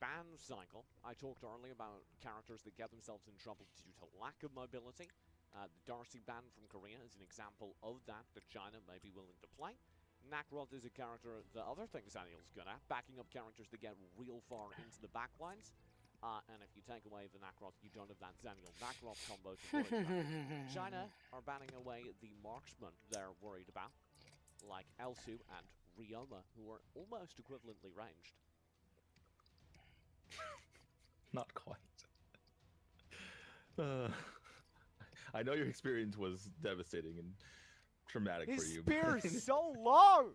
ban cycle. I talked earlier about characters that get themselves in trouble due to lack of mobility. The Darcy ban from Korea is an example of that China may be willing to play. Nacrod is a character that other things Daniel's good at, backing up characters that get real far into the backlines. And if you take away the Nacrod, you don't have that Daniel Nacrod combo to worry about. China are banning away the marksmen they're worried about, like Elsu and Ryoma, who are almost equivalently ranged. Not quite. I know your experience was devastating and traumatic for you. His spear is so low!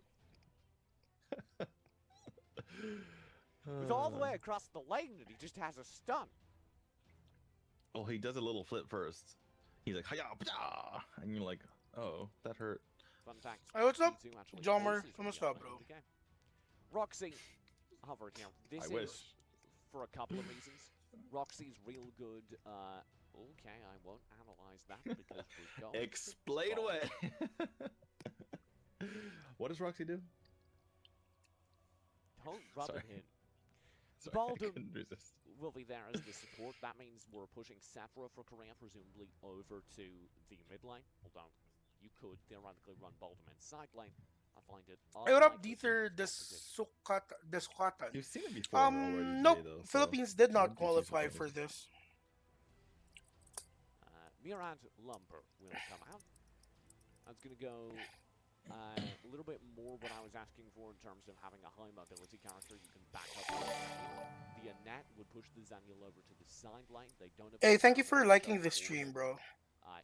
It's all the way across the lane and he just has a stun. Well, he does a little flip first. He's like, hiya, pja! And you're like, oh, that hurt. Fun fact. Hey, what's up, actually Jommer? forces Kamusta, Ryoma bro? into the game. Roxy hovered here. This I is wish. for a couple of reasons. Roxy's real good. Okay, I won't analyze that because we've got. Explain away. What does Roxy do? Don't rub Sorry. it in. Sorry, I couldn't Baldum resist. will be there as the support. That means we're pushing Sephora for Korea, presumably over to the mid lane. Although you could theoretically run Baldum in side lane. I find it. Hey, what up, unlikely Dieter given his Desukatan? You've seen it before already today, Nope. though. Philippines did not don't be too qualify surprised. for this. Murad Lumber will come out. That's going to go a little bit more what I was asking for in terms of having a high mobility character. You can back up the Annette would push the Zaniel over to the side lane. They don't have Hey, thank you for liking the stream, bro.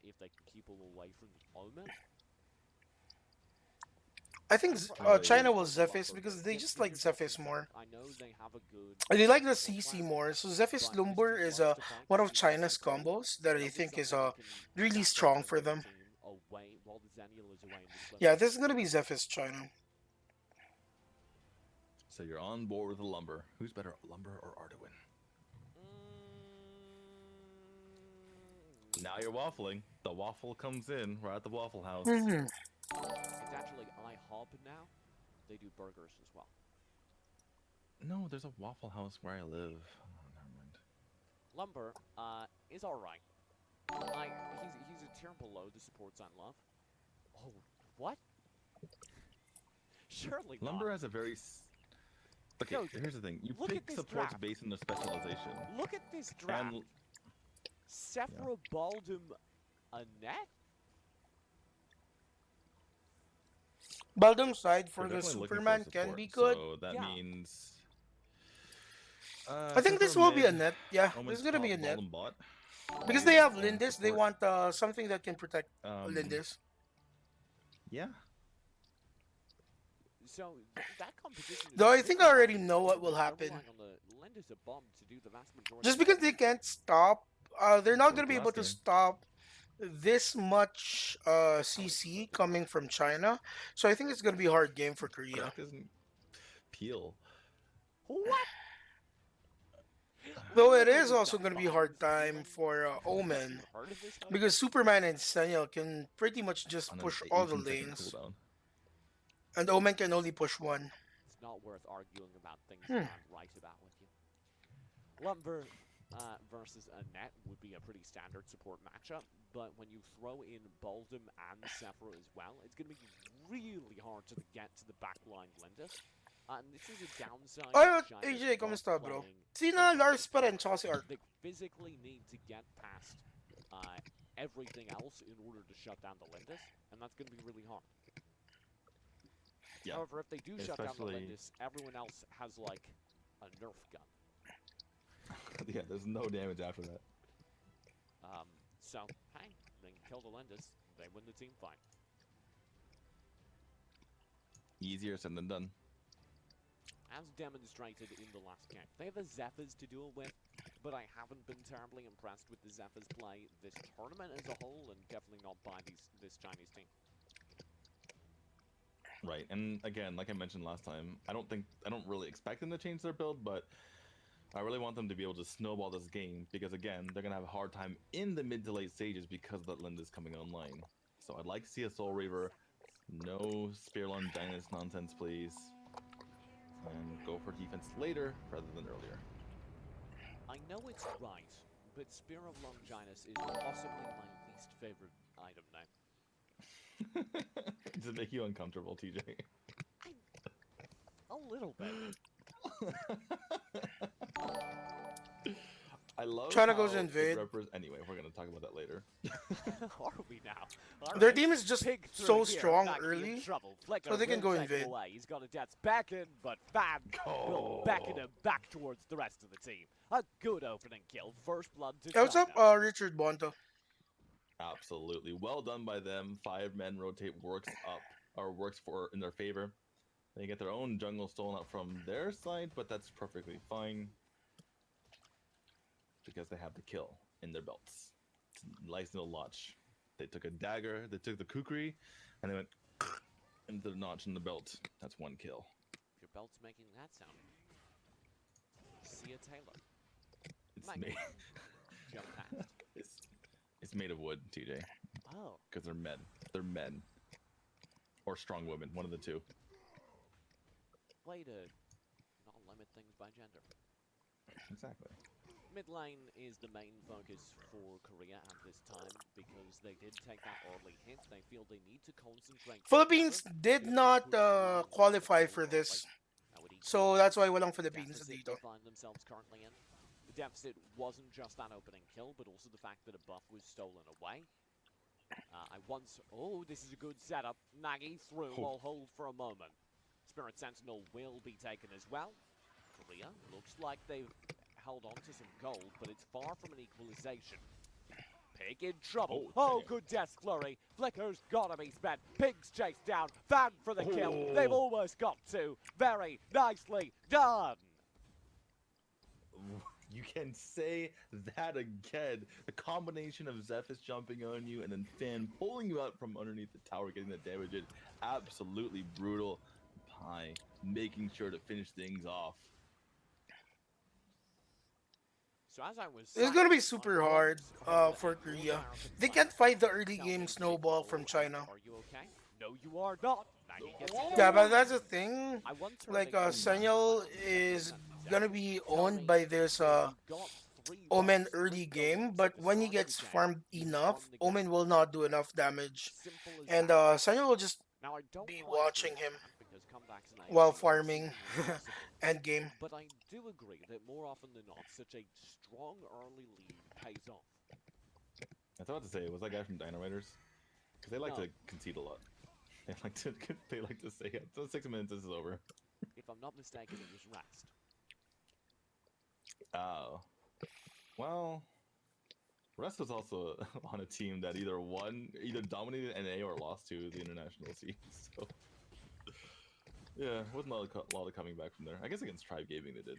if they can keep them away from the Omen. I think China will Zephys because they just like Zephys more. I know they have a good. And they like the CC more. So Zephys Lumber is one of China's combos that I think is really strong for them. Away, while the Zaniel is away in the Yeah, this is gonna be Zephys China. So you're on board with the Lumber. Who's better, Lumber or Arduin? Now you're waffling. The waffle comes in. We're at the Waffle House. Mm-hmm. It's actually IHOP now. They do burgers as well. No, there's a Waffle House where I live. Oh, never mind. Lumber is alright. He's a tier below the supports on love. Oh, what? Surely Lumber not. has a very. Okay, No, here's the thing. You look at pick this supports draft. based on their specialization. Look at this draft. And Sephora Baldum Annette? Baldum side for they're the definitely looking for Superman can support, be good. So that Yeah. means. I think this Sephora will be a mid, net. Yeah, Omen's this is gonna be a top, net. Baldum bot. Because they have And Lindis, they support. want something that can protect Um, Lindis. Yeah. So that composition. Though I think I already know what will happen. Relying on the Lenders a bomb to do the vast majority. Just because they can't stop, they're not gonna be able to Last game. stop this much CC coming from China. So I think it's gonna be a hard game for Korea. That doesn't peel. What? Though it is also gonna be a hard time for Omen. Heard of this? Because Superman and Seniel can pretty much just On an push all the 18-second lanes. cooldown. And Omen can only push one. It's not worth arguing about things that I'm right about with you. Lumber versus Annette would be a pretty standard support matchup, but when you throw in Baldum and Sephora as well, it's going to be really hard to get to the backline Lindis. And this is a downside. Ay, of China's AJ, not kamusta bro? playing Sina a Lars pa game rin, tsaka si Ark. They physically need to get past everything else in order to shut down the Lindis, and that's going to be really hard. Yeah. However, if they do shut down the Especially- Lindis, everyone else has like a Nerf gun. Yeah, there's no damage after that. So, hey, they can kill the Lindis, they win the team fight. Easier said than done. As demonstrated in the last game. They have the Zephyrs to deal with, but I haven't been terribly impressed with the Zephyrs play this tournament as a whole, and definitely not by this Chinese team. Right, and again, like I mentioned last time, I don't really expect them to change their build, but I really want them to be able to snowball this game because again, they're gonna have a hard time in the mid to late stages because that Linda's coming online. So I'd like to see a Soul Reaver, no Spearlun Dynast nonsense, please. and go for defense later rather than earlier. I know it's right, but Spear of Longinus is possibly my least favorite item now. Does it make you uncomfortable, TJ? A little bit. I love China how goes it invade. Anyway, we're gonna talk about that later. Are we now? All Their right. team is just Pig through so here, strong back in early. trouble. Flicker so they can will go take invade. Away. He's got a death back in, but Fan will beckon him back towards the rest of the team. A good opening kill. First blood to Hey, what's up, China. Richard Bonto? Absolutely, well done by them. 5-men rotate works up or works for in their favor. They get their own jungle stolen up from their side, but that's perfectly fine because they have the kill in their belts. Nice little notch. They took a dagger, they took the kukri, and they went into the notch in the belt. That's one kill. Your belt's making that sound. Sia Taylor. It's Mike. made. Jump past. It's made of wood, TJ, Oh. because they're men. They're men, or strong women, one of the two. Way to not limit things by gender. Exactly. Mid lane is the main focus for Korea at this time because they did take that early hit. They feel they need to concentrate. Philippines together did to not push through qualify more for early. this. That would equal So that's why walang Philippines deficit dito. they find themselves currently in. The deficit wasn't just that opening kill, but also the fact that a buff was stolen away. Oh, this is a good setup. Nagi through. I'll hold for a moment. Spirit Sentinel will be taken as well. Korea looks like they've held on to some gold, but it's far from an equalization. Pig in trouble. Oh, good death flurry. Flicker's gotta be spent. Pig's chased down. Fan for the kill. They've almost got to. Very nicely done. You can say that again. The combination of Zephys jumping on you and then Fan pulling you out from underneath the tower, getting the damage in. Absolutely brutal. Pi making sure to finish things off. So as I was It's gonna be super hard for Korea. They can't fight the early game snowball from China. Are you okay? No, you are not. Nagi gets it Yeah, done. but that's the thing. I once heard Like, a Senyal is gonna be owned by this Omen early game, but when he gets farmed enough, Omen will not do enough damage. And Senyal will just Now, I don't be quite watching agree him with that because comebacks in while AFC farming seem impossible. end game. But I do agree that more often than not, such a strong early lead pays off. I thought to say, was that guy from Dynamiters? Because they like No. to concede a lot. They like to say, yeah, 6 minutes, this is over. If I'm not mistaken, it was rest. Oh. Well, Rest was also on a team that either dominated NA or lost to the international scene. So, yeah, wasn't a lot of coming back from there. I guess against Tribe Gaming they did.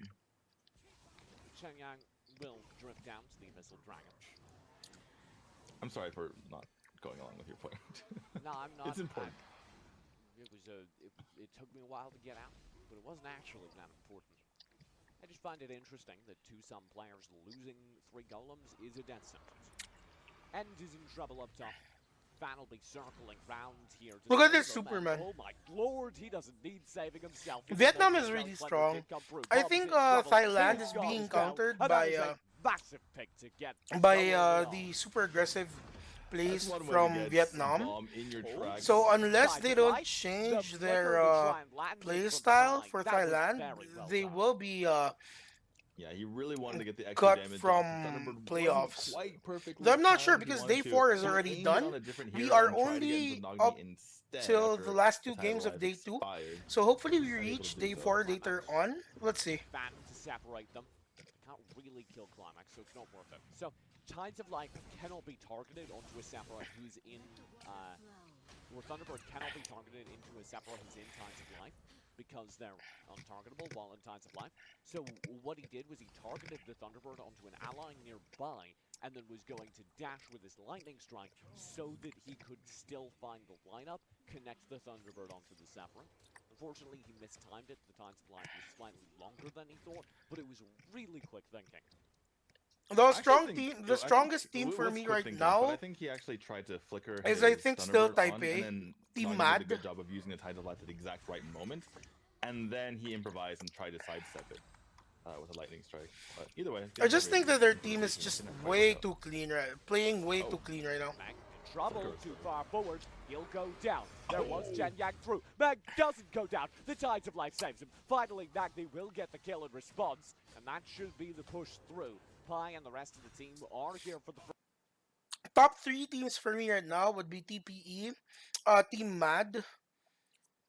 Shenyang will drift down to the Missile Dragon. I'm sorry for not going along with your point. No, I'm not. It's important. It took me a while to get out, but it wasn't actually that important. I just find it interesting that to some players losing 3 golems is a death sentence. End is in trouble up top. Fan will be circling round here. To Look at save this him, and Superman. oh my lord, he doesn't need saving himself. Vietnam He is knows really Clever strong. did come through. I Bob's think in trouble. Thailand He's is gone being as well. countered And that by is a massive pick to get by so early on. the super aggressive plays That's one way to from get Vietnam. bomb in your tracks. So unless Side they to don't right, change the their flicker will try and land it play from style behind. for That was Thailand, very well they done. will be Yeah, he really wanted to get the extra cut damage. from Thunderbird playoffs. wasn't quite perfectly Though I'm not sure timed. He because wanted day to- 4 is he already aimed done. on a different We hero are and tried to only get Zanagi up instead till after the last 2 the games of title day has 2. expired. So hopefully we Unable to reach do day so. 4 later on. Let's see. Fan to separate them. Can't really kill Climax, so it's not worth it. So, Tides of Life cannot be targeted onto a Samurai who's in, or Thunderbird cannot be targeted into a Samurai who's in Tides of Life because they're untargetable while in Tides of Life. So what he did was he targeted the Thunderbird onto an ally nearby and then was going to dash with his Lightning Strike so that he could still find the lineup, connect the Thunderbird onto the Samurai. Unfortunately, he mistimed it. The Tides of Life was slightly longer than he thought, but it was really quick thinking. The I strong actually think- team, I the think strongest it team was for me quick right thinking, but I now think he actually tried to flicker is, his I think, still Thunderbird on, Taipei. and then Team Nagi did a Mad. good job of using the Tides of Light at the exact right moment. and then he improvised and tried to sidestep it with a lightning strike. But either way, I just think that their team is improvisation, just it didn't quite way work out. too clean, right? Playing way Oh. too clean right now. Mag in trouble, course. too far forward. He'll go down. There was Chen Yang through. Mag doesn't go down. The Tides of Life saves him. Finally, Magni will get the kill in response, and that should be the push through. Pi and the rest of the team are here for the Top 3 teams for me right now would be TPE, Team Mad,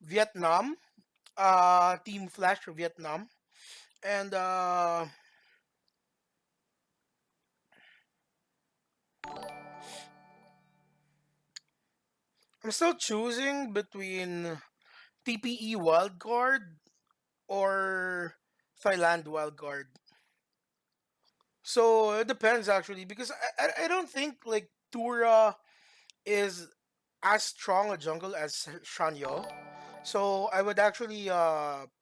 Vietnam, Team Flash for Vietnam, and I'm still choosing between TPE Wildcard or Thailand Wildcard. So it depends actually because I don't think like Tura is as strong a jungle as Shanyo. So I would actually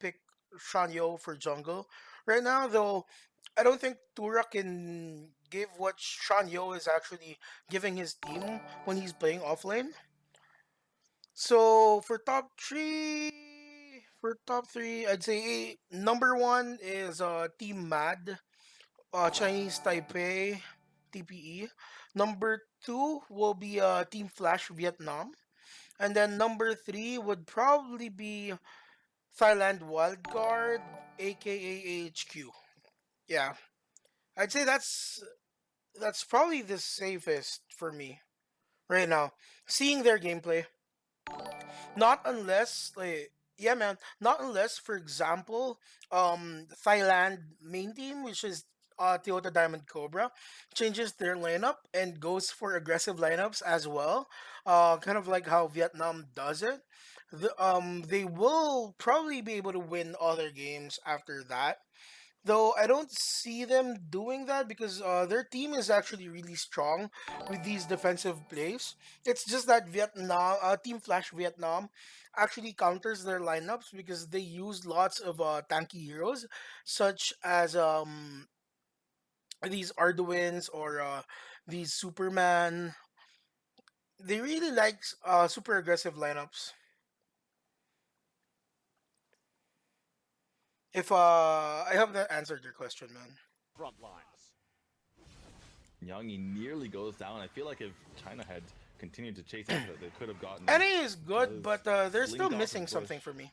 pick Shanyo for jungle right now, though I don't think Tura can give what Shanyo is actually giving his team when he's playing offlane. So for top three, I'd say number one is Team Mad, Chinese Taipei, TPE. Number two will be Team Flash Vietnam. And then number three would probably be Thailand Wildcard, aka AHQ. Yeah, I'd say that's probably the safest for me right now. Seeing their gameplay, not unless like yeah man, not unless for example, Thailand main team, which is Toyota Diamond Cobra, changes their lineup and goes for aggressive lineups as well. Kind of like how Vietnam does it. They will probably be able to win other games after that. Though I don't see them doing that because their team is actually really strong with these defensive plays. It's just that Vietnam, Team Flash Vietnam, actually counters their lineups because they use lots of tanky heroes, such as these Arduins or these Superman. They really like super aggressive lineups. If I hope that answered your question, man. front lines. Yangi nearly goes down. I feel like if China had continued to chase after it, they could have gotten. NA is good, Does but they're still Link off missing and something push. for me.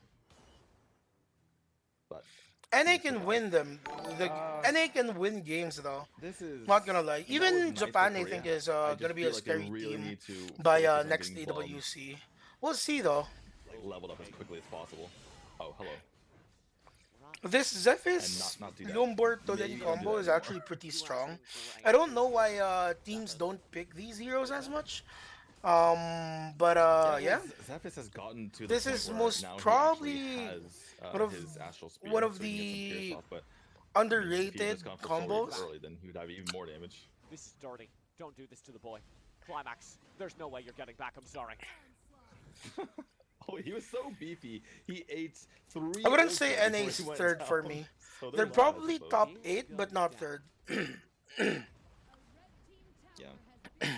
But NA can win them. The Uh, NA can win games though. this is Not gonna lie. that was Even nice for Japan, I Korea. think, is I just gonna be feel a like they scary really team need to by focus on next getting bombs, AWC. We'll see though. leveled up as quickly as possible. Oh, hello. This Zephys not do that. Lombard Maybe Toleri don't do combo that is anymore. actually pretty strong. I don't know why teams don't pick these heroes as much. But yeah. Zephys has gotten to the This point is where most now he probably actually has one of- his astral spear, one of so he can get some the pierce off, but I mean, if he had Underrated just gone for Soul Reaper combos. early, then he would have even more damage. This is dirty. Don't do this to the boy. Climax. There's no way you're getting back. I'm sorry. Oh, he was so beefy. He ate 3. I wouldn't say ultra before NA's he went third for down. me. So They're there's that, I probably suppose. top 8, but not third. Yeah.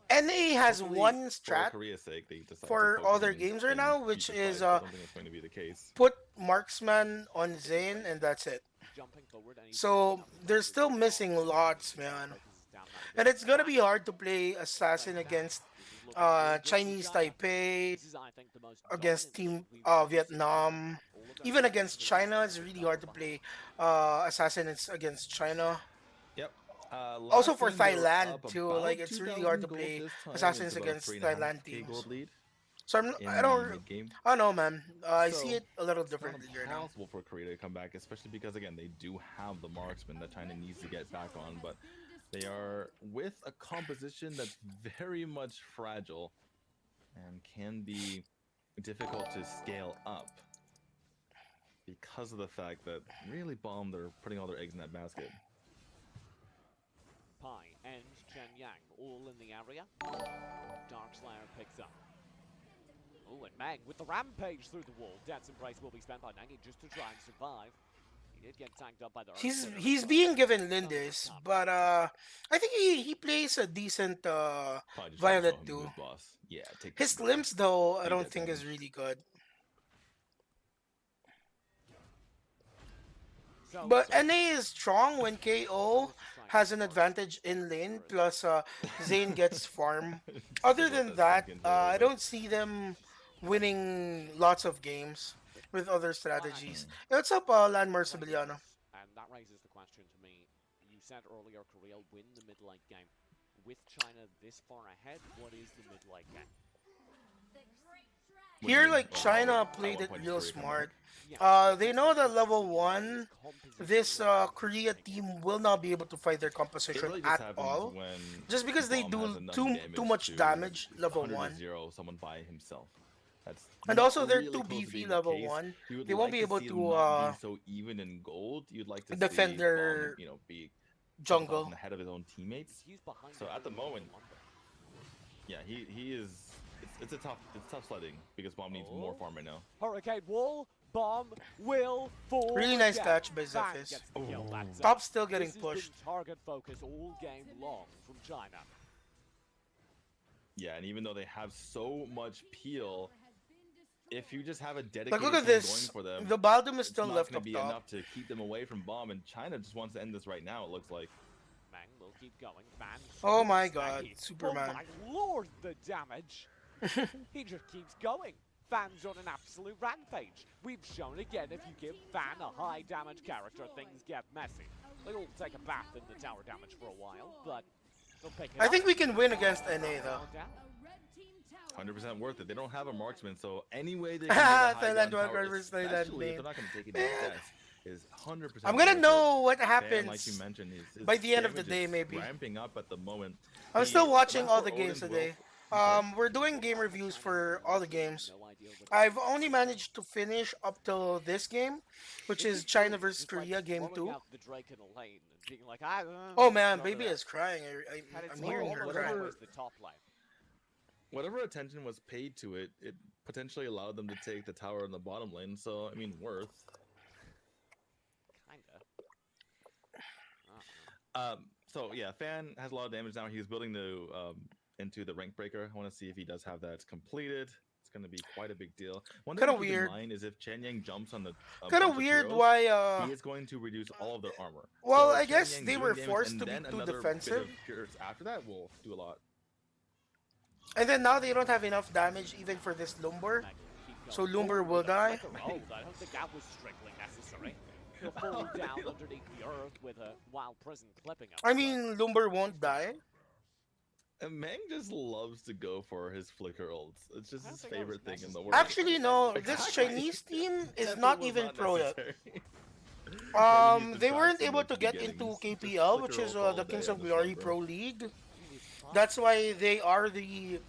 NA has Hopefully, one for strat Korea's sake, they decide to for focus all their on games right getting now, which deeper is fights. I don't think it's going to be the case. put Marksman on Zane, and that's it. Jumping forward. And he's So they're still missing lots, man. And it's gonna be hard to play Assassin against Chinese Taipei, This is, I think, the most against dominant Team league we've ever seen. Vietnam. All of them Even are against really China, strong. it's really hard to play Assassin against China. Yep. Also Last for game they were Thailand, up too, about like, it's really hard to 2,000 gold play this time. Assassins It's about against 3.5K Thailand teams. gold lead So in I the don't, mid-game. I don't know, man. I see So, it a little It's not differently right now. impossible for Korea to come back, especially because again they do have the marksman that China needs to get back on, but they are with a composition that's very much fragile and can be difficult to scale up because of the fact that really bomb they're putting all their eggs in that basket. Pi and Chen Yang all in the area. Darkslayer picks up. Oh, and Mag with the rampage through the wall. Death's Embrace will be spent by Nagy just to try and survive. He did get tanked up by the He's being given Lindis, but I think he plays a decent Probably just Violet trying to show him too. who's boss. Yeah, take His that. limbs though I He don't did think that. is really good. But NA is strong when KO has an advantage in lane, plus Zane gets farm. Other About than that that, sink into a little I bit. don't see them winning lots of games with other strategies. What's up, Lan Marcibiliano? And that raises the question to me. You said earlier Korea win the mid-late game. With China this far ahead, what is the mid-late game? What do you Here, mean? like Oh, China at played what it point does real Korea come smart. Yeah, They let's know look that at level the one, composition this of the Korea mid-late game. team will not be able to fight their It composition really just at happens all, when just because they Bomb has do enough too damage much to damage level 100 one. to 0 someone by himself. That's And not also they're really too close to beefy being the level case. one. You would They won't like be to able see them to not being so even in gold. You'd like to defend see their Bomb, be jungle. ahead of his own teammates. He's behind So at the moment, yeah, he is. It's tough sledding because Bomb needs more Oh. farm right now. Hurricane Wall, Bomb will fall. Really nice again. catch by Bang Zephys. gets the kill. That's it. Top still getting This has pushed. been target focus all game long from China. Yeah, and even though they have so much peel, if you just have a dedicated Like, look at team this. going for them, The Baldum is it's still not left going up to be top. enough to keep them away from Bomb, and China just wants to end this right now, it looks like. Mang will keep going. Fan Oh my shoots god, Maggie. Superman. Oh my lord, the damage. He just keeps going. Fan's on an absolute rampage. We've shown again if you give Fan a high damage character, things get messy. They'll take a bath in the tower damage for a while, but they'll pick it I up. think we can win against NA though. Calm down. 100% worth it. They don't have a marksman, so any way they can get a high Thailand ground Wild tower, Rivers, Thailand especially if name. they're not going to take it to death, is 100%. I'm gonna worth know what it. Fan, like you happens. mentioned, his by the end of the damage day, is maybe. ramping up at the moment. I'm The still watching all the Odin's games will- today. I'm sorry? We're doing game reviews for all the games. No idea what I've only managed to finish up till this game, which is China versus It's like Korea game throwing 2. out the Drake in a lane and being like, Oh man, none of baby that. is crying. And it's I'm hearing all her whatever crying. was the top lane. Whatever attention was paid to it, it potentially allowed them to take the tower in the bottom lane. So I mean, worth. Kinda. So yeah, Fan has a lot of damage now. He's building the into the rank breaker. I want to see if he does have that completed. It's going to be quite a big deal. One thing Kinda to keep weird. in mind is if Chen Yang jumps on the Kind of bunch weird heroes, why he is going to reduce all of their armor. well, So I Chen guess Yang they doing were damage forced and to be then too another bit defensive. of cures after that will do a lot. And then now they don't have enough damage even for this Lumber. Mag will keep So going Lumber forward will with a die. flicker hold. I don't think that was strictly necessary. He'll fall down underneath the earth with a wild prison clipping him. I mean, Lumber won't die. And Mang just loves to go for his flicker ults. It's just I don't his think that was favorite thing in the necessary. world. Actually, no. This Exactly. Chinese team is Definitely not was even not pro yet. necessary. They distract weren't him able at to the get beginning. into Just KPL, which flicker is ult all the day Kings on of the Glory Slumber. Pro League. He was fine. That's why they are the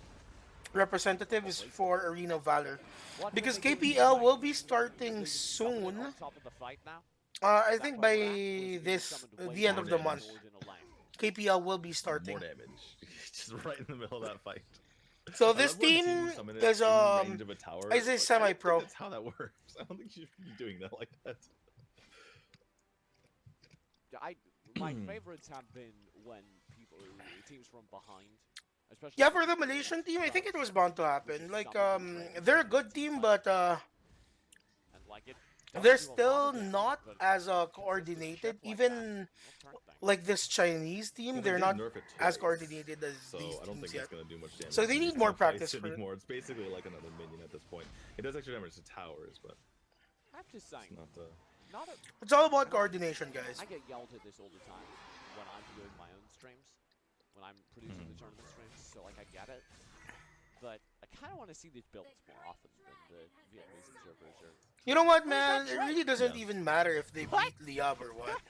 representatives for Arena of Valor. What Because will they do KPL tonight? will be Will starting they just come in soon. on top of the fight now? I Is that think where by we're at? Or is he this, summoned way the end more of the damage? month, damage in a lane? KPL will be starting. More damage. Just right in the middle of that fight. So I this love when teams team summon it is in range of a tower. is a Like, I don't think semi-pro. That's how that works. I don't think you should be doing that like that. My favorites have been when teams from behind, especially. Yeah, for the Malaysian team, I think it was bound to happen. Like, they're a good team, but And like it does they're do a lot still of damage, not but as just a coordinated. shift like Even that, they'll turn things. like this Chinese team, Well, they're they not did nerf it as twice, coordinated as So these I don't teams think yet. it's gonna do much damage. So they to need these more top fights practice for it. anymore. It's basically like another minion at this point. It does extra damage to towers, but I'm just saying, it's not the. not a, It's all about coordination, guys. I get yelled at this all the time when I'm doing my own streams, when I'm producing the tournament streams. So like I get it, but I kind of want to see these builds more often than the Vietnamese observers are. You know what, What is man? that It trait? really doesn't Yeah. even matter if they What? beat Liab or what.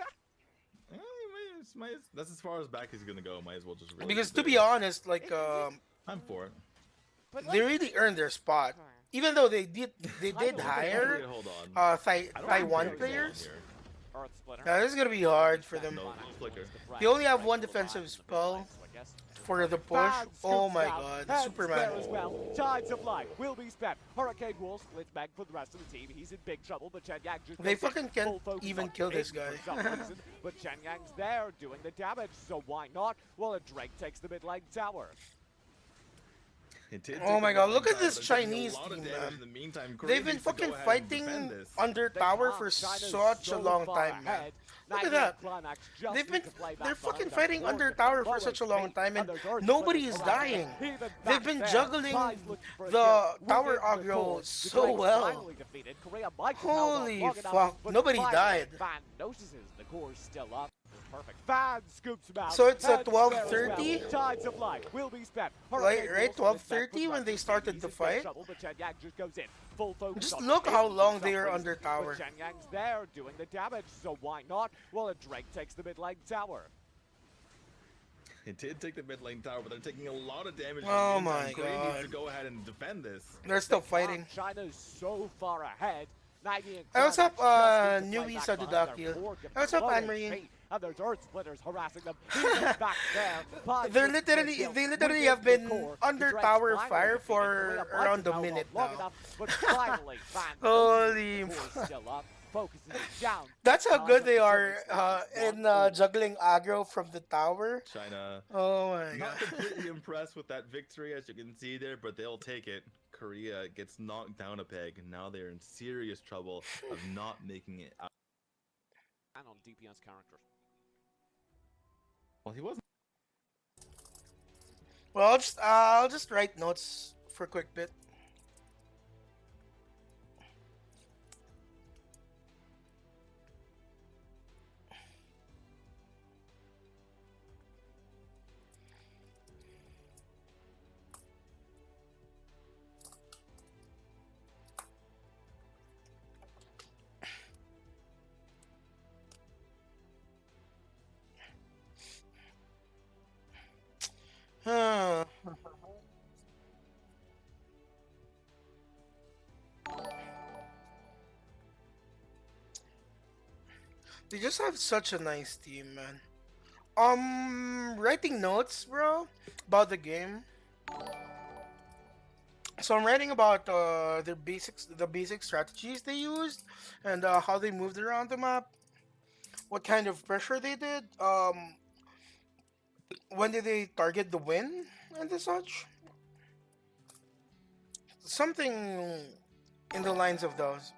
That's as far as back as gonna go. Might as well just. Really Because do to be it. honest, like I'm for it. But they really earned their spot. Even though they did don't hire Wait, hold on. Thai I don't Taiwan think there's a players. zone here. Earth Splitter. Now this is gonna be hard for them. No, flicker. They only have one defensive spell for the push. Oh my god, Superman. As well. Tides of life will be spent. Hurricane Wall splits back for the rest of the team. He's in big trouble, but Chen Yang just They goes in fucking can't full focus even on kill this him guy. for some reason, but Chen Yang's there doing the damage, so why not? Well, a Drake takes the mid lane tower. It did Oh take the my mid god, lane look at tower. this They're taking a Chinese lot of team, damage man. in the meantime. Korea They've been needs to go fucking ahead and defend fighting this. under They tower can't. for China's such a so long far time, man. ahead. Look at Maggie and that. Climax just They've need been to play they're back fucking behind them. fighting under Lord tower gets for low such a long HP, time, and there's Earth nobody Splitters is harassing dying. them. Even They've back been there, juggling Ty's looking for a the kill. We'll tower get to the aggro core. The so Drake's well. finally defeated. Korea might have held on Holy long enough, fuck, but nobody finally, died. Fan notices the core's still up. Perfect. Fan scoops him out. So it's at and there as well. 12:30? Tides of life will be spent. Right, Hurricane right, Wolves on his back, 12:30 but when they Russian started he's the in big fight. trouble, but Chen Yang just goes in. Full focus Just on look the how mid, long they are suffers, under tower. But Chen Yang's there doing the damage, so why not? Well, a Drake takes the mid lane tower. It did take the mid lane tower, but they're taking a lot of damage. Oh in the meantime. my Korea needs to god. go ahead and defend this. They're still fighting. China's so far ahead. Maggie and Hey, what's Climax up, just need to play Newbie back behind Sadudakil? their core, get Hey, what's up, low Anne-Marie? HP, and there's Earth Splitters harassing them. Even back there, Pies They're looking for a literally kill they literally within have the been core. under The Drake's tower finally fire defeated. for Korea might around have a held on minute long now. enough, but finally, Fan Holy notices the core's still up, focuses down. That's how Ties good up they the are Zerix, in 1-4. juggling aggro from the tower. China Oh my not god. completely impressed with that victory, as you can see there, but they'll take it. Korea gets knocked down a peg, and now they're in serious trouble of not making it out. And on DPS characters. Well, he wasn't. Well, I'll just write notes for a quick bit. Huh. They just have such a nice team, man. Writing notes, bro, about the game. So I'm writing about their the basic strategies they used, and how they moved around the map. What kind of pressure they did. When did they target the win and the such? Something in the lines of those.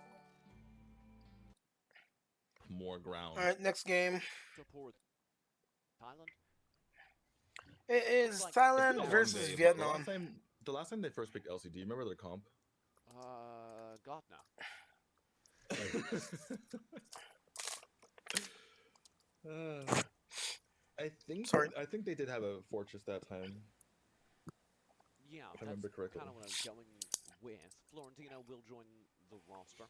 More ground. All right, next game. Support Thailand. It is It's like- It's been a Thailand long versus day, but Vietnam. The last time they first picked LCD, you remember their comp? God no. I think they did have a fortress that time. Yeah, I remember that's correctly. kind of what I was going with. Florentino will join the roster.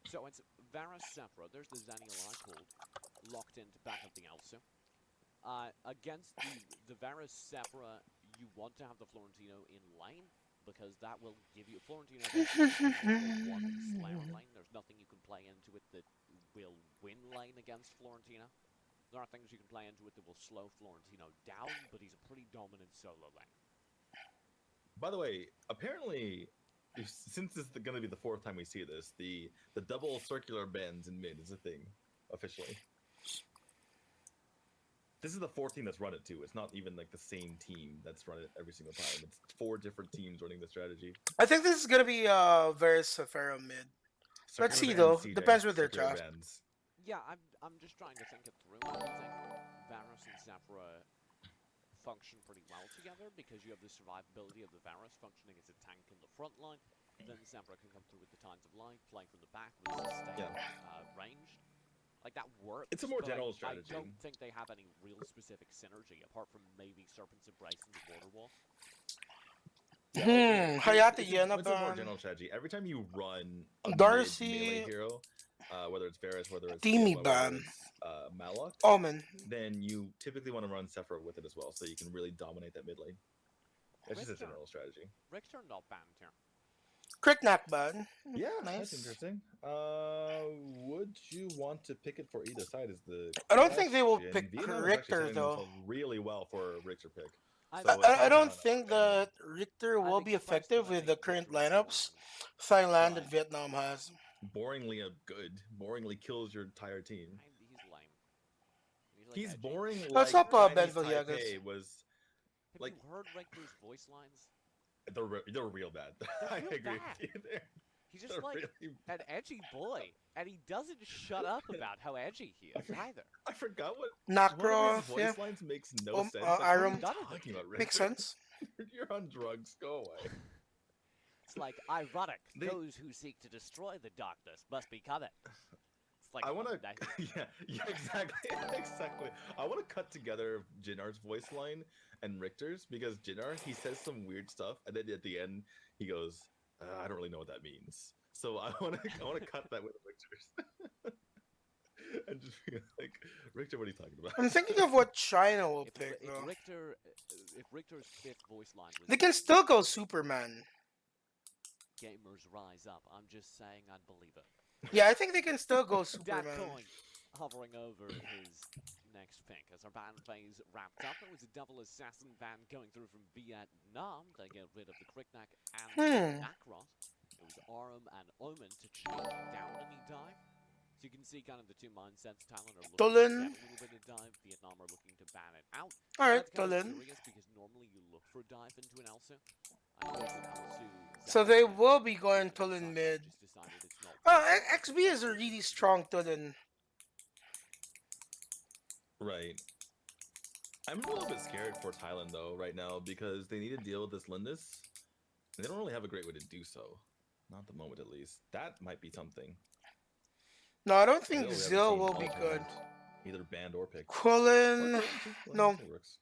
So it's Varus Sephra. There's the Zaniolai called, locked in to back up the Elsu. Against the Varus Sephra, you want to have the Florentino in lane, because that will give you... Florentino basically one Slayer lane. There's nothing you can play into it that will win lane against Florentino. There are things you can play into it that will slow Florentino down, but he's a pretty dominant solo lane. By the way, apparently, since this is going to be the fourth time we see this, the double circular bends in mid is a thing, officially. This is the fourth team that's run it too. It's not even like the same team that's run it every single time. It's 4 different teams running the strategy. I think this is gonna be Varus Sephra mid. Let's see, though. Depends with their circular draft. bends. Yeah, I'm just trying to think it through. I think Varus and Sephra function pretty well together, because you have the survivability of the Varus functioning as a tank in the front line. Then Sephra can come through with the Tides of Light, play from the back with sustained ranged. Like, that works. It's a more but general I strategy. don't think they have any real specific synergy, apart from maybe Serpent's Embrace and the Border Wall. Hayate It's a more Yenaban. general strategy. Every time you run a Darcy. melee hero, whether it's Varus, whether it's Teamy Killua, ban. whether it's Malok, Omen. then you typically want to run Sephra with it as well, so you can really dominate that mid lane. It's just a Richter. general strategy. Richter not banned here. Cricknack ban. Yeah, Nice. that's interesting. Would you want to pick it for either side? Is the I don't think they will question. pick Vietnam is actually Richter, setting though. themselves really well for a Richter pick. I So think- it's I don't not- think that Richter will think be the first effective one I with the think current Richter is lineups boring. Thailand and Right. Vietnam has. boringly good. Boringly kills your entire team. He's lame. Like He's edgy. boring. What's like up, Ben Chinese Villegas? Taipei was. Have like- you heard Richter's voice lines? they're real bad. They're I real agree bad. with you there. He's just They're like really an edgy boy, and he doesn't shut up about how edgy he is either. I forgot what one of his Nocroft, voice yeah. lines makes no sense. Like, what are Aram you talking about, Rick? makes sense. You're on drugs. Go away. It's like ironic. They- Those who seek to destroy the darkness must become it. It's like I want to. nice- Yeah, exactly, exactly. I want to cut together Jinnar's voice line and Richter's because Jinnar he says some weird stuff, and then at the end he goes, "I don't really know what that means." So I want to cut that with Richter's, and just be like, Richter, what are you talking about? I'm thinking of what China will pick if though. If Richter's fifth voice line was They can still go Superman. gamers rise up, I'm just saying I'd believe it. Yeah, I think they can still go Dat Superman. Coin hovering over his next pick as our ban phase wrapped up. It was a double assassin ban going through from Vietnam. They get rid of the Cricknack and Nacros. It was Aram and Omen to chain down any dive. So you can see kind of the two mindsets. Thailand are looking Tolen. to get a little bit of dive. Vietnam are looking to ban it out. Alright, That's kind of Tolen. curious because normally you look for a dive into an Elsu. I know it's an Elsu. So they will be going Tolen mid. Just decided it's not XB is a really strong Tolen. Right. I'm a little bit scared for Thailand though right now because they need to deal with this Lindis. And they don't really have a great way to do so. Not at the moment, at least. That might be something. No, I don't think We haven't Zill seen will be Ultimate, good. Either banned or picked. Quillen. No. Works.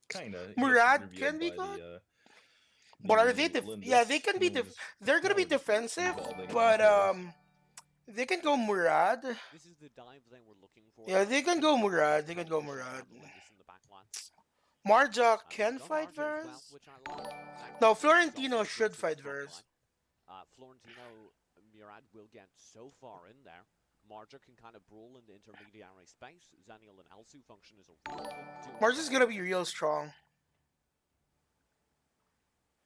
Kinda. Murad can be good. But are they yeah, they can be they're gonna be defensive, but they can go Murad. This is the dive they were looking for. Yeah, they can go Murad. They can go Murad. Lindis in the back line. Marja can Go fight Marja as well, Varus. which I like. Actually, No, it's Florentino also should good fight top Varus. line. Florentino Murad will get so far in there. Marja can kind of brawl in the intermediary space. Zaniel and Elsu function as a real good duo. Marja's gonna be real strong.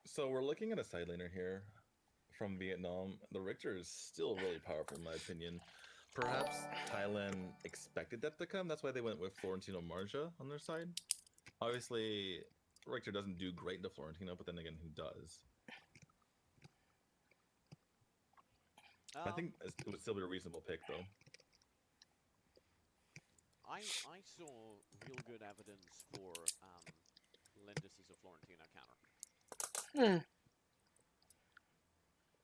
So we're looking at a side laner here from Vietnam. The Richter is still really powerful in my opinion. Perhaps Thailand expected that to come. That's why they went with Florentino Marja on their side. Obviously, Richter doesn't do great into Florentino, but then again, who does? I think it would still be a reasonable pick, though. I saw real good evidence for Lindis as a Florentino counter.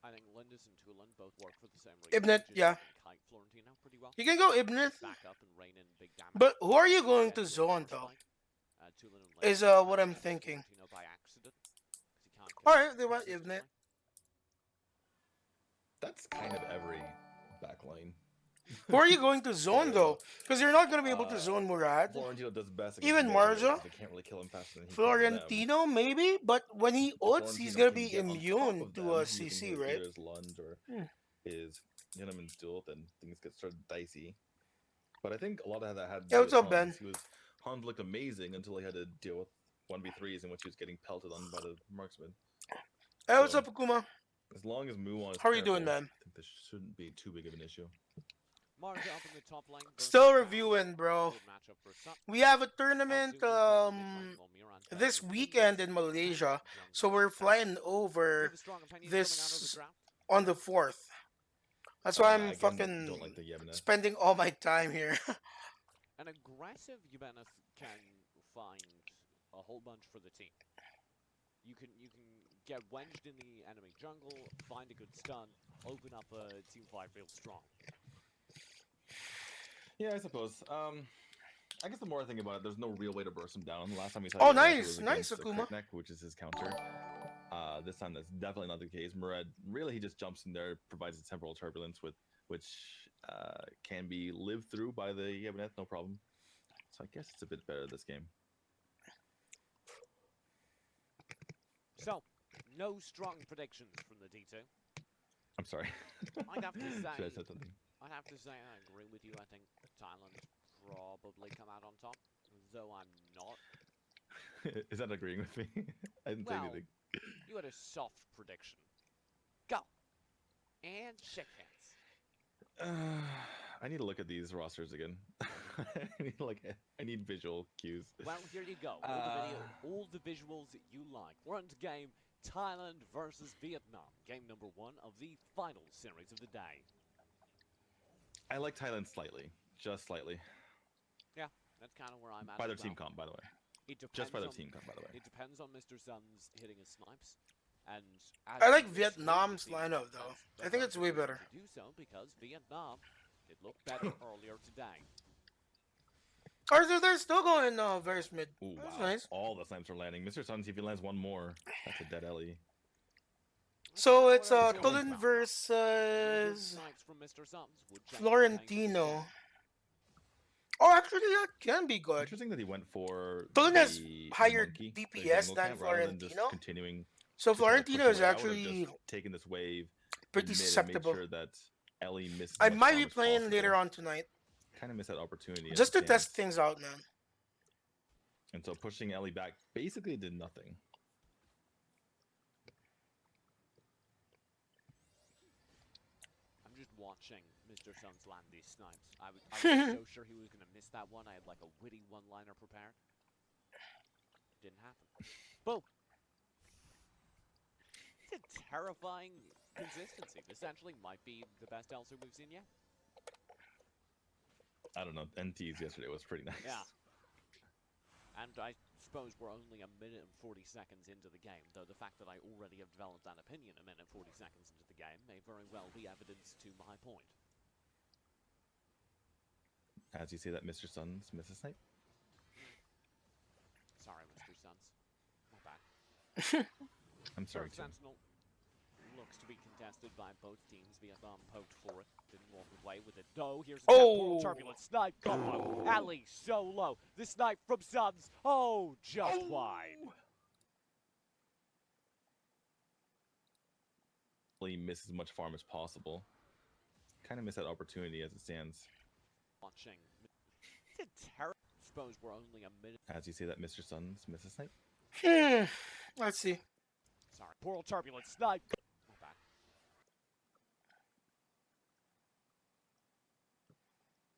I think Lindis and Tulin both work for the same reason. Ibnet, which is yeah. they can kite Florentino pretty well. You can go Ibnith. Back up and rain in big damage. But who are you going Get to a zone first though? fight. Tulin and Lindis Is what I'm can't thinking. Florentino by accident, 'cause he can't kill Alright, they him went consistently. Ibnet. That's kind of every backline. Who are you going to zone though? Because you're not gonna be able to zone Murad. Florentino does best. Even against Marja? Marja. They can't really kill him faster than he can them. Florentino maybe, but when he ults, he's Florentino gonna can be get on top immune of to them, a he can CC, hit right? either his lunge or Hmm. his Gentleman's duel, then things get sort of dicey. But I think a lot of that had to Yeah, do what's with up, Ben? Hans. Hans looked amazing until he had to deal with 1v3s in which he was getting pelted on by the marksman. Hey, what's So- up, Akuma? As long as Muon is How are you doing, careful, man? I think this shouldn't be too big of an issue. Marja up in the top lane. versus Still Cal. reviewing, bro. Good matchup for Sup. We have a Elsu tournament will take the mid lane while Miran this tackles weekend Lindis in Malaysia, jungle. so we're flying We over have a strong opinion coming out of the this draft. on the 4th. That's why I'm Again, fucking don't like the Yevna. spending all my time here. An aggressive Yubanov can find a whole bunch for the team. You can get wedged in the enemy jungle, find a good stun, open up a team fight real strong. Yeah, I suppose. I guess the more I think about it, there's no real way to burst him down. The last time we saw Oh, Yevna nice, was nice, against the Akuma. Crickneck, which is his counter. This time that's definitely not the case. Murad really he just jumps in there, provides a temporal turbulence with which can be lived through by the Yevnet, no problem. So I guess it's a bit better this game. So, no strong predictions from the D2. I'm sorry. I'd have to Should I say, have said something? I agree with you. I think Thailand probably come out on top, though I'm not. Is that agreeing with me? I didn't say Well, anything. You had a soft prediction. Go. And shake hands. I need to look at these rosters again. I need visual cues. Well, here you go. All the visuals that you like. We're into game. Thailand versus Vietnam, game number 1 of the final series of the day. I like Thailand slightly, just slightly. Yeah, that's kind of where I'm at. By as their well. team comp, by the way. It depends Just by their on, team comp, by the way. It depends on Mr. Sun's hitting his snipes. And as I like we explained Vietnam's between lineup, defense, though. they I think don't it's way choosing better. to do so because Vietnam did look better earlier today. Arthur, they're still going verse mid. Ooh, That's wow. nice. All the snipes are landing. Mr. Suns, if he lands one more, that's a dead Ellie. So it's Well, Tulin Good versus snipes from Mr. Suns would change the Florentino. game. Oh, actually, that can be good. Interesting that he went for Tulin has the higher monkey, the DPS jungle than camp, rather than just Florentino. continuing So to try to push Florentino is away. I would've actually just taken this wave pretty in mid and made susceptible. sure that Ellie missed. I might be playing later on tonight Kind of missed that opportunity. just to test things out, man. And so pushing Ellie back basically did nothing. I'm just watching Mr. Suns land these snipes. I was so sure he was going to miss that one. I had like a witty one-liner prepared. Didn't happen. Boom. It's a terrifying consistency. This actually might be the best Elsa we've seen yet. I don't know. NTs yesterday was pretty nice. Yeah. And I suppose we're only a minute and 40 seconds into the game, though the fact that I already have developed that opinion a minute and 40 seconds into the game may very well be evidence to my point. As you say that, Mr. Suns miss a snipe. Sorry, Mr. Suns. My bad. I'm sorry Third too. Sentinel looks to be contested by both teams. Vietnam poked for it. Didn't walk away with it. No, here's a temporal turbulent snipe combo. Ali so low. The snipe from Suns. Oh, just wide. Ellie miss as much farm as possible. Kind of miss that opportunity as it stands. Watching. It's a terrible. Suppose we're only a minute. As you say that, Mr. Suns miss a snipe. Let's see. Sorry. Temporal turbulent snipe. My bad.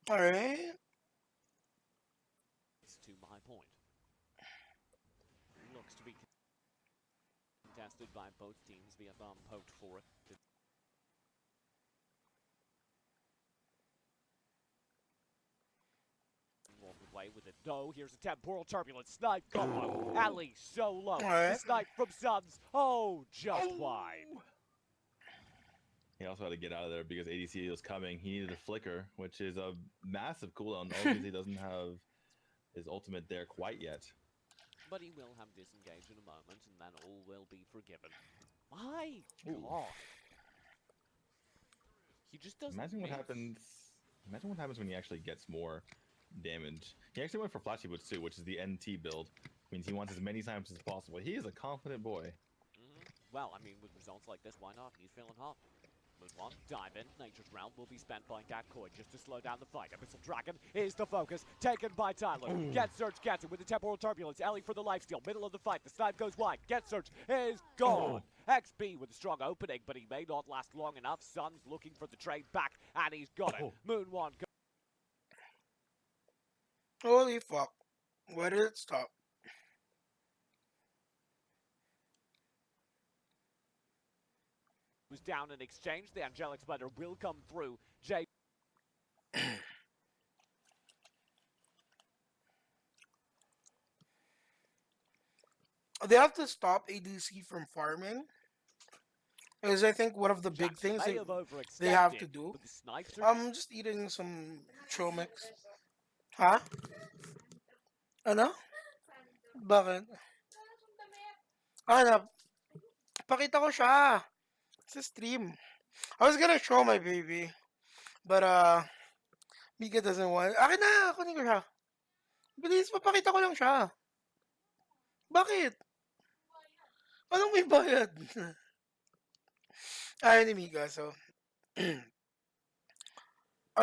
All right. To my point. Looks to be contested by both teams. Vietnam poked for it. Didn't walk away with it. No, here's a temporal turbulent snipe combo. Ali so low. The Alright. snipe from Suns. Oh, just wide. He also had to get out of there because ADC was coming. He needed a flicker, which is a massive cooldown. Obviously, he doesn't have his ultimate there quite yet. But he will have disengaged in a moment, and then all will be forgiven. My Ooh. God. He just doesn't Imagine what miss. happens. Imagine what happens when he actually gets more damage. He actually went for flashy boots too, which is the NT build. Means he wants as many times as possible. He is a confident boy. Well, I mean, with results like this, why not? He's feeling hot. Move on, dive in. Nature's Realm will be spent by Gatcoin just to slow down the fight. Abyssal Dragon is the focus, taken by Tyler. Get Search gets it with the temporal turbulence. Ellie for the lifesteal, middle of the fight. The snipe goes wide. Get Search is gone. XP with a strong opening, but he may not last long enough. Sun's looking for the trade back, and he's got it. Moon One Holy fuck. Where did it stop? goes down in exchange. The Angelic Spider will come through. Jay. They have to stop ADC from farming. Is I think one of the big things may they, have overextended, they have to do. but the snipes are I'm just eating some Chomix. Ha? Ano? Bakit? Ano? Pakita ko siya. Sa stream. I was gonna show my baby. But, Mika doesn't want. Akin na! Kunin ko siya. Bilis, papakita ko lang siya. Bakit? Anong may bayad? Ayaw ni Mika, so. I'm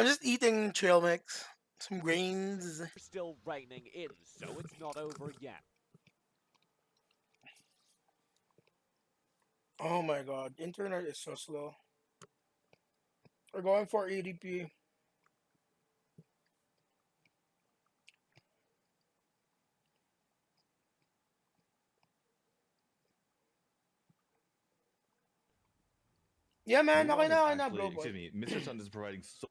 just eating trail mix. Some grains. still raining in, so it's not over yet. Oh my god, internet is so slow. We're going for ADP. Yeah, man. Okay Moonwalk is na, actually, bro, boy. excuse me, Mr. Sun is providing so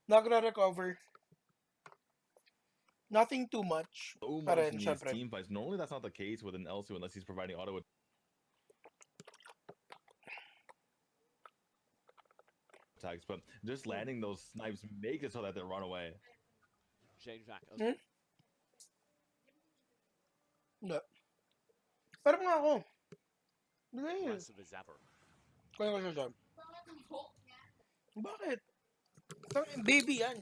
Not gonna recover. Nothing too much. Pa much rin, in these syempre. team fights. Normally, that's not the case with an Elsu unless he's providing auto attacks. But just landing those snipes make it so that they run away. J-Jack. Hmm? Hindi. Pero nga ako. Hindi. Aggressive as ever. Kaya ko siya. Bakit? Baby yan.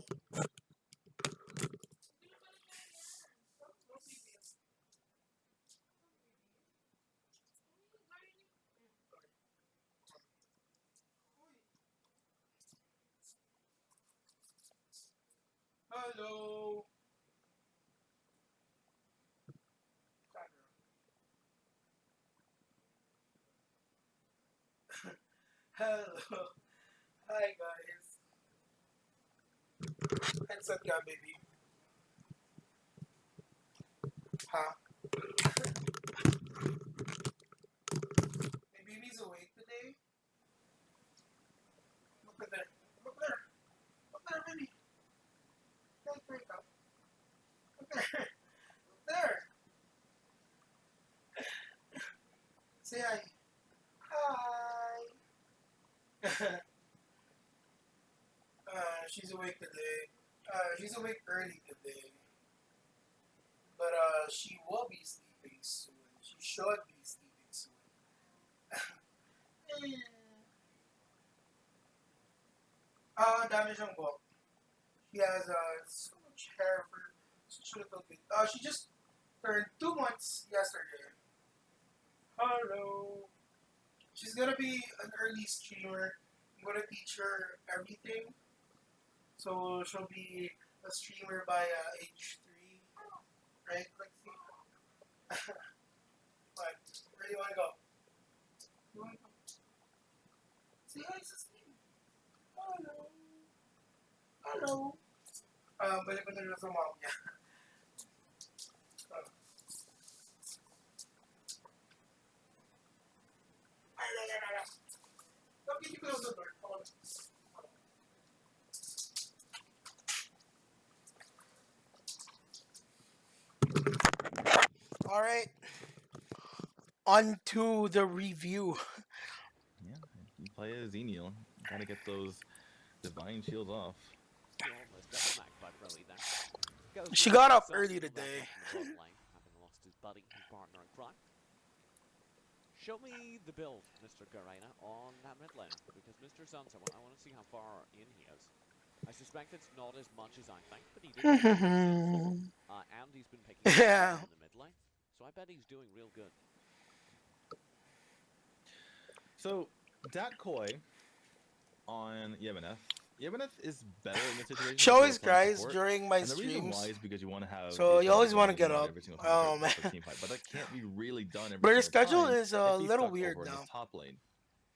Hello. Hello. Hi guys. Headset ka, baby. Ha? My baby's awake today. Look at there. Look there. Look there, baby. Don't wake up. Look there. Look there. Say hi. Hi. She's awake today. She's awake early today. But she will be sleeping soon. She should be sleeping soon. Dami siyang buhok. She has so much hair for such a little kid. She just turned 2 months yesterday. Hello. She's gonna be an early streamer. I'm gonna teach her everything. So she'll be a streamer by age 3. Right, Lexi? What? Where do you wanna go? You wanna go? Say hi, sister. Hello. Hello. Balik ko na rin sa mom niya. Don't get you close the door. Hold on. All right. On to the review. Yeah, you play as Xenial. Gotta get those divine shields off. Still almost got smacked by Broly there. Goes She with got the up Sun early to the today. left from the bot lane, having lost his buddy and partner in crime. Show me the build, Mr. Garena, on that mid laner, because Mr. Suns, I want to see how far in he is. I suspect it's not as much as I think, but he did. And he's been picking up Yeah. in the mid lane, so I bet he's doing real good. So, Dat Koi on Yevoneth. Yevoneth is better in this situation. She because always they're playing cries support. during my And the reason why streams. is because you want to have. So the you always ability wanna get to win up. every single Oh, time man. for a team fight, but that can't be really done every But her single schedule time is if a he's little stuck weird over in now. his top lane.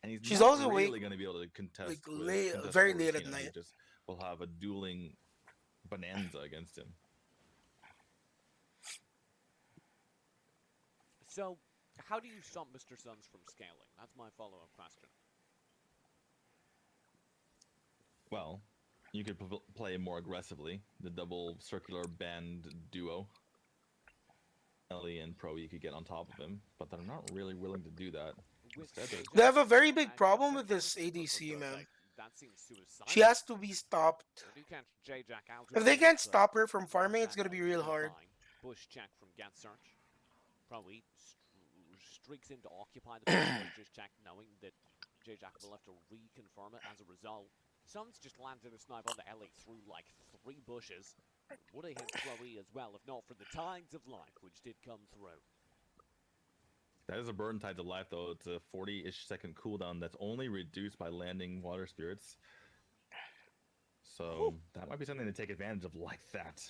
And he's She's not also really awake, going to be able to contest like, with late, contest very for late at Tina. night. He just will have a dueling bonanza against him. So, how do you stop Mr. Suns from scaling? That's my follow-up question. Well, you could play more aggressively. The double circular band duo. Ellie and Pro, you could get on top of him, but they're not really willing to do that. With Instead, they're They have a very and big problem Gutser with this for ADC, Broly, man. that seems suicidal. She has to be stopped. They do catch J-Jack out If of they it, can't but stop her from Suns farming, it's that gonna be real hard. fine. Bush check from Get Search. Probably streaks in to occupy the point. Just check, knowing that J-Jack will have to reconfirm it as a result. Suns just landed a snipe on the Ellie through like 3 bushes. Would have hit Chloe as well, if not for the Tides of Life, which did come through. That is a burn tied to life, though. It's a 40-ish second cooldown that's only reduced by landing water spirits. So that might be something to take advantage of like that.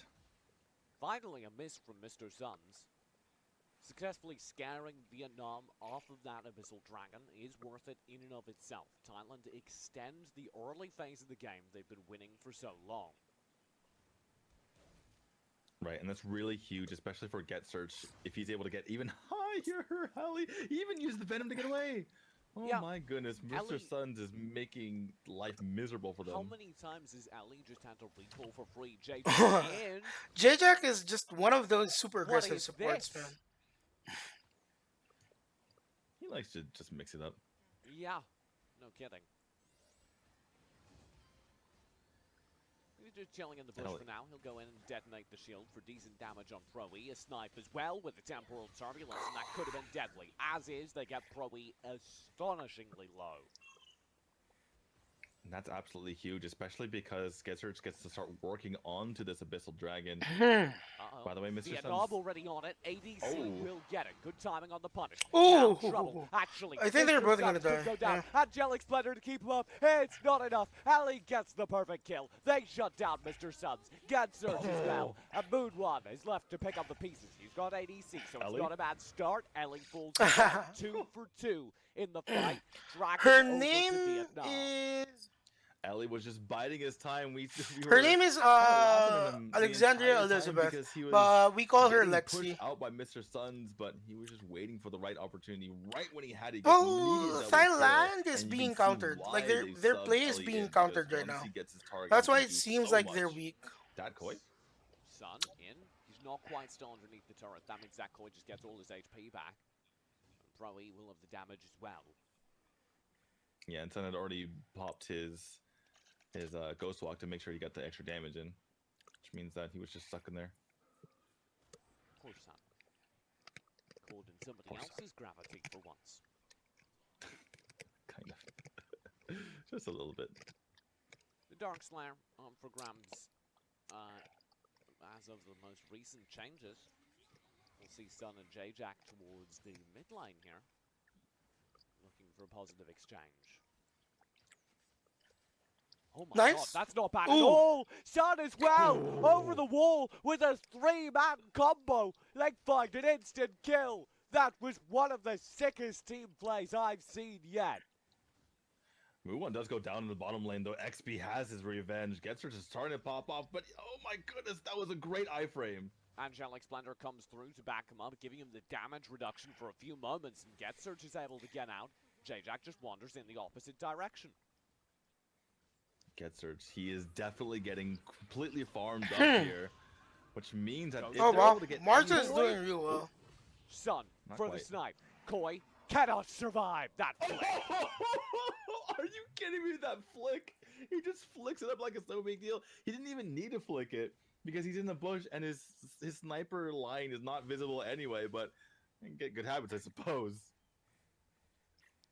Finally, a miss from Mr. Suns. Successfully scaring Vietnam off of that Abyssal Dragon is worth it in and of itself. Thailand extends the early phase of the game they've been winning for so long. Right, and that's really huge, especially for Get Search. If he's able to get even higher, Hallie, he even use the Venom to get away. Oh Yeah. my goodness, Mr. Ellie- Suns is making life miserable for How them. many times has Ellie just had to recall for free? JJ in. J-Jack is just one of those super What aggressive is supports, this? man. He likes to just mix it up. Yeah, no kidding. He's just chilling in the bush Ellie. for now. He'll go in and detonate the shield for decent damage on Pro-E. A snipe as well with the temporal turbulence, and that could have been deadly. As is, they get Pro-E astonishingly low. And that's absolutely huge, especially because Sketchers gets to start working onto this Abyssal Dragon. Uh-oh. By the way, Mr. Vietnam Suns... already on it. ADC Oh. will get it. Good timing on the punish. Ooh. Now trouble. Actually, I think they're Mr. both gonna Suns could die, Go down. Angelic Splendor to keep him up. It's not enough. Ali gets the perfect kill. They shut down Mr. Suns. Gadsearch as well. And Moon One is left to pick up the pieces. He's got ADC, so it's Ellie? not a bad start. Ellie falls down 2 for 2 in the fight. Dragging Her over to name Vietnam. is... Ellie was just biding his time. We Her were name is kinda laughing at him the Alexandria entire time Elizabeth, because he was but we call her getting Lexi. pushed out by Mr. Suns, but he was just waiting for the right opportunity. Right when he had it, he gets Well, immediate double Thailand kill, is and you being can see countered. why Like they their subbed play is Ellie being in, because countered right once now. he gets his target, That's he why can it do seems so like they're much. weak. That Koi? Sun in. He's not quite still underneath the turret. That means that Koi just gets all his HP back. And Pro-E will have the damage as well. Yeah, and Sun had already popped his Ghost Walk to make sure he got the extra damage in, which means that he was just stuck in there. Poor Sun. Caught in somebody Poor Sun. else's gravity for once. Kind of. Just a little bit. The Dark Slayer for grabs as of the most recent changes. We'll see Sun and J-Jack towards the mid lane here. Looking for a positive exchange. Oh my god, Nice. that's not bad at Ooh. all! Sun as well! Over the wall with a 3-man combo! Leg find an instant kill! That was one of the sickest team plays I've seen yet. Muwan does go down in the bottom lane, though. XP has his revenge. Gets her just starting to pop off, but oh my goodness, that was a great iframe. Angelic Splendor comes through to back him up, giving him the damage reduction for a few moments, and Getsearch is able to get out. J-Jack just wanders in the opposite direction. Getsearch, he is definitely getting completely farmed up here, which means that if Oh they're wow, able to get Marta any- is doing real well. Sun Not for the quite. snipe. Koi cannot survive that flick. Are you kidding me? That flick! He just flicks it up like it's no big deal. He didn't even need to flick it because he's in the bush and his sniper line is not visible anyway. But he can get good habits, I suppose.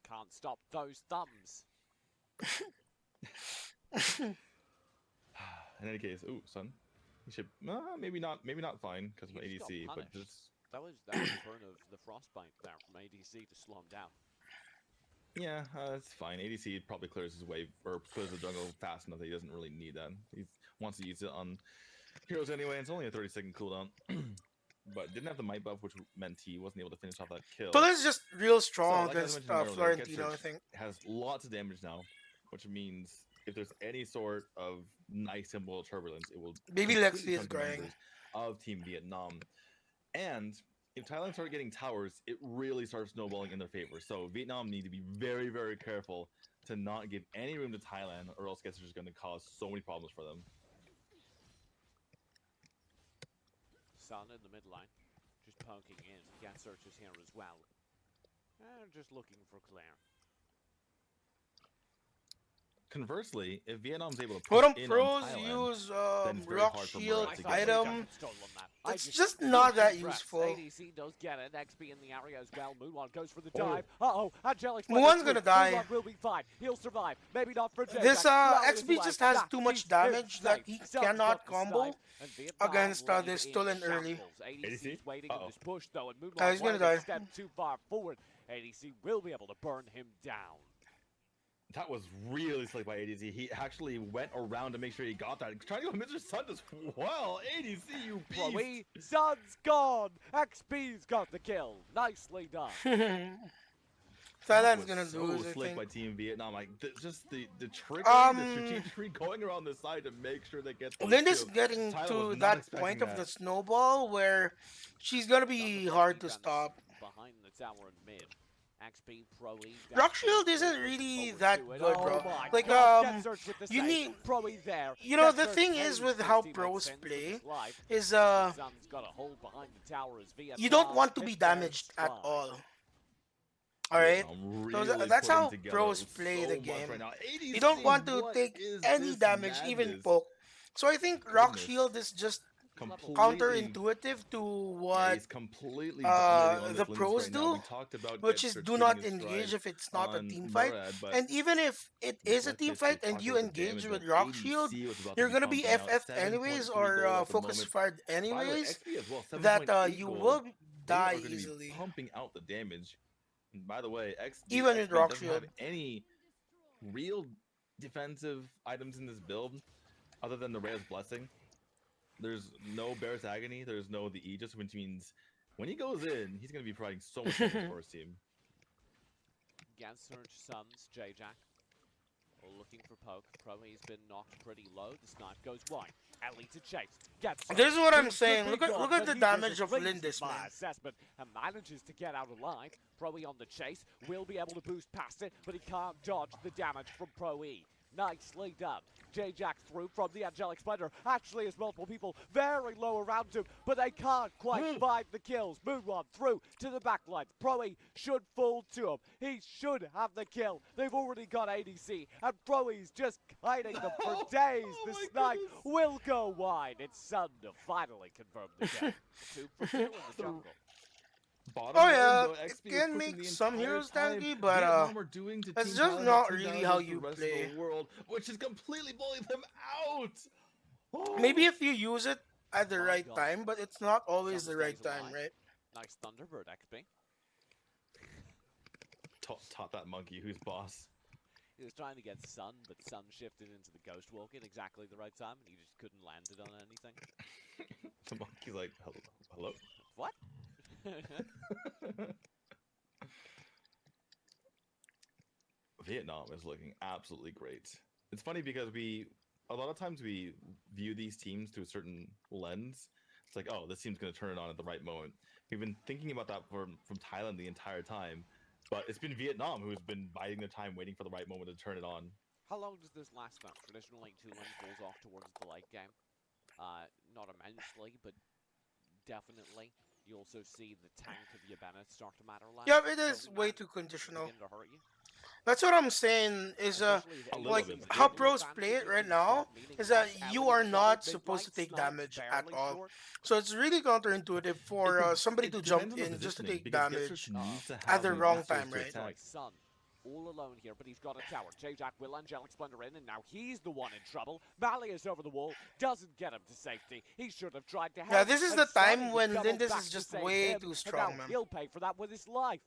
Can't stop those thumbs. In any case, ooh, Sun. He should maybe not fine because of He just got ADC, but punished. just That was a burn of the frostbite there from ADC to slow him down. yeah, it's fine. ADC probably clears his way or clears the jungle fast enough that he doesn't really need that. He wants to use it on heroes anyway. It's only a 30-second cooldown, but didn't have the might buff, which meant he wasn't able to finish off that kill. So this is just real So, strong like I against mentioned earlier, Florentino, I Getsearch think. has lots of damage now, which means if there's any sort of nice symbol turbulence, it will Baby completely Lexi is chunk the crying. members of Team Vietnam. And if Thailand start getting towers, it really starts snowballing in their favor. So Vietnam need to be very, very careful to not give any room to Thailand, or else Getsearch is going to cause so many problems for them. Sun in the mid line, just poking in. Getsearch is here as well. And just looking for Claire. Conversely, if Vietnam's able to Hodom push in Pros on Thailand, use then it's very rock hard for shield Murad to get item. Definitely stolen that. I It's just not that useful. ADC does get it. XP in the area as well. Moonwon goes for the Oh. dive. Uh-oh. Angelic Muon's gonna die. Moonwon will be fine. He'll survive. Maybe not for J-Jack. This Rally is XP alive. just has Nah, too much he's damage that safe. he Sun's cannot got the combo snipe, and Vietnam against laid this in stolen early. shambles. ADC ADC? is waiting in this push though, and he's Moonwon gonna wanted die. to step too far forward. ADC will be able to burn him down. That was really slick by ADC. He actually went around to make sure he got that. Trying to go Mr. Sun as well. ADC, you beast. Chloe, Sun's gone. XP's got the kill. Nicely done. Thailand's was gonna so lose, I slick think. by Team Vietnam. Like just the trickery, Um, the strategy going around the side to make sure they get. those Lynn is kills. getting Tyler to was not that expecting point of that. the snowball where she's gonna be hard to stop. Behind the tower in mid. XP Pro E. Rock Shield isn't really that Forward good, to it. bro. Oh my Like, God, Getsearch with the you save. need, Pro E there. you know, the Getsearch thing is pays with his how teammates pros sins with play his life. is, The Sun's got a hold behind the tower as you don't Vietnam want to be hit their damaged at stride. all. Alright? Vietnam So really that's putting how together pros play the so much game. right now. You don't 80C, want to what take is any this damage, even madness? poke. So I think Rock Goodness. Shield is just Completely, counterintuitive to yeah, what he's completely dominating on the this Linus pros right now. do, We talked about which is Getsearch do hitting not his engage stride if it's not a on team fight. Murad, but And even if it is a let's team get to fight and talk you about the engage damage with that Rock Shield, ADC was about you're be gonna be pumping out. FF anyways 7.3 or gold at the focus moment. fired By the way, anyways. XP as well, That 7.8 you gold. will They die are gonna be easily. pumping out the damage. And by the way, Even with XP Rock doesn't Shield. have any real defensive items in this build other than the Rhea's Blessing. There's no Bear's Agony, there's no the Aegis, which means when he goes in, he's going to be providing so much damage for his team. Getsearch, Suns, J-Jack. Looking for poke. Proe's been knocked pretty low. The snipe goes wide. Ellie to chase. Getsearch. This is what I'm He should saying. be Look at gone, look but at the he damage of disagrees Lindis, with my man. assessment and manages to get out alive. Proe on the chase. Will be able to boost past it, but he can't dodge the damage from Proe. Nicely done. J-Jack through from the Angelic Splendor. Actually, has multiple people very low around him, but they can't quite find the kills. Moonrod through to the backline. Proe should fall to him. He should have the kill. They've already got ADC, and Proe's just hiding them for days. Oh The my snipe goodness. will go wide. It's Sun to finally confirm the kill. 2 for 2 in the jungle. Bottom Oh lane, yeah, though, it XP is can pushing make the some entire heroes time. tanky, but Vietnam are doing to that's Team just Talon not what Team really Talon how does to you the rest play. of the world, which is completely bullying them out. Oh. maybe if you use it at the My right God. time, but it's not always Sun the right stays time, alive. right? Nice Thunderbird XP. Taught that monkey who's boss. He was trying to get Sun, but Sun shifted into the Ghost Walk at exactly the right time, and he just couldn't land it on anything. The monkey's like, hello? What? Vietnam is looking absolutely great. It's funny because a lot of times we view these teams through a certain lens. It's like, oh, this team's going to turn it on at the right moment. We've been thinking about that from Thailand the entire time, but it's been Vietnam who's been biding their time, waiting for the right moment to turn it on. How long does this last map? Traditionally, 2 lanes falls off towards the late game. Not immensely, but definitely. You also see the tank of Yabana start to matter less. Yeah, it is Doesn't way matter. too conditional. Begin to hurt you. That's what I'm saying is Especially if a you little like bit. see how the pros advantage play it of right the now shot, meaning is that less you Ellie are shot, not big supposed to light take snipe, damage at barely all. short. So it's really counterintuitive for It somebody to depends jump on the in just to positioning, take because damage. Getsearch needs to at have the the wrong resource time, to right? attack. Like Sun, all alone here, but he's got a tower. J-Jack will Angelic Splendor in, and now he's the one in trouble. Mali is over the wall, doesn't get him to safety. He should have tried to help. Yeah, this is and the Sunny time would when double Lindis back is to just save way him, too and strong, now man. he'll pay for that with his life.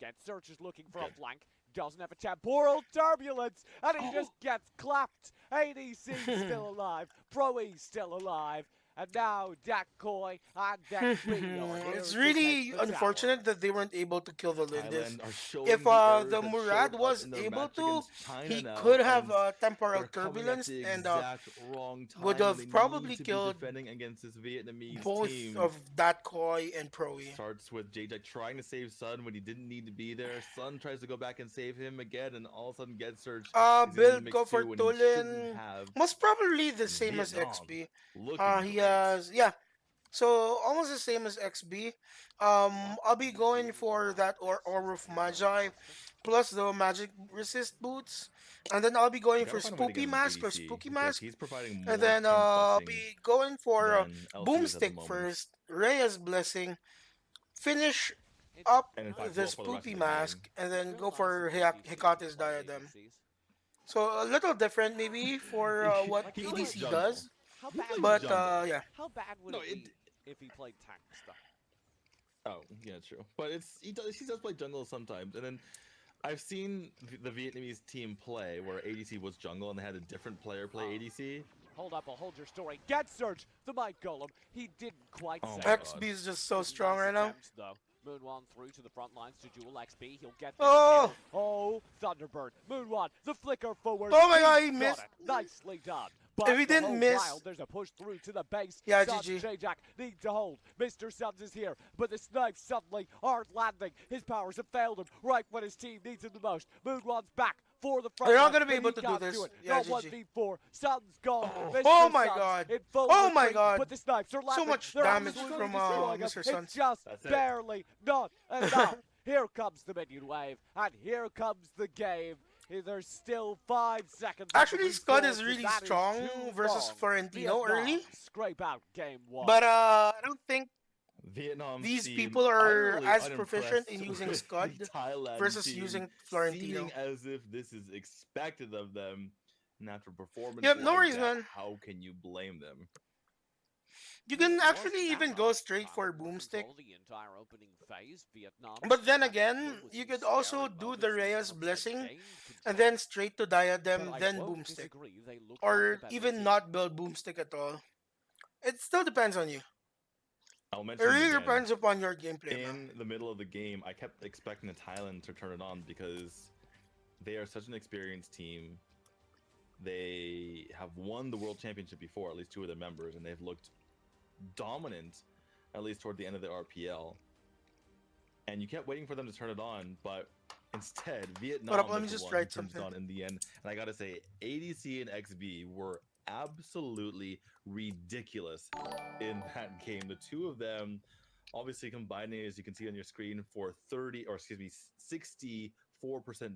Getsearch is looking for a Good. flank. Doesn't have a temporal turbulence, and he just gets clapped. ADC still alive. Proe still alive. And now Decoy and Deckby are here It's to really take the unfortunate tower. that they weren't able to kill the Lindis. Thailand are showing If the errors the that Murad showed up was in their able match to, against China he now, could have and temporal they're coming at turbulence the and exact wrong time would when have they probably need to killed be defending against this Vietnamese both team. of that Koi and Proe. Starts with J-Jack trying to save Sun when he didn't need to be there. Sun tries to go back and save him again, and all of a sudden Getsearch is in the Build mix go for too when he shouldn't Tulin. have. Most probably the same as Vietnam XB. looking He great. has, yeah. So almost the same as XB. I'll be going for that Aura of Magi plus the magic resist boots, and then I'll be going Gotta for find a way to get Spooky him Mask or ADC, Spooky because Mask, he's providing more and then tank I'll busting be going for than LCS at the Boomstick moment. first, Rhea's Blessing, finish It's up And in fact, the go for the rest Spooky of the game. Mask, and then real go nice for of ADC to Hecate's play Diadem. ADCs. So a little different maybe for what Like, he ADC plays jungle. does, How He bad, plays but jungle. yeah. how bad would No, it be if he played tank stuff? Oh, yeah, true. But he does play jungle sometimes, and then I've seen the Vietnamese team play where ADC was jungle and they had a different player play ADC. Hold up, I'll hold your story. Get Surge, the Might Golem. He didn't quite Oh say my it. God. XB is just so Some strong nice right now. attempts, though. Moon1 through to the front lines to dual XP. He'll get this Oh! kill. Oh, Thunderbird. Moon1, the flicker forward. Oh my God, he He's missed. got it. Nicely done. But If he the didn't whole miss- while, there's a push through to the base. Yeah, Suns, GG. J-Jack need to hold. Mr. Suns is here, but the snipes suddenly aren't landing. His powers have failed him right when his team needs him the most. Moon1's back for the front They're not line, gonna be but able he to do can't this. it. Yeah, Not GG. 1v4. Suns gone. Mr. Oh my Suns God. in full Oh my retreat, God. But the snipes are landing. much They're damage absolutely from, destroying him. Mr. Suns. It's just That's it. barely not enough. Here comes the minion wave, and here comes the game. There's still 5 seconds. Actually, Scud is but really that is strong too versus long. Florentino Vietnam early. scrape out game 1. But I don't think Vietnam these seem people are utterly as proficient unimpressed in using with Scud the Thailand versus team, using Florentino. seeming as if this is expected of them. And after performance, Yep, no like worries, that, man. how can you blame them? You can actually even go straight for Boomstick. The entire opening phase, Vietnam But then had to again, deal with you some could also scary do moments the in Reyes terms of Blessing game and control. then straight to Diadem, But I then won't Boomstick. disagree, they look like Or the better even team. not build Boomstick at all. It still depends on you. I'll It mention really again, depends upon your gameplay, man. in the middle of the game, I kept expecting the Thailand to turn it on because they are such an experienced team. They have won the world championship before, at least 2 of their members, and they've looked dominant, at least toward the end of the RPL. And you kept waiting for them to turn it on, but instead, Vietnam Hold up, let me was the just one write who turned it something. on in the end. And I gotta say, ADC and XB were absolutely ridiculous in that game. The 2 of them obviously combining, as you can see on your screen, for 64%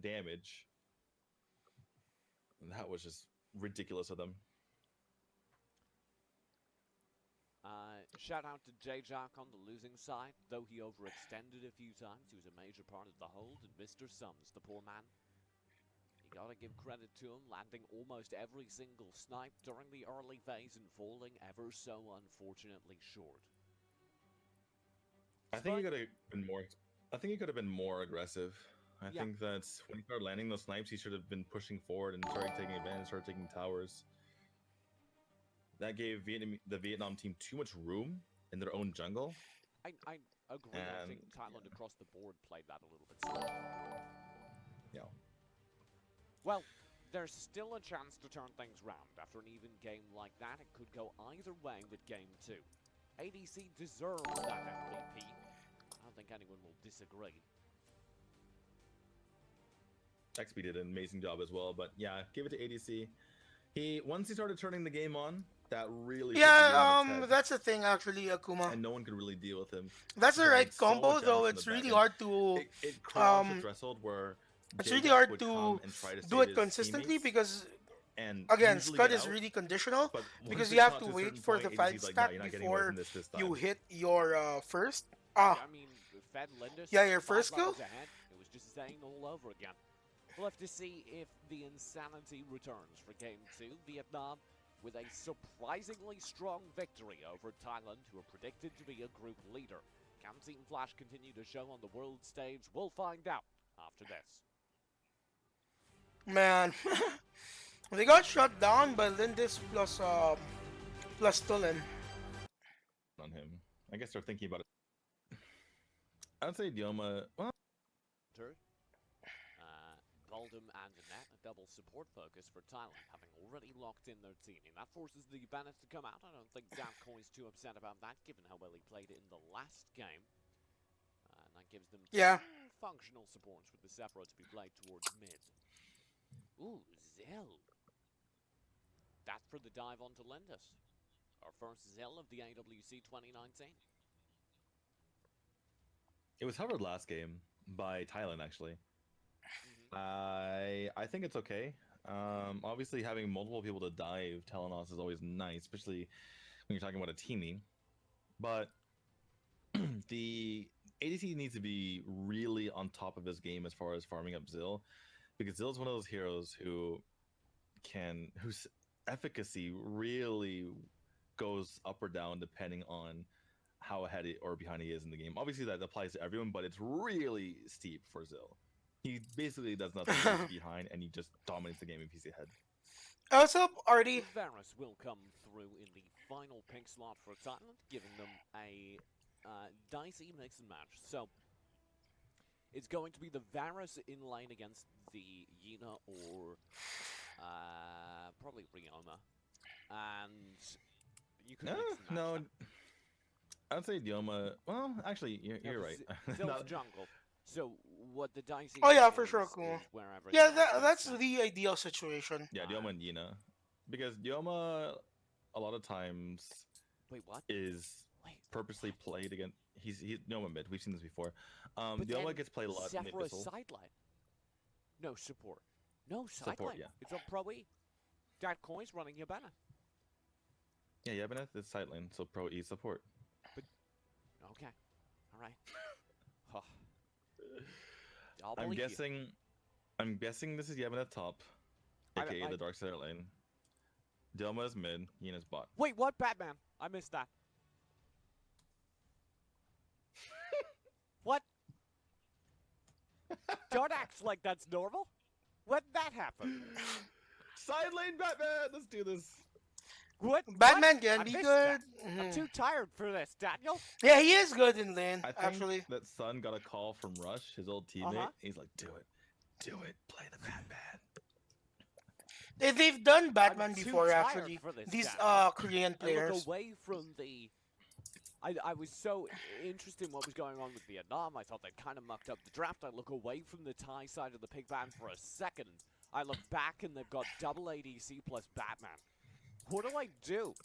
damage. And that was just ridiculous of them. Shout out to J-Jack on the losing side. Though he overextended a few times, he was a major part of the hold. And Mr. Sums, the poor man, you gotta give credit to him, landing almost every single snipe during the early phase and falling ever so unfortunately short. I think he could have been more. I think he could have been more aggressive. I Yeah. think that when he started landing those snipes, he should have been pushing forward and started taking advantage, started taking towers. That gave the Vietnam team too much room in their own jungle. I agree. I think And- Thailand across the board played that a little bit slow. Yeah. Well, there's still a chance to turn things round. After an even game like that, it could go either way with game 2. ADC deserves that MVP. I don't think anyone will disagree. XP did an amazing job as well, but yeah, give it to ADC. Once he started turning the game on, that really put the game on Yeah, its head, that's the thing actually, Akuma. and no one could really deal with him. That's the He right had so combo, much though damage it's from the really back hard to It crossed um, the threshold where it's J-Jack really hard would to come and try to do save it his consistently teammates because and again, usually Scud get is out, really conditional but because once you it have got to to a wait certain for point, the 5 ADC's like, stack no, you're not getting away before from this you time. hit your first. I mean, Fed Lindis, Yeah, your 5 first levels kill? ahead. It was just saying all over again. We'll have to see if the insanity returns for game 2. Vietnam with a surprisingly strong victory over Thailand, who are predicted to be a group leader. Can Team Flash continue to show on the world stage? We'll find out after this. Man, they got shut down by Lindis plus Tulin. on him. I guess they're thinking about it. I'd say Dioma. Well, Third, Boldum and Annette, a double support focus for Thailand, having already locked in their teaming. That forces the Bennett to come out. I don't think Davcoin's too upset about that, given how well he played it in the last game. And that gives them Yeah. two functional supports with the Sephiroth to be played towards mid. Ooh, Zell. That for the dive onto Lindis. Our first Zell of the AWC 2019. it was covered last game by Thailand, actually. I think it's okay. Obviously, having multiple people to dive Telenos is always nice, especially when you're talking about a teaming. But the ADC needs to be really on top of his game as far as farming up Zill, because Zill's one of those heroes whose efficacy really goes up or down depending on how ahead or behind he is in the game. Obviously, that applies to everyone, but it's really steep for Zill. He basically does nothing if he's behind, and he just dominates the game if he's ahead. What's up, Artie? Varus will come through in the final pink slot for Thailand, giving them a dicey mix and match. So it's going to be the Varus in lane against the Yina or probably Ryoma, and you could mix and match No, them. I'd say Dioma. Well, actually, you're right. Still No, jungle. So what the dicey Oh yeah, thing for sure, is cool. wherever Yeah, the that, match that's makes the ideal situation. yeah, Dioma and Yina, because Dioma a lot of times sense. Wait, what? is Wait. purposely played against. He's Dioma mid. We've seen this before. But Dioma then gets played a lot in the Sephora Abyssal. sideline. No support. No sideline. Support, yeah. It's on Pro E. Dad Coin's running your banner. Yeah, Yabanath is side lane, so Pro E support. Okay. All right. Huh. I'll I'm believe you. guessing. I'm guessing this is Yabanath top, aka the Dark Side lane. Dioma is mid. Yina's bot. Wait, what? Batman? I missed that. What? Don't act like that's normal. When did that happen? Side lane Batman. Let's do this. What? Batman What? can I be missed good. that. I'm Mhm. too tired for this, Daniel. Yeah, he is good in lane, I think actually. that Sun got a call from Rush, his old teammate. Uh-huh. He's like, "Do it, play the Batman." They've done Batman I'm too before, tired actually. for this, These Daniel. Korean I look players. away from the. I was so interested in what was going on with Vietnam. I thought they kind of mucked up the draft. I look away from the Thai side of the pig ban for a second. I look back and they've got double ADC plus Batman. What do I do?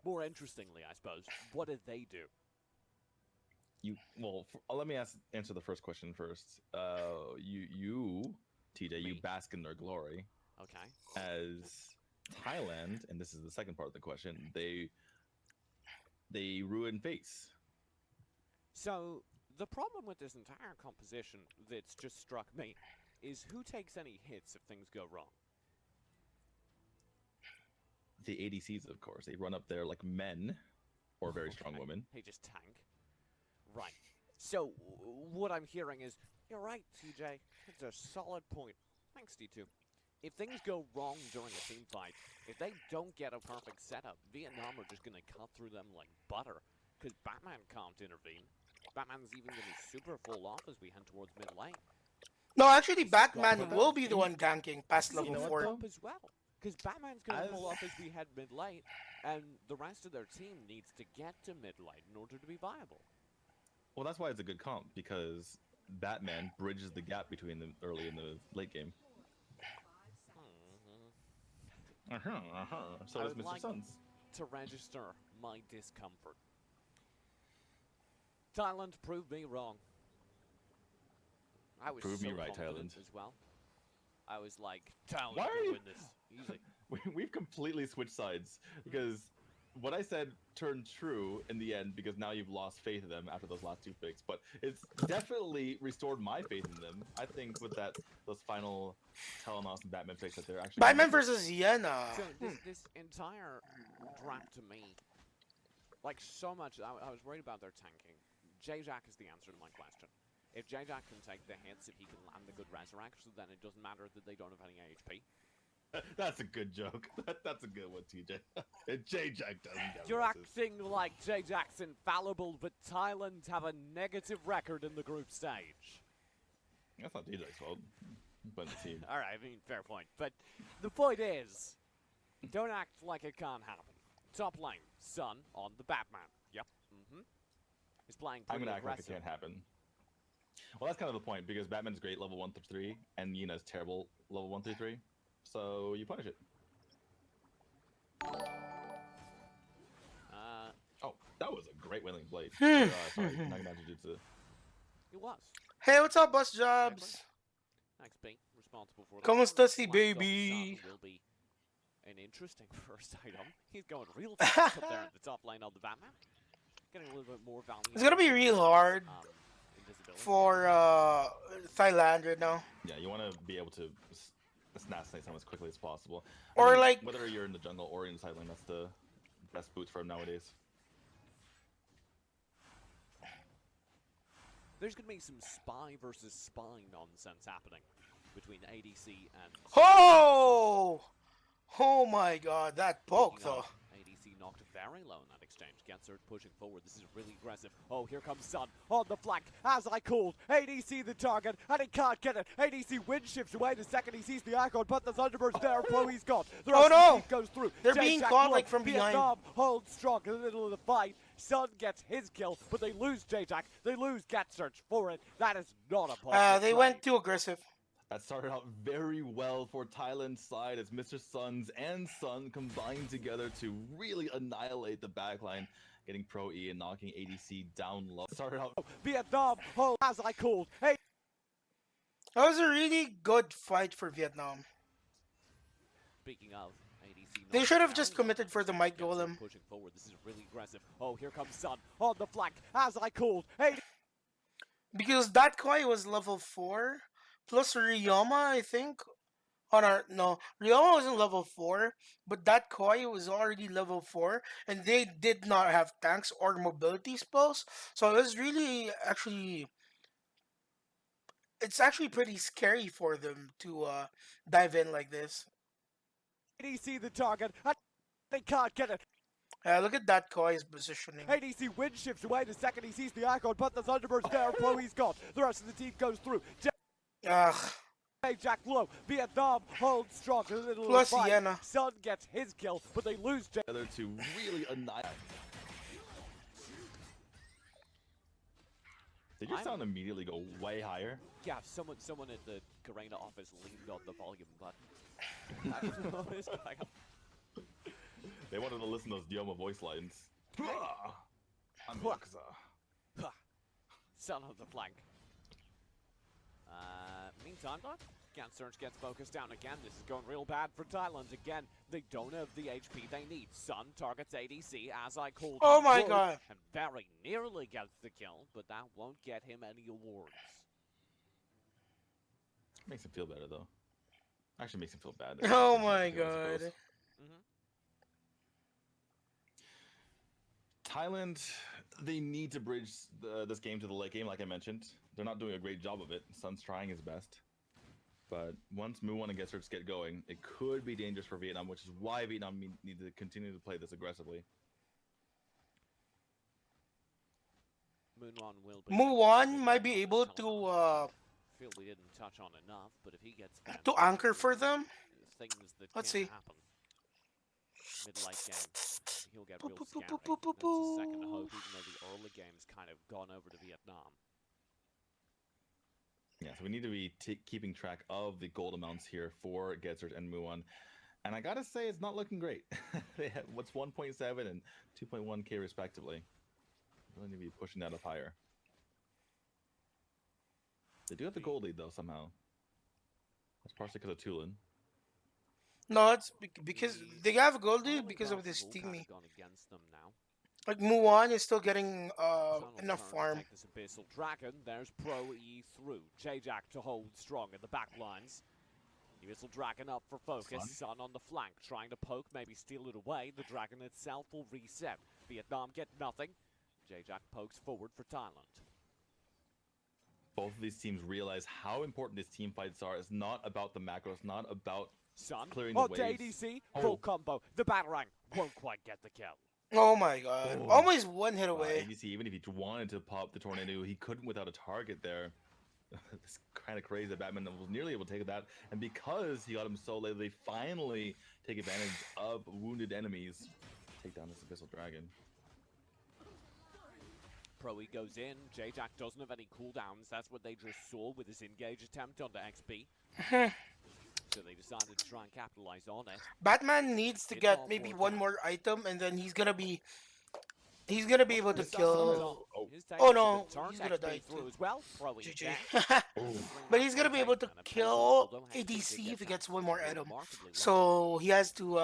More interestingly, I suppose, what did they do? Let me answer the first question first. You, TJ, you Me. bask in their glory Okay. as Thailand, and this is the second part of the question. They ruin face. So the problem with this entire composition that's just struck me is who takes any hits if things go wrong? The ADCs, of course, they run up there like men or very strong Okay. women. They just tank. Right. So what I'm hearing is, you're right, TJ. It's a solid point. Thanks, D2. If things go wrong during a team fight, if they don't get a perfect setup, Vietnam are just going to cut through them like butter, because Batman can't intervene. Batman's even going to be super full off as we head towards mid lane. No, actually, Batman but will be the one ganking past You level know what, 4. though? Up as well, because Batman's going to As- pull off as we head mid lane, and the rest of their team needs to get to mid lane in order to be viable. Well, that's why it's a good comp, because Batman bridges the gap between the early and the late game. So I does would Mr. like- Suns. To register my discomfort. Thailand proved me wrong. I was Prove so me right, confident Thailand. as well. I was like, Thailand Why are will you- win this easy. We've completely switched sides, because what I said turned true in the end, because now you've lost faith in them after those last two picks. But it's definitely restored my faith in them. I think with those final Telenos and Batman picks that they're actually Batman versus Iena. So this entire draft to me, like so much, I was worried about their tanking. J-Jack is the answer to my question. If J-Jack can take the hits, if he can land the good resurrects, then it doesn't matter that they don't have any AHP. That's a good joke. That's a good one, TJ. J-Jack doesn't get You're losses. acting like J-Jack's infallible, but Thailand have a negative record in the group stage. That's not J-Jack's fault. But the team. All right, I mean, fair point. But the point is, don't act like it can't happen. Top lane, Sun on the Batman. Yep. He's playing I'm pretty gonna act like aggressive. it can't happen. Well, that's kind of the point, because Batman's great level 1 through 3, and Yina's terrible level 1 through 3. So you punish it. Oh, that was a great Wailing Blade. Sorry, Naginata Jutsu. It was. Hey, what's up, Bus Jobs? XP, responsible for ¿Cómo that. estás, si Black Dog baby? Sun will be an interesting first item. He's going real fast up there at the top lane of the Batman. Getting a little bit more value. It's gonna be real hard Invisibility. for Thailand right now. Yeah, you want to be able to assassinate someone as quickly as possible. Or, think like- whether you're in the jungle or in the side lane, that's the best boots for him nowadays. There's going to be some spy versus spy nonsense happening between ADC and... Oh! Oh my god, that poke Speaking though. of ADC ADC knocked very low in that exchange. Gensert pushing forward. This is really aggressive. Oh, here comes Sun on the flank. As I called, ADC the target, and he can't get it. ADC wind shifts away the second he sees the icon, but the Thunderbirds there. Pro he's got. The rest of the team goes through. They're being caught like from behind. Vietnam holds strong in the middle of the fight. Sun gets his kill, but they lose J-Jack. They lose Gensert for it. That is not a possible They went too aggressive. That started out very well for Thailand's side as Mr. Suns and Sun combined together to really annihilate the backline, getting Pro E and knocking ADC down low. Started out Vietnam, oh, as I called. Hey, that was a really good fight for Vietnam. speaking of ADC, They should have just committed for the Might Golem. Pushing forward. This is really aggressive. Oh, here comes Sun on the flank. As I called. Hey, Because that Koi was level 4. Plus Ryoma, I think. Oh, no. Ryoma wasn't level 4. But that Koi was already level 4. And they did not have tanks or mobility spells. So it was really actually... It's actually pretty scary for them to dive in like this. ADC the target. And they can't get it. Look at that Koi's positioning. ADC wind shifts away the second he sees the icon, but the Thunderbirds there. Pro he's got. The rest of the team goes through. Ugh. Jack low. Vietnam holds strong in the middle Plus of the fight. Sienna. Sun gets his kill, but they lose J. together to really annihilate. Did your sound immediately go way higher? Yeah, someone at the Garena office leaned on the volume button. I don't know what is going on. They wanted to listen to those Dioma voice lines. I'm Huh. Yakuza. Sun on the flank. Meantime, though, Gensert gets focused down again. This is going real bad for Thailand again. They don't have the HP they need. Sun targets ADC, as I called. Oh my would, god. And very nearly gets the kill, but that won't get him any awards. Makes him feel better though. Actually makes him feel bad. Oh my I suppose. Mhm. god. Thailand, they need to bridge this game to the late game, like I mentioned. They're not doing a great job of it. Sun's trying his best. But once Mu1 and Gensert get going, it could be dangerous for Vietnam, which is why Vietnam need to continue to play this aggressively. Moonwon will be. Mu1 might be able to Feel we didn't touch on enough, but if he gets to anchor for them. things that Let's can see. happen. Mid-late game, he'll get Boop, real boop, boop, scary. boop, boop, That's his second boop. hope, even though the early game's kind of gone over to Vietnam. Yeah, so we need to be keeping track of the gold amounts here for Gensert and Mu1. And I gotta say, it's not looking great. They have what's 1.7 and 2.1k respectively. Really need to be pushing that up higher. They do have the gold lead though somehow. That's partially because of Tulin. No, it's because they have a gold lead Early because of darts this have all kind teamy. of gone against them now. Like Mu1 is still getting Sun will enough turn to farm. take this Abyssal Dragon. There's Pro E through. J-Jack to hold strong in the back lines. Abyssal Dragon up for focus. Fun. Sun on the flank, trying to poke, maybe steal it away. The Dragon itself will reset. Vietnam get nothing. J-Jack pokes forward for Thailand. Both of these teams realize how important these team fights are. It's not about the macro. It's not about Sun clearing the on to waves. ADC. Oh. Full combo. The Batarang won't quite get the kill. Oh my god. Oh. Almost one hit away. ADC, even if he wanted to pop the tornado, he couldn't without a target there. It's kind of crazy that Batman was nearly able to take that, and because he got him so late, they finally take advantage of wounded enemies. Take down this Abyssal Dragon. Pro E goes in. J-Jack doesn't have any cooldowns. That's what they just saw with his engage attempt onto XP. So they decided to try and capitalize on it. Batman needs to It's get all maybe for one Cat. more item and then he's gonna be able to His kill. take Oh is no, to turn he's gonna XP die through too. as well. Pro E GG. dead. But he's gonna be able to kill ADC if he gets one more item. So he has to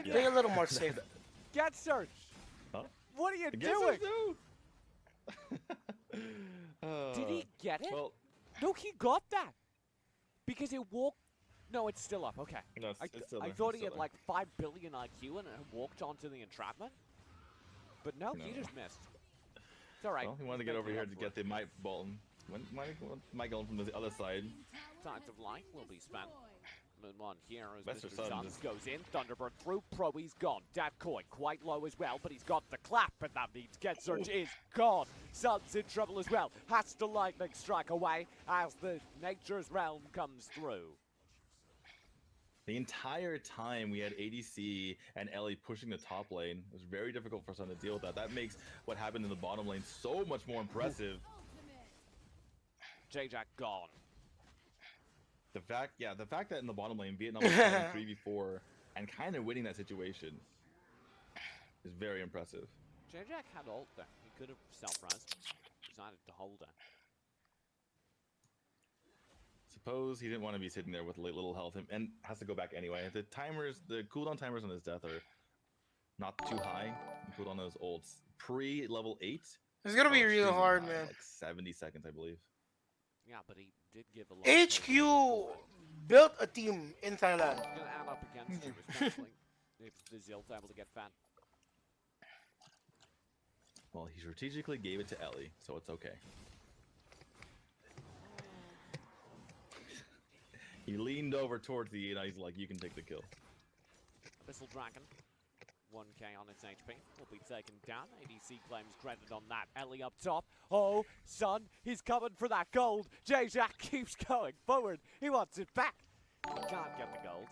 play a little more safe. Get search. Huh? What are you Guess doing? Did he get it? Well, No, he got that. Because it walked. No, it's still up. Okay. no, it's still I there, thought it's he had still like 5 billion IQ and it walked onto the entrapment. But no, he No. just missed. It's alright. Well, he wanted to get over here to get the Might Bolton. Might Golem from the other side. Tides of Light will be spent. 1v1 here as Mr. Mr. Sun Suns just- goes in. Thunderbird through. Pro, he's gone. Datcoin quite low as well, but he's got the clap, and that means Get Search is gone. Sun's in trouble as well. Has to lightning strike away as the Nature's Realm comes through. The entire time we had ADC and Ellie pushing the top lane. It was very difficult for Sun to deal with that. That makes what happened in the bottom lane so much more impressive. J-Jack gone. The fact that in the bottom lane, Vietnam was playing 3v4 and kind of winning that situation is very impressive. J-Jack had ult there. He could have self-res. Decided to hold it. Suppose he didn't want to be sitting there with little health and has to go back anyway. The cooldown timers on his death are not too high. The cooldown on his ults pre-level 8. It's gonna be are real extremely hard, high, man. Like 70 seconds, I believe. Yeah, but he did give a lot of HQ built a team in Thailand. It's gonna add up against you, especially if the Zil's able to get fed. Well, he strategically gave it to Ellie, so it's okay. He leaned over towards the and he's like, you can take the kill. Abyssal Dragon, 1k on its HP, will be taken down. ADC claims credit on that. Ellie up top. Oh, Sun, he's coming for that gold. J-Jack keeps going forward. He wants it back. He can't get the gold,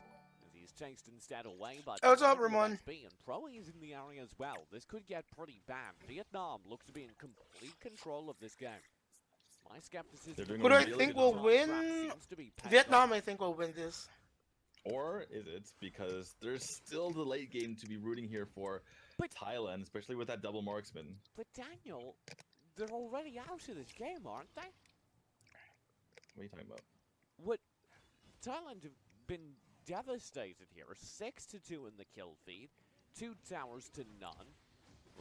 as he's chased instead away by Oh, what's up, the Ramon? XP, and Pro is in the area as well. This could get pretty bad. Vietnam looks to be in complete control of this game. My skepticism. They're doing Who do a I really think good will job. win? Seems to be paying Vietnam, off. I think, will win this. Or is it because there's still the late game to be rooting here for But- Thailand, especially with that double marksman? But Daniel, they're already out of this game, aren't they? What are you talking about? What Thailand have been devastated here. 6-2 in the kill feed, 2 towers to none.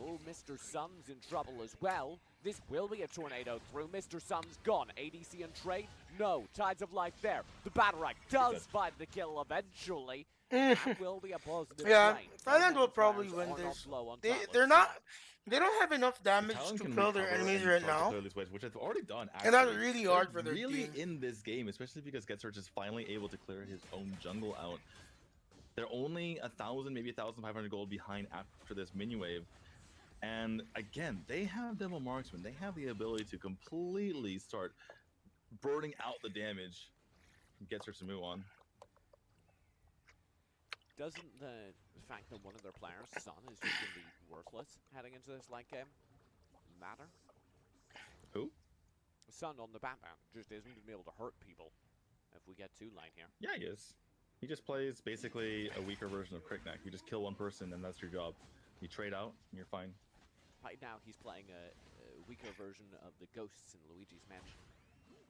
Oh, Mr. Sun's in trouble as well. This will be a tornado through. Mr. Sun's gone. ADC and trade? No. Tides of life there. The Batarang does find the kill eventually. That will be a positive Yeah, trade. Thailand will Thailand's probably players win are not this. low on They talent. they're not. They don't have enough damage Thailand to can kill their recover enemies and right start to now. clear these waves, which they've already done. And that's actually. really They're hard for their really team. in this game, especially because GetSearch is finally able to clear his own jungle out. They're only 1,000, maybe 1,500 gold behind after this mini wave. And again, they have Devil Marksman. They have the ability to completely start burning out the damage. GetSearch to move on. Doesn't the fact that one of their players, Sun, is just going to be worthless heading into this late game matter? Who? Sun on the Batman just isn't going to be able to hurt people if we get too late here. Yeah, he is. He just plays basically a weaker version of Crickneck. You just kill one person and that's your job. You trade out and you're fine. Right now, he's playing a weaker version of the ghosts in Luigi's Mansion.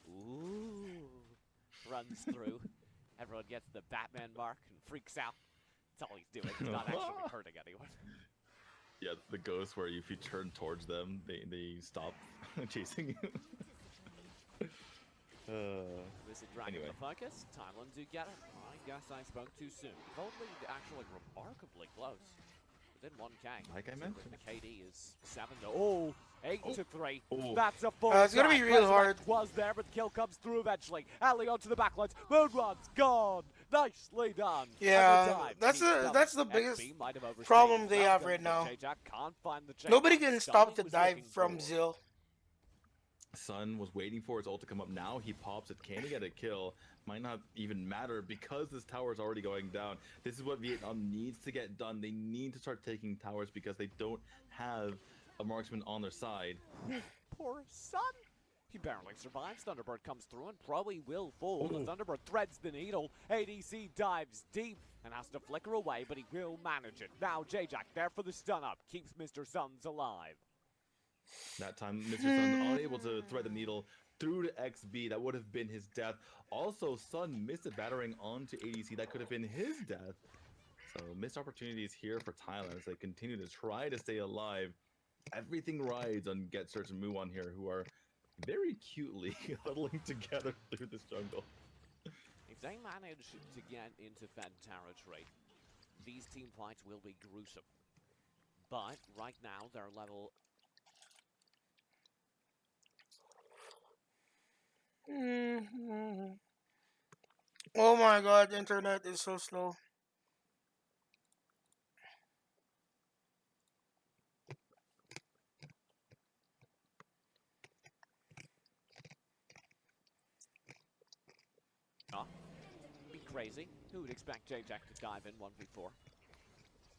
Ooh. Runs through. Everyone gets the Batman mark and freaks out. That's all he's doing. He's not actually hurting anyone. Yeah, the ghosts where if you turn towards them, they stop chasing you. This is Dragon Anyway. the focus. Thailand do get it. I guess I spoke too soon. Probably actually remarkably close. Within 1k. Like I mentioned. The KD is 7 to 8 to 3. Oh. That's a full It's gonna be try. real Resurrect hard. Was there, but the kill comes through eventually. Ellie onto the backlines. Moonrun's gone. Nicely done. Yeah, Every time that's he's the- coming. that's the XP biggest might have overstayed problem they his have welcome, right but now. J-Jack can't find the chain. Nobody can stop the was dive looking from for. Zil. Sun was waiting for his ult to come up. Now he pops it. Can he get a kill? Might not even matter because this tower is already going down. This is what Vietnam needs to get done. They need to start taking towers because they don't have a marksman on their side. Poor Sun. He barely survives. Thunderbird comes through and probably will fall. The Thunderbird threads the needle. ADC dives deep and has to flicker away, but he will manage it. Now J-Jack there for the stun up. Keeps Mr. Suns alive. That time, Mr. Sun unable to thread the needle through to XB. That would have been his death. Also, Sun missed a battering onto ADC. That could have been his death. So, missed opportunities here for Thailand as they continue to try to stay alive. Everything rides on GetSearch and Muon here, who are very cutely huddling together through this jungle. If they manage to get into Fed territory, these team fights will be gruesome. But right now, they're level. Oh my god, internet is so slow. Oh, be crazy. Who would expect J-Jack to dive in 1v4?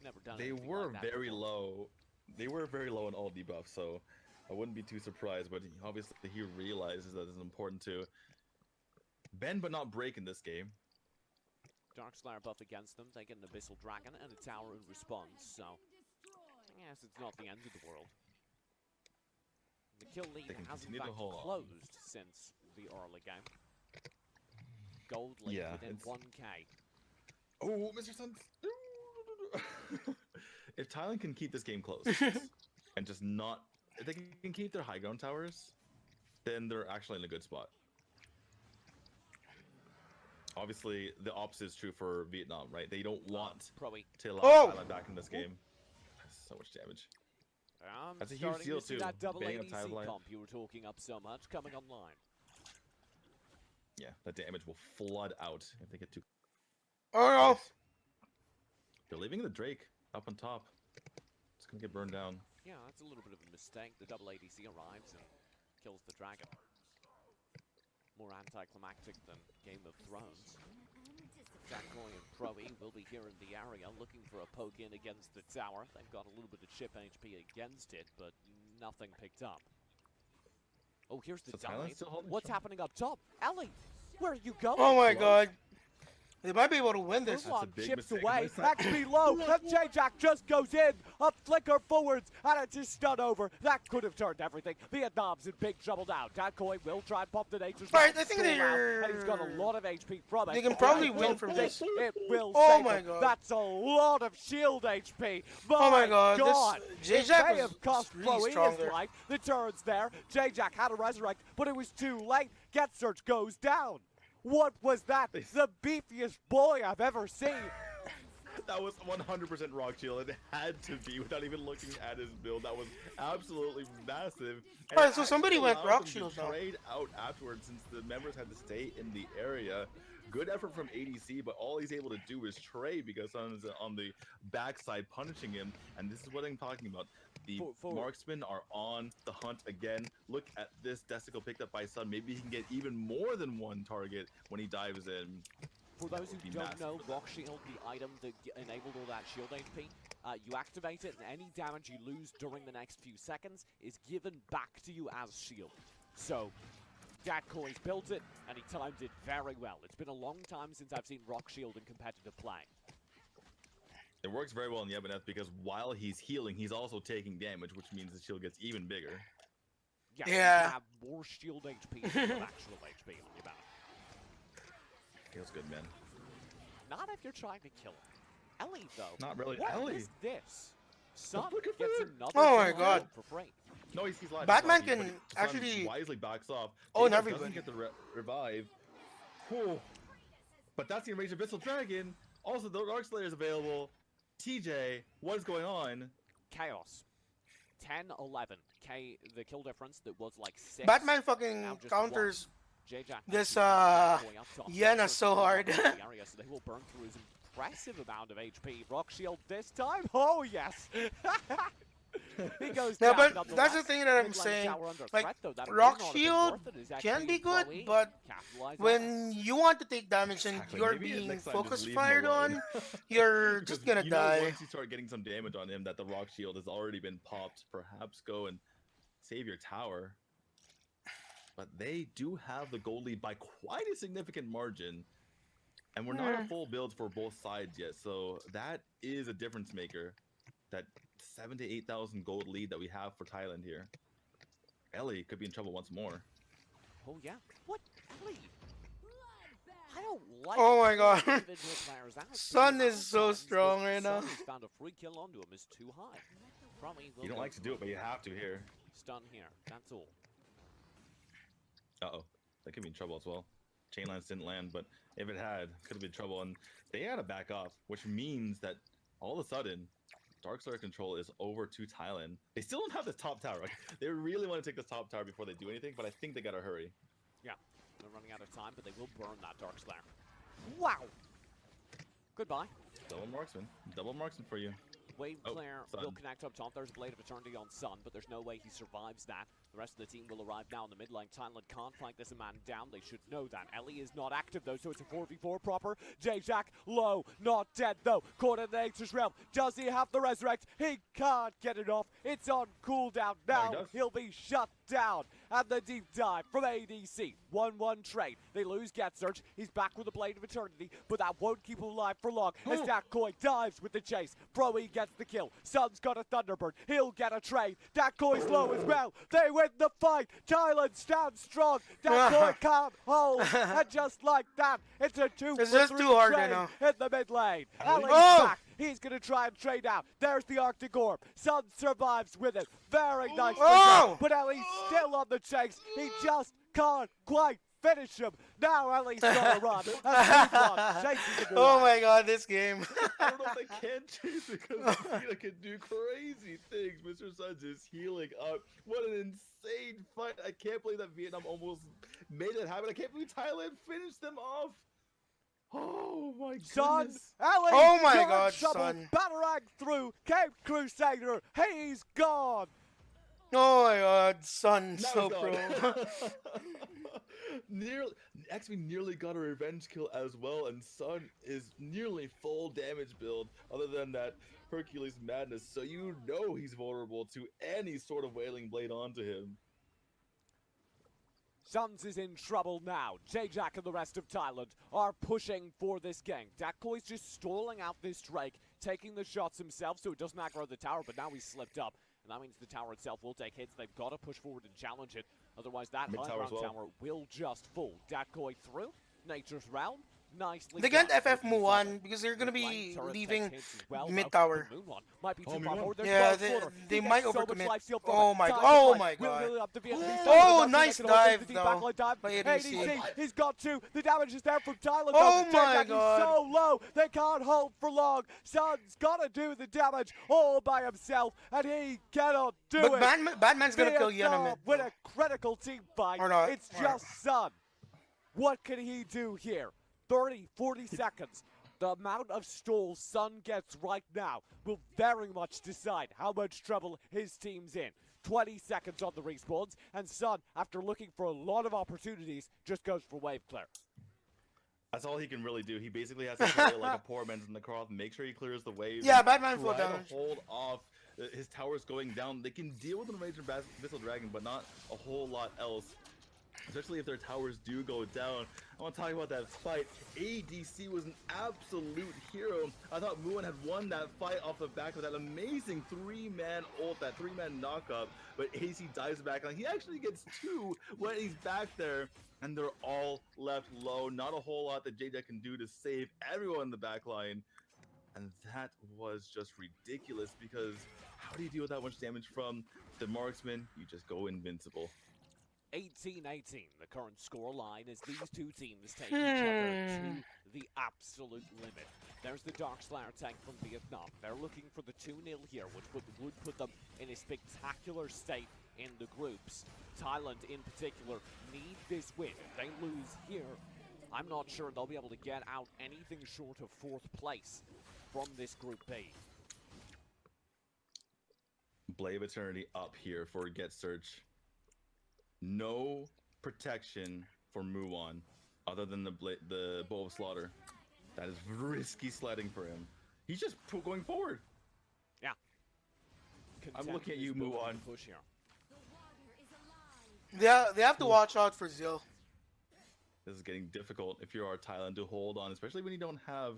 Never done They anything were like that very before. low. They were very low in all debuffs, so I wouldn't be too surprised. But obviously, he realizes that it's important to bend but not break in this game. Darkslayer buff against them. They get an Abyssal Dragon and a tower in response, so yes, it's not the end of the world. The kill lead They can has in continue to fact hold on. closed since the early game. Gold lead Yeah, within it's- 1k. Oh, Mr. Suns! If Thailand can keep this game close and just not, if they can keep their high ground towers, then they're actually in a good spot. Obviously, the opposite is true for Vietnam, right? They don't want Proe. to allow Oh! Thailand back in this game. That's so much damage. I'm That's a huge starting steal, to see too, that double baiting up ADC Thailand. comp you were talking up so much coming online. Yeah, that damage will flood out if they get too Oh no! close. They're leaving the Drake up on top. It's gonna get burned down. Yeah, that's a little bit of a mistake. The double ADC arrives and kills the dragon. More anticlimactic than Game of Thrones. Jackboy and Proe will be here in the area looking for a poke in against the tower. They've got a little bit of chip HP against it, but nothing picked up. Oh, here's the So Thailand's dive. still holding What's strong. happening up top? Ellie, where are you going? Oh my Hello? god. They might be able to win this. That's a Murloc big chips mistake away. on my side. XP low. And J-Jack just goes in. A flicker forwards. And it's just stun over. That could have turned everything. Vietnam's in big trouble now. Decoy will try and pop the nature's Right, Realm I think still out, they're- and he's got a lot of HP from it. They can And probably I win don't from think this. It will Oh save my them. god. That's a lot of shield HP. Oh my god, this- God. J-Jack It may was have cost really Chloe strong his there. life. The turn's there. J-Jack had to resurrect, but it was too late. Get Search goes down. What was that? The beefiest boy I've ever seen. That was 100% Rock Shield. It had to be without even looking at his build. That was absolutely massive. And Alright, it so somebody actually went allowed Rock them to Shield now. trade out afterwards since the members had to stay in the area. Good effort from ADC, but all he's able to do is trade because someone's on the backside punishing him. And this is what I'm talking about. The For- marksmen are on the hunt again. Look at this Desticle picked up by Sun. Maybe he can get even more than one target when he dives in. For those who Be don't massive. know, Rock Shield, the item that enabled all that shield HP, you activate it and any damage you lose during the next few seconds is given back to you as shield. So, Decoy's built it and he timed it very well. It's been a long time since I've seen Rock Shield in competitive play. It works very well in the Ebeneth because while he's healing, he's also taking damage, which means the shield gets even bigger. Yeah, Yeah. you can have more shield HP than you have actual HP on your back. Feels good, man. Not if you're trying to kill him. Ellie, though. Not really. What Ellie. is this? Sun looking for gets it. another Oh my kill god. for free. No, he's live. Batman he's live, can but Sun actually wisely backs off. own Jacob everybody. doesn't get the revive. Whew. But that's the Enraged Abyssal Dragon. Also, the Dark Slayer is available. TJ, what is going on? Chaos. 10-11. The kill difference that was like 6. Batman now fucking just counters. J-Jack this, actually up top. Yenna so hard. The area, so they will burn through his impressive amount of HP. Rock Shield this time? Oh, yes! He goes No, down but nonetheless. that's the thing that I'm Mid lane saying. tower under Like, threat, though. That Rock may not have been Shield worth it. Is can actually be good, Chloe but capitalize on when you want to take damage and Exactly. you're Maybe being next time focus just leave him fired alone. on, you're Because just gonna you know die. once you start getting some damage on him, that the Rock Shield has already been popped. Perhaps go and save your tower. But they do have the gold lead by quite a significant margin. And we're not at full builds for both sides yet, so that is a difference maker. That 7,000 to 8,000 gold lead that we have for Thailand here. Ellie could be in trouble once more. Oh, yeah. What? Ellie? I don't like Oh my god. individual players out. Sun because is so sometimes strong the right now. Sun has found a free kill onto him is too high. Probably will You don't go like to do it, but you have to here. stun here. That's all. Uh-oh. That could be in trouble as well. Chainlines didn't land, but if it had, could have been trouble. And they had to back off, which means that all of a sudden, Darkslayer control is over to Thailand. They still don't have this top tower. Like, they really want to take this top tower before they do anything, but I think they gotta hurry. Yeah. They're running out of time, but they will burn that Dark Slayer. Wow. Goodbye. Double marksman for you. Wave Oh, Claire Sun. will connect up top. There's a Blade of Eternity on Sun, but there's no way he survives that. The rest of the team will arrive now in the mid lane. Thailand can't flank this man down. They should know that. Ellie is not active though, so it's a 4v4 proper. J-Jack low, not dead though. Caught in Nature's Realm. Does he have the resurrect? He can't get it off. It's on cooldown now. does. He'll be shut down. And the deep dive from ADC. 1-1 trade. They lose Get Search. He's back with the Blade of Eternity, but that won't keep him alive for long. As Datkoi dives with the chase. Broe gets the kill. Sun's got a Thunderbird. He'll get a trade. Datkoi's low as well. They win the fight. Thailand stands strong. Datkoi can't hold. And just like that, it's a 2-for-3 It's just too hard, trade you know. in the mid lane. Ellie's Oh! back. He's going to try and trade out. There's the Arctic Orb. Sun survives with it. Very nice. Oh! But Ellie's still on the chase. He just can't quite finish him. Now Ellie's got to run. And Moonrun chases him Oh away. my god, this game. I don't know if they can chase because Cena can do crazy things. Mr. Suns is healing up. What an insane fight. I can't believe that Vietnam almost made it happen. I can't believe Thailand finished them off. Oh my Son, goodness. Ellie, Oh my you're in God, trouble. son. Batarang through, Cape Crusader, he's gone. Oh my god, Sun, Now so he's pro. gone. Nearly, actually nearly got a revenge kill as well, and Sun is nearly full damage build other than that Hercules madness, so you know he's vulnerable to any sort of Wailing Blade onto him. Suns is in trouble now. J-Jack and the rest of Thailand are pushing for this gang. Datkoi's just stalling out this Drake, taking the shots himself so it doesn't aggro the tower, but now he's slipped up. And that means the tower itself will take hits. They've got to push forward and challenge it. Otherwise, that Mid high tower ground as well. tower will just fall. Datkoi through. Nature's Realm. Nicely They can't done. FF Looking Muan solid. because they're gonna The flank be turret leaving takes hits as well, mid though. tower. The Moonrun might be Oh, too far Moonrun. forward. There's Yeah, Wild they- Slaughter. they He might gets so much overcommit. life steal from Oh it. my Time god, to oh play. my Will god. really up the VSP. Oh, Sun nice can hold dive, the deep though, backline dive. by ADC. He's got two. The damage is there from Thailand. Oh though. my J-Jack is god. so low. They can't hold for long. Sun's got to do the damage all by himself, and he cannot do But it. Batman's gonna kill Vietnam Yeoman. with a critical team fight. Or not. It's just Sun. What can he do here? 30, 40 seconds. The amount of stalls Sun gets right now will very much decide how much trouble his team's in. 20 seconds on the respawns, and Sun, after looking for a lot of opportunities, just goes for wave clear. That's all he can really do. He basically has to play like a poor man's in the cross, make sure he clears the waves. Yeah, and Batman full try to damage. hold off his towers going down. They can deal with the Major Missile Dragon, but not a whole lot else. Especially if their towers do go down. I want to talk about that fight. ADC was an absolute hero. I thought Muan had won that fight off the back of that amazing three-man ult, that three-man knockup. But ADC dives back, and he actually gets two when he's back there. And they're all left low. Not a whole lot that J-Jack can do to save everyone in the back line. And that was just ridiculous because how do you deal with that much damage from the marksman? You just go invincible. 18-18, the current score line as these two teams take each other to the absolute limit. There's the Darkslayer tank from Vietnam. They're looking for the 2-0 here, which would put them in a spectacular state in the groups. Thailand, in particular, need this win. If they lose here, I'm not sure they'll be able to get out anything short of 4th place from this Group B. Blade of Eternity up here for Get Search. No protection for Muon other than the Bow of Slaughter. That is risky sledding for him. He's just going forward. Yeah. I'm looking at you, Contenders Muon. will push here. They have to watch out for Zill. This is getting difficult if you are Thailand to hold on, especially when you don't have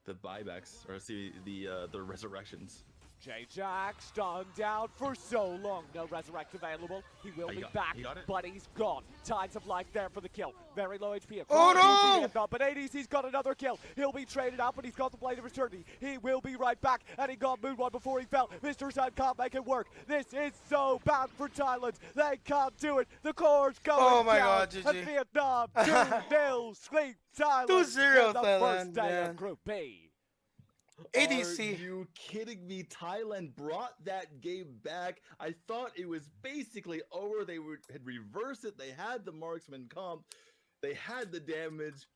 the buybacks or see the resurrections. J-Jack stunned out for so long. No resurrect available. He will be back, he got it. but he's gone. Tides of life there for the kill. Very low HP. Oh, no! But ADC's got another kill. He'll be traded out, but he's got the Blade of Eternity. He will be right back, and he got Moonrun before he fell. Mr. Sun can't make it work. This is so bad for Thailand. They can't do it. The core's going Oh my down. God, And GG. Vietnam 2-0 sweep Thailand. 2-0 in the Thailand, first day man. of Group B. ADC. Are you kidding me? Thailand brought that game back. I thought it was basically over. They had reversed it. They had the marksman comp. They had the damage.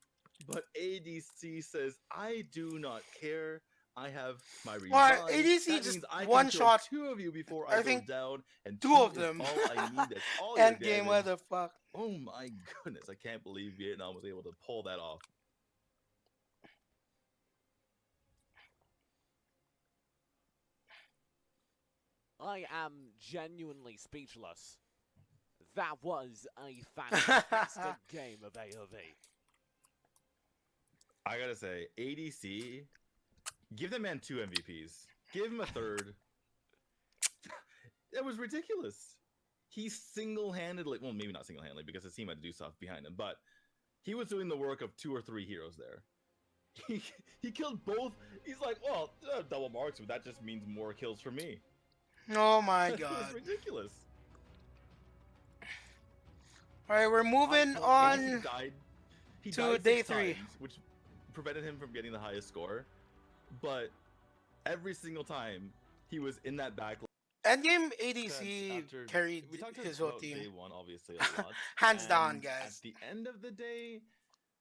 But ADC says, I do not care. I have my Well, revive. ADC That just means I can one kill shot. two of you before I I go think down, and two two of is them. all I need. That's all your End game. What damage. the fuck? Oh my goodness, I can't believe Vietnam was able to pull that off. I am genuinely speechless. That was a fantastic game of AOV. I gotta say, ADC, give the man 2 MVPs. Give him a third. That was ridiculous. He single-handedly, well, maybe not single-handedly because his team had to do stuff behind him, but he was doing the work of 2 or 3 heroes there. He, he killed both. He's like, well, double marks, but that just means more kills for me. Oh my It was god. ridiculous. Alright, we're moving He on. died. He to died day 6 3. times, which prevented him from getting the highest score. But every single time he was in that back. Endgame ADC After, carried we talked his whole about team. day 1 obviously a lot. Hands down, and guys. At the end of the day,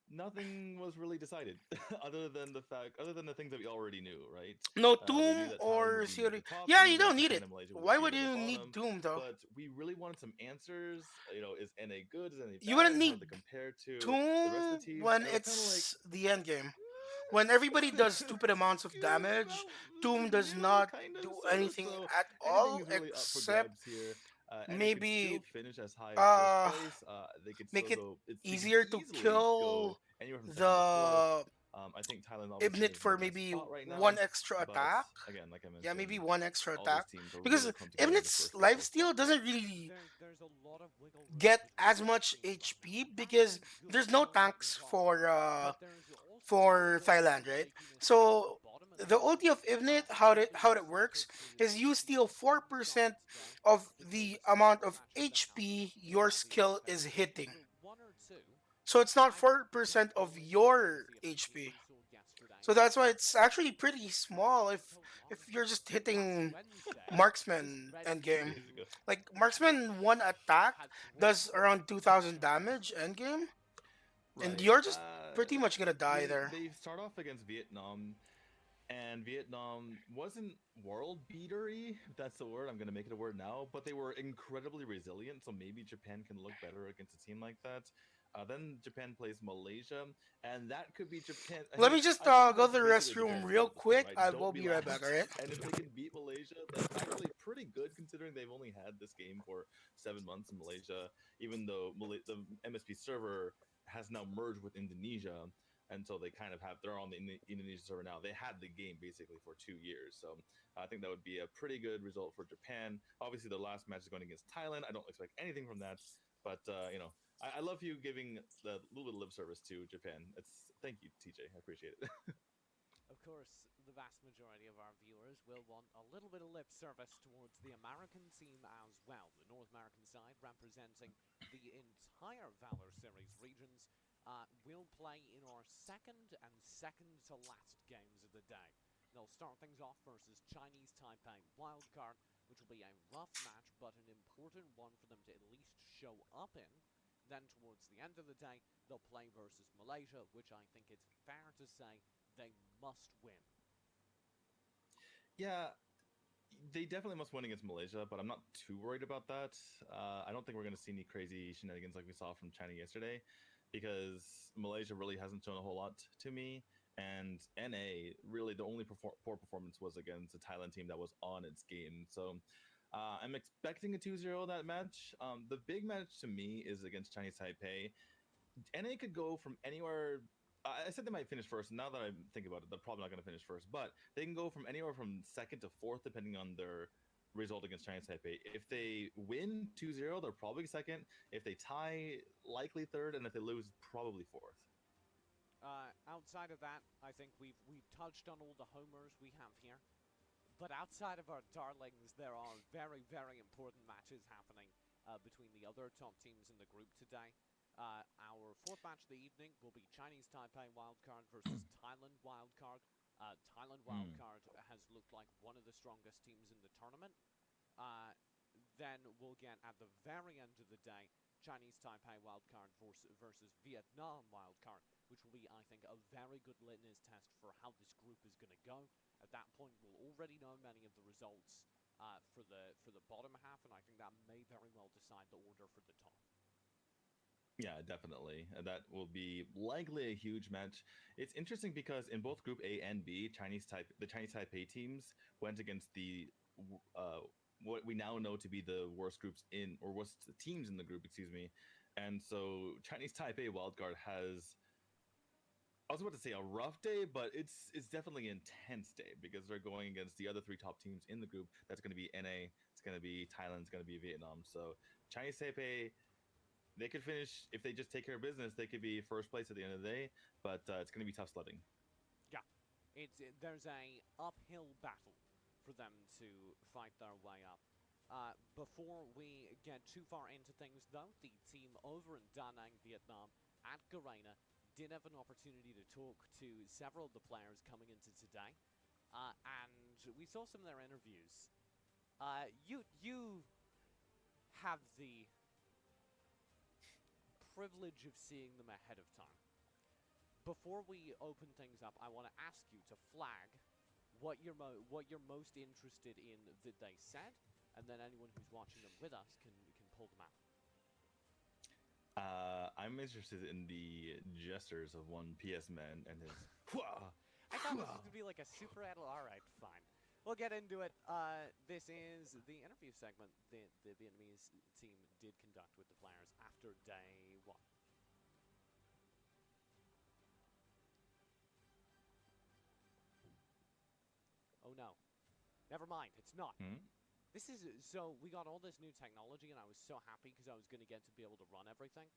nothing was really decided, other than the things that we already knew, right? No We knew Doom that Thailand or would be near the Theory. top, Yeah, we you knew that don't need Japan it. and Malaysia would Why be would near the you need bottom, Doom though? But we really wanted some answers. You know, is NA good? Is NA bad? You wouldn't How need do they compare to the rest Doom of the teams? when And it was kinda it's the end game. When everybody does stupid amounts of damage, Doom does not do anything so at anything all is really up for except grabs here. And they could maybe still finish as high as first place. They could make still it go. They could easier to easily kill go anywhere from second to fourth. the I think Thailand obviously Ibnit is for in the best maybe spot right now, one extra but attack. again, like I mentioned, Yeah, maybe one extra all these attack. teams are Because really clumped together in the Ibnit's first couple of lifesteal spots. doesn't really There's a lot of wiggle room get between as the much teams, HP though. because That's there's good no skill set tanks involved. But there's also for skill Thailand, in right? making a So step at the bottom of the ulti of Ibnit, how it works is you steal 4% of the amount of HP your skill is hitting. So it's not 4% of your HP. So that's why it's actually pretty small if you're just hitting marksman end game. Like marksman one attack does around 2000 damage end game, and Right. you're just pretty much gonna die there. They start off against Vietnam, and Vietnam wasn't world beatery, if that's the word. I'm gonna make it a word now, but they were incredibly resilient. So maybe Japan can look better against a team like that. Then Japan plays Malaysia, and that could be Japan. Let me just I go think to the that's basically restroom Japan's real goal at this quick. point, I Don't will be right back, last. alright? And if they can beat Malaysia, that's actually pretty good considering they've only had this game for 7 months in Malaysia. Even though the MSP server has now merged with Indonesia, and so they kind of they're on the Indonesian server now. They had the game basically for 2 years, so I think that would be a pretty good result for Japan. Obviously, the last match is going against Thailand. I don't expect anything from that, but I love you giving the little bit of lip service to Japan. Thank you, TJ. I appreciate it. Of course, the vast majority of our viewers will want a little bit of lip service towards the American team as well. The North American side, representing the entire Valor Series regions, will play in our second to last games of the day. They'll start things off versus Chinese Taipei Wildcard, which will be a rough match, but an important one for them to at least show up in. Then towards the end of the day, they'll play versus Malaysia, which I think it's fair to say they must win. Yeah, they definitely must win against Malaysia, but I'm not too worried about that. I don't think we're going to see any crazy shenanigans like we saw from China yesterday, because Malaysia really hasn't shown a whole lot to me. And NA, really, the only poor performance was against a Thailand team that was on its game. So I'm expecting a 2-0 that match. The big match to me is against Chinese Taipei. NA could go from anywhere. I said they might finish first. Now that I think about it, they're probably not going to finish first, but they can go from anywhere from second to fourth, depending on their result against Chinese Taipei. If they win 2-0, they're probably second. If they tie, likely third, and if they lose, probably fourth. Outside of that, I think we've touched on all the homers we have here. But outside of our darlings, there are very, very important matches happening between the other top teams in the group today. Our fourth match of the evening will be Chinese Taipei Wildcard versus Thailand Wildcard. Thailand Wildcard has looked like one of the strongest teams in the tournament. then we'll get, at the very end of the day, Chinese Taipei wildcard versus Vietnam wildcard, which will be, I think, a very good litmus test for how this group is going to go. At that point, we'll already know many of the results for the bottom half, and I think that may very well decide the order for the top. Yeah, definitely. That will be likely a huge match. It's interesting because in both Group A and B, the Chinese Taipei teams went against the what we now know to be the worst groups in, or worst teams in the group, excuse me. And so Chinese Taipei wildcard has, I was about to say a rough day, but it's definitely an intense day because they're going against the other three top teams in the group. That's going to be NA, it's going to be Thailand, it's going to be Vietnam. So Chinese Taipei, they could finish, if they just take care of business, they could be first place at the end of the day, but it's going to be tough sledding. Yeah, there's a uphill battle for them to fight their way up. Before we get too far into things, though, the team over in Da Nang, Vietnam, at Garena, did have an opportunity to talk to several of the players coming into today, and we saw some of their interviews. You have the privilege of seeing them ahead of time. Before we open things up, I want to ask you to flag what you're most interested in that they said, and then anyone who's watching them with us can pull them out. I'm interested in the gestures of one PS Man and his. I thought this was gonna be like a super adult. All right, fine. We'll get into it. This is the interview segment that the Vietnamese team did conduct with the players after day one. Oh no. Never mind, it's not. This is, so we got all this new technology and I was so happy because I was going to get to be able to run everything.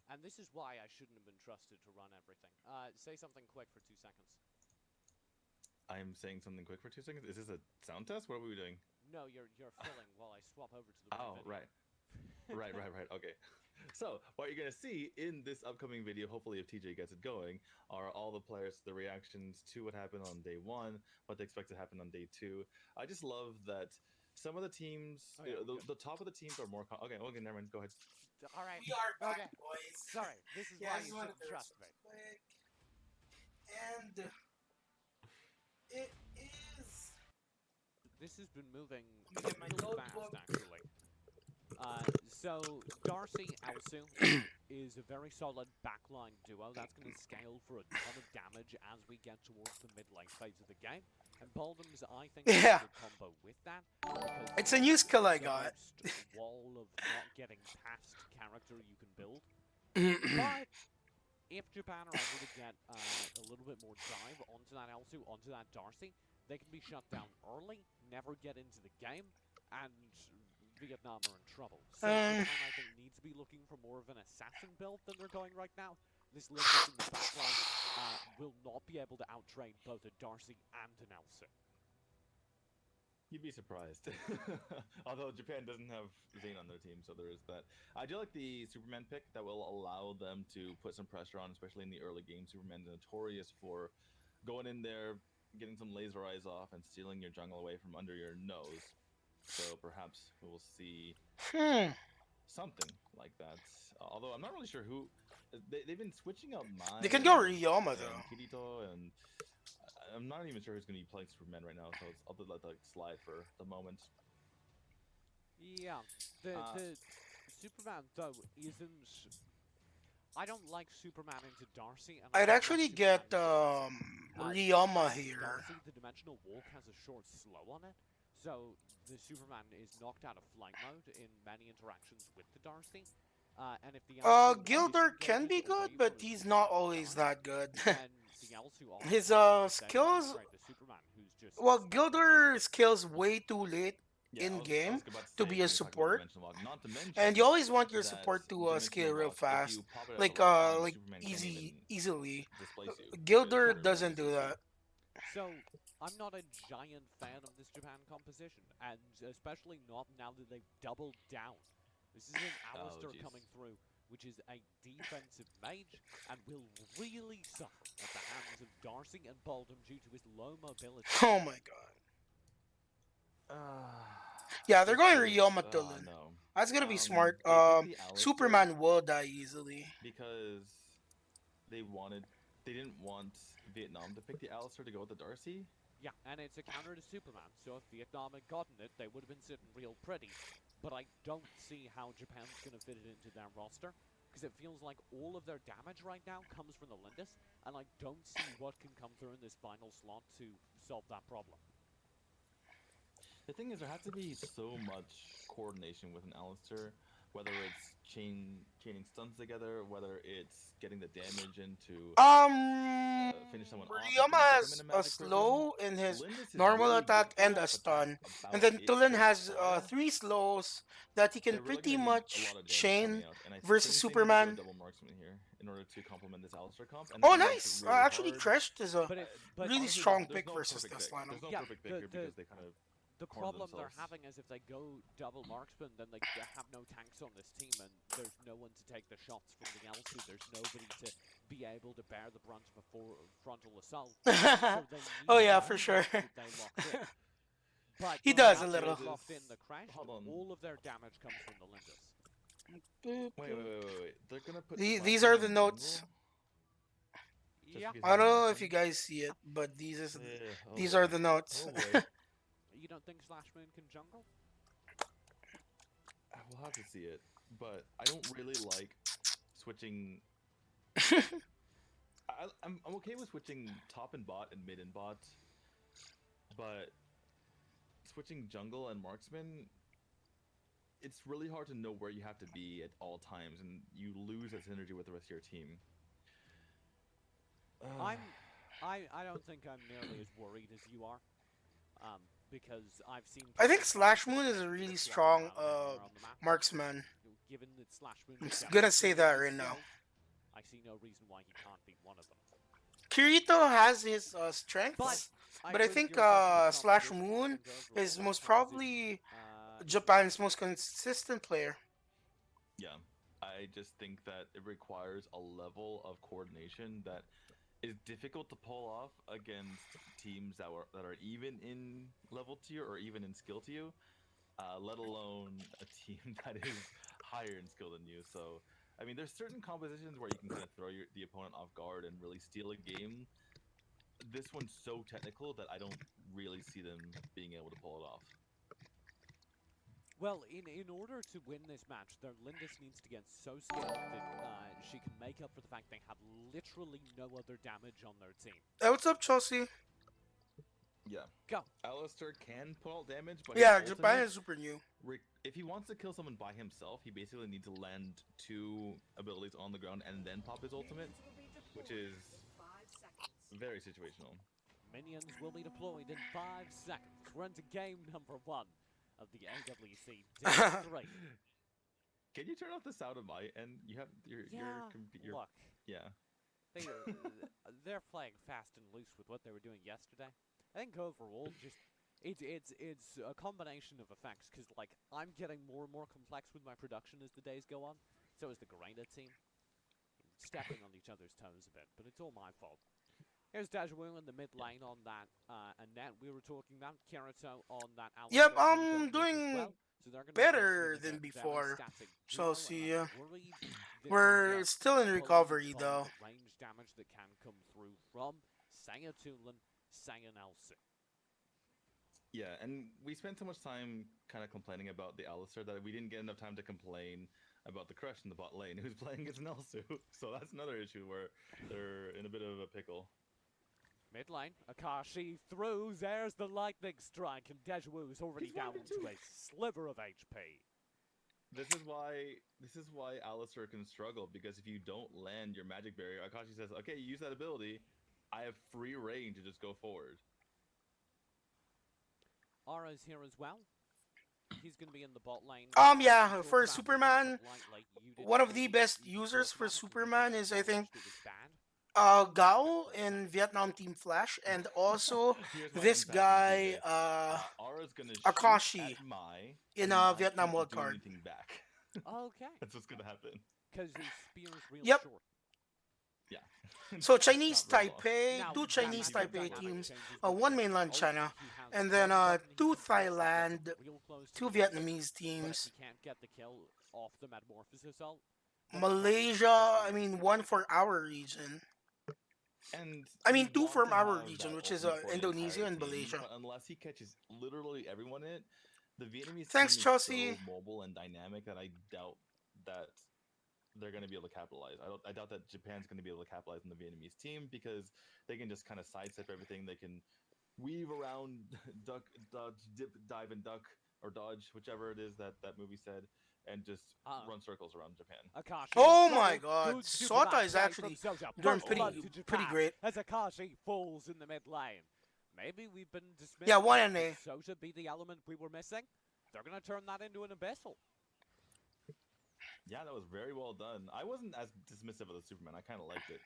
And this is why I shouldn't have been trusted to run everything. Say something quick for 2 seconds. I'm saying something quick for 2 seconds? Is this a sound test? What are we doing? No, you're filling while I swap over to the Oh, video. right. right. Okay. So, what you're going to see in this upcoming video, hopefully if TJ gets it going, are all the players, the reactions to what happened on day one, what they expect to happen on day two. I just love that some of the teams, the top of the teams are more... Okay, never mind. Go ahead. All right. We are back, okay. boys. Sorry, this is why you shouldn't trust me. Quick. And it is... This has been moving Let me get my real fast, notebook. actually. So, Darcy Alsu is a very solid backline duo. That's going to scale for a ton of damage as we get towards the mid-late phase of the game. And Baldum's, I think, is a good combo with that. It's a new skill I got. Wall of not getting past character you can build. But if Japan are able to get a little bit more drive onto that Alsu, onto that Darcy, they can be shut down early, never get into the game, and Vietnam are in trouble. So Japan, I think, needs to be looking for more of an assassin build than they're going right now. This Lingus in the backline will not be able to outtrade both a Darcy and an Alsu. You'd be surprised. Although Japan doesn't have Zane on their team, so there is that. I do like the Superman pick that will allow them to put some pressure on, especially in the early game. Superman's notorious for going in there, getting some laser eyes off, and stealing your jungle away from under your nose. So perhaps we will see something like that. Although I'm not really sure who... They've been switching up Mai. They can go Ryoma, though. Kirito, and I'm not even sure who's going to be playing Superman right now, so I'll let that slide for the moment. Yeah, the Superman, though, isn't... I don't like Superman into Darcy. And I'd actually get Ryoma here. Darcy, the Dimensional Walk has a short slow on it, so the Superman is knocked out of flight mode in many interactions with the Darcy. And if the Gilder can be good, but he's not always that good. His skills... Well, Gilder skills way too late in game to be a support, and you always want your support to scale real fast, like easily. Gilder doesn't do that. So I'm not a giant fan of this Japan composition, and especially not now that they've doubled down. This is an Alistair coming through, which is a defensive mage, and will really suffer at the hands of Darcy and Baldum due to his low mobility. Oh my god. Yeah, they're going Because Ryoma Tulin. no. That's gonna be smart. They picked the Alistar Superman will die easily. because they didn't want Vietnam to pick the Alistar to go with the Darcy. Yeah, and it's a counter to Superman, so if Vietnam had gotten it, they would have been sitting real pretty. But I don't see how Japan's going to fit it into their roster, because it feels like all of their damage right now comes from the Lindis, and I don't see what can come through in this final slot to solve that problem. The thing is, there has to be so much coordination with an Alistar, whether it's chaining stuns together, whether it's getting the damage into finish someone off. Ryoma has a slow in his Lindis is normal really attack good and for a that, stun. but And then about Tulin it has so far, 3 slows that he can they're really pretty gonna need a much lot of damage chain coming out, and I versus think they need to go Superman. double marksman here in order to complement this Alistar comp. And Oh, that makes nice! it really Actually, hard. Crest is a But really honestly, strong there's pick no versus perfect this pick. There's lineup. no Yeah, perfect pick here because they kind of The corner problem they're themselves. having is if they go double marksman, then they have no tanks on this team, and there's no one to take the shots from the L2. There's nobody to be able to bear the brunt of a frontal assault. So they need Oh, yeah, that for sure. that they locked in. But He now does that a they've little. locked in the crash, Hold on. all of their damage comes from the Lindis. Wait. They're gonna put. These Slashman are in the notes. jungle? Just Yeah. because I don't he's know an if you Marksman? guys see it, but these Oh these boy. are the notes. Oh boy. You don't think Slashmoon can jungle? We'll have to see it, but I don't really like switching. I'm okay with switching top and bot and mid and bot, but switching jungle and marksman, it's really hard to know where you have to be at all times, and you lose that synergy with the rest of your team. I don't think I'm nearly as worried as you are. Because I've seen. I think people Slash try to Moon is a swap really around strong anywhere on the map. marksman. Given that Slash Moon I'm is gonna say that demonstrating right his now. skills, I see no reason why he can't be one of them. Kirito has his strengths, but I agree with think your assessment of Slash competition Moon and overall is that most composition. probably Japan's most consistent player. Yeah, I just think that it requires a level of coordination that is difficult to pull off against teams that are even in level to you or even in skill to you, let alone a team that is higher in skill than you. So, I mean, there's certain compositions where you can kind of throw the opponent off guard and really steal a game. This one's so technical that I don't really see them being able to pull it off. Well, in order to win this match, their Lindis needs to get so skilled that she can make up for the fact they have literally no other damage on their team. Hey, what's up, Chelsea? Yeah. Go. Alistar can pull out damage, but Yeah, his Japan ultimate, is super new. if he wants to kill someone by himself, he basically needs to land 2 abilities on the ground and then pop his ultimate, which is very situational. Minions will be deployed in 5 seconds. We're into game number 1 of the AWC Day 3. Can you turn off the sound of my end? You have your Look, yeah. they're playing fast and loose with what they were doing yesterday. I think overall, just it's a combination of effects because like I'm getting more and more complex with my production as the days go on. So is the Garena team, stepping on each other's toes a bit, but it's all my fault. Here's Dajawu in the mid lane on that Annette we were talking about, Kirito on that Alex. Yep, I'm doing better than before. So see, we're still in recovery though. Range damage that can come through from Saya Tulin, Saya Nelson. Yeah, and we spent so much time kind of complaining about the Alistar that we didn't get enough time to complain about the Crush in the bot lane who's playing against Nelsu. So that's another issue where they're in a bit of a pickle. Mid lane, Akashi through, there's the lightning strike, and Dejawu's already He's down one to a sliver of HP. This is why Alistar can struggle, because if you don't land your magic barrier, Akashi says, okay, you use that ability, I have free reign to just go forward. Ara's here as well. He's going to be in the bot lane. Yeah, for Superman, one of the best users for Superman is, I think, Gao in Vietnam Team Flash, and also this guy, Akashi in Vietnam Wildcard. Back. Okay. That's what's gonna happen. Because his spear is real Yep. short. Yeah. So Chinese Not very long. Taipei, Now, two that Chinese matchup Taipei dynamic teams, changes one because mainland China, OG has and the then red button, he two can force the Gezzem Thailand, real close to two the target, Vietnamese but if teams, he can't get the kill off the Metamorphosis ult, then of course, Malaysia. this I leaves mean, him one pretty for open. our region. And I you mean, two want from to our have region, that which is ultimate for the Indonesia entire and team, Malaysia. but unless he catches literally everyone in it, the Vietnamese Thanks, team is Chelsea. so mobile and dynamic that I doubt that they're going to be able to capitalize. I doubt that Japan's going to be able to capitalize on the Vietnamese team because they can just kind of sidestep everything. They can weave around, duck, dodge, dip, dive, and duck, or dodge, whichever it is that that movie said, and just run circles around Japan. Akashi Oh in my trouble. God, Good super Sota match is play actually from Soja. doing First blood to pretty Japan great. as Akashi falls in the mid lane. Maybe we've been dismissed. Yeah, 1 Could NA. Soja be the element we were missing? They're going to turn that into an abyssal. Yeah, that was very well done. I wasn't as dismissive of the Superman. I kind of liked it.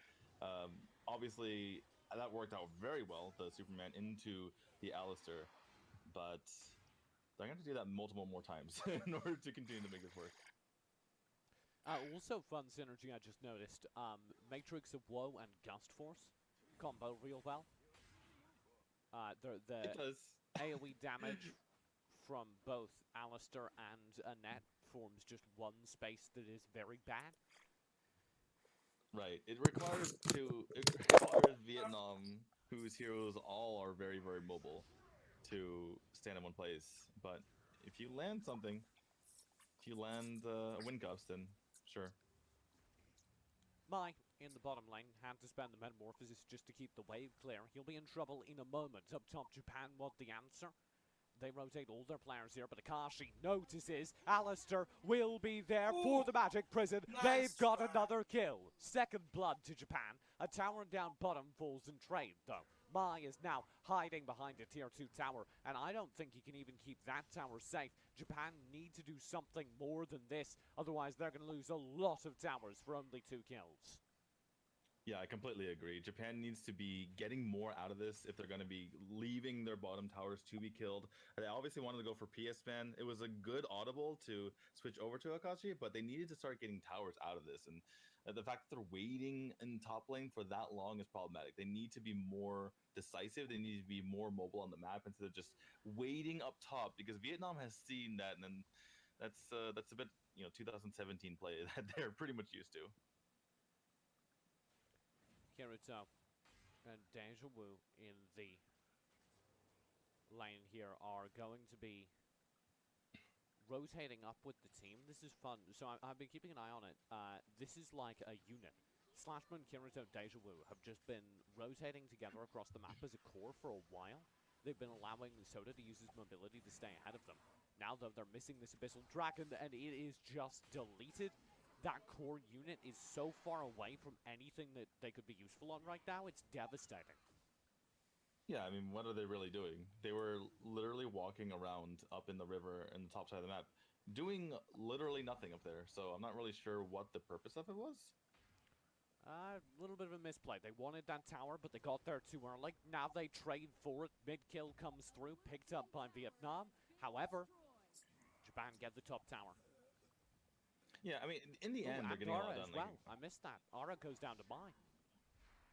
Obviously, that worked out very well, the Superman into the Alistair, but they're going to do that multiple more times in order to continue to make this work. Also, fun synergy I just noticed. Matrix of Woe and Gust Force combo real well. The It does. AoE damage from both Alistair and Annette forms just one space that is very bad. Right. It requires Vietnam, whose heroes all are very, very mobile, to stand in one place. But if you land something, if you land a Windcuffs, then sure. Mai, in the bottom lane, had to spend the Metamorphosis just to keep the wave clear. He'll be in trouble in a moment. Up top, Japan want the answer. They rotate all their players here, but Akashi notices Alistair will be there for the Magic Prison. They've got another kill. Second blood to Japan. A tower down bottom falls in trade, though. Mai is now hiding behind a tier 2 tower, and I don't think he can even keep that tower safe. Japan need to do something more than this, otherwise they're going to lose a lot of towers for only 2 kills. Yeah, I completely agree. Japan needs to be getting more out of this if they're going to be leaving their bottom towers to be killed. They obviously wanted to go for PS Man. It was a good audible to switch over to Akashi, but they needed to start getting towers out of this. And the fact that they're waiting in top lane for that long is problematic. They need to be more decisive. They need to be more mobile on the map instead of just waiting up top, because Vietnam has seen that, and then that's a bit 2017 play that they're pretty much used to. Kirito and Deja Vu in the lane here are going to be rotating up with the team. This is fun. So I've been keeping an eye on it. This is like a unit. Slashman, Kirito, Deja Vu have just been rotating together across the map as a core for a while. They've been allowing Soda to use his mobility to stay ahead of them. Now, though, they're missing this Abyssal Dragon, and it is just deleted. That core unit is so far away from anything that they could be useful on right now, it's devastating. Yeah, I mean, what are they really doing? They were literally walking around up in the river in the top side of the map, doing literally nothing up there, so I'm not really sure what the purpose of it was. A little bit of a misplay. They wanted that tower, but they got there too early. Now they trade for it. Mid-kill comes through, picked up by Vietnam. However, Japan get the top tower. Yeah, I mean, in the end, they're getting a lot done. As well. I missed that. Aura goes down to Mai.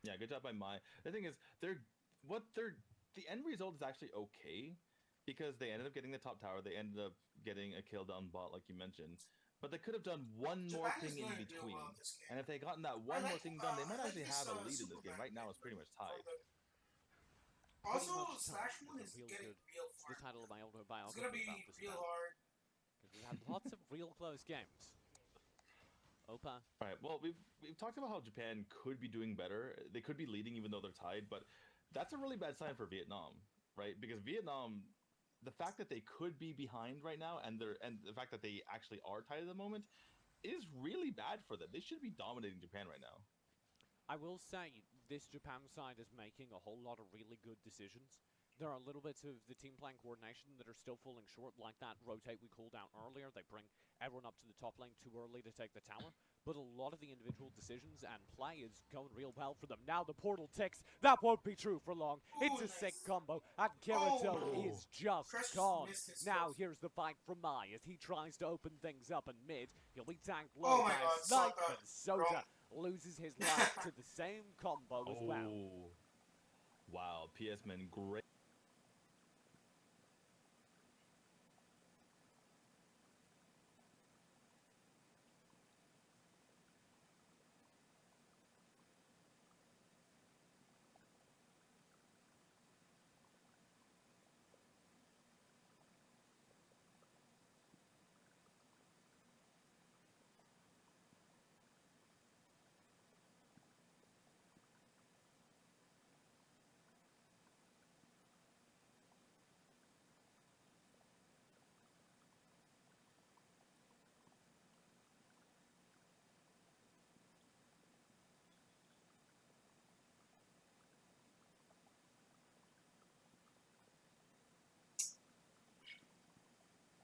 Yeah, good job by Mai. The thing is, the end result is actually okay, because they ended up getting the top tower. They ended up getting a kill down bot, like you mentioned. But they could have done one more thing in between. And if they gotten that one more thing done, they might actually have a lead in this game. Right now, it's pretty much tied. Also, Slashmoon is getting real far. The title of my older biography. It's gonna be real hard. Because we've had lots of real close games. Opa. All right. Well, we've talked about how Japan could be doing better. They could be leading even though they're tied, but that's a really bad sign for Vietnam, right? Because Vietnam, the fact that they could be behind right now, and the fact that they actually are tied at the moment, is really bad for them. They should be dominating Japan right now. I will say this Japan side is making a whole lot of really good decisions. There are little bits of the team playing coordination that are still falling short, like that rotate we called out earlier. They bring everyone up to the top lane too early to take the tower. But a lot of the individual decisions and play is going real well for them. Now the portal ticks. That won't be true for long. It's a sick combo, and Kirito is just gone. Now here's the fight from Mai as he tries to open things up in mid. He'll be tanked low by a snipe, and Soda loses his life to the same combo as well. Oh, wow. PS Man, great.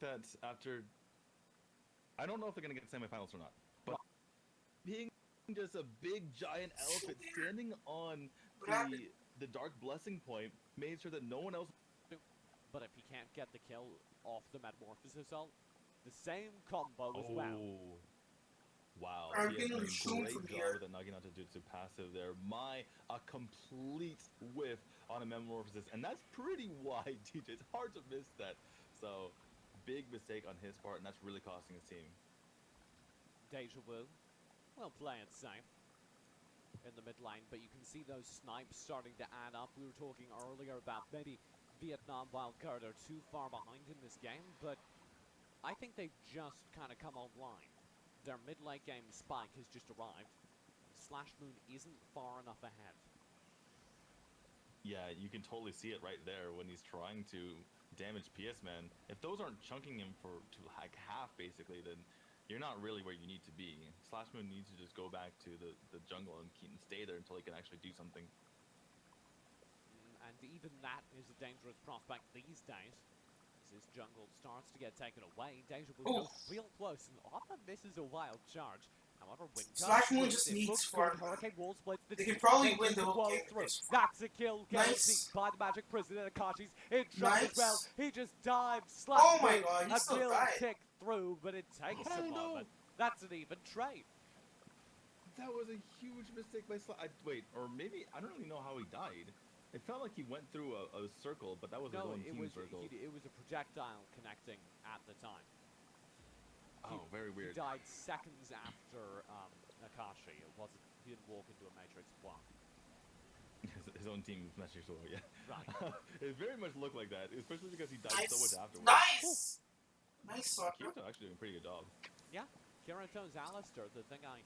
That after, I don't know if they're gonna get semifinals or not, but being just a big giant elephant standing on the Dark Blessing point made sure that no one else. But if he can't get the kill off the Metamorphosis ult, the same combo as well. Oh, wow. I'm PS getting Man, shown great from job here. with the Naginata Jutsu passive there. A complete whiff on a Metamorphosis, and that's pretty wide, DJ. It's hard to miss that. So, big mistake on his part, and that's really costing his team. Deja Vu will play it safe in the mid lane, but you can see those snipes starting to add up. We were talking earlier about maybe Vietnam Wildcard are too far behind in this game, but I think they've just kind of come online. Their mid-late game spike has just arrived. Slash Moon isn't far enough ahead. Yeah, you can totally see it right there when he's trying to damage PS Man. If those aren't chunking him to like half, basically, then you're not really where you need to be. Slash Moon needs to just go back to the jungle and stay there until he can actually do something. And even that is a dangerous prospect these days. As his jungle starts to get taken away, Deja Vu goes real close and often misses a wild charge. However, when Slash Moon just needs farm. Hurricane Wall splits the They team. can probably They win the just whole blow game. through. That's a kill guaranteed Nice. by the Magic Prison and Akashi's in trap as well. Nice. He just dives. Slash Oh my Moon, god, he a still kill died. tick through, but it takes a moment. That's an even trade. That was a huge mistake by Slash. Wait, or maybe, I don't really know how he died. It felt like he went through a circle, but that was his own team circle. It was a projectile connecting at the time. Oh, very weird. He died seconds after Akashi. He didn't walk into a Matrix block. His own team message well, yeah. Right. It very much looked like that, especially because he died so much afterwards. Nice! Nice soccer. Kirito actually doing a pretty good job. Yeah, Kirito's Alistair, the thing I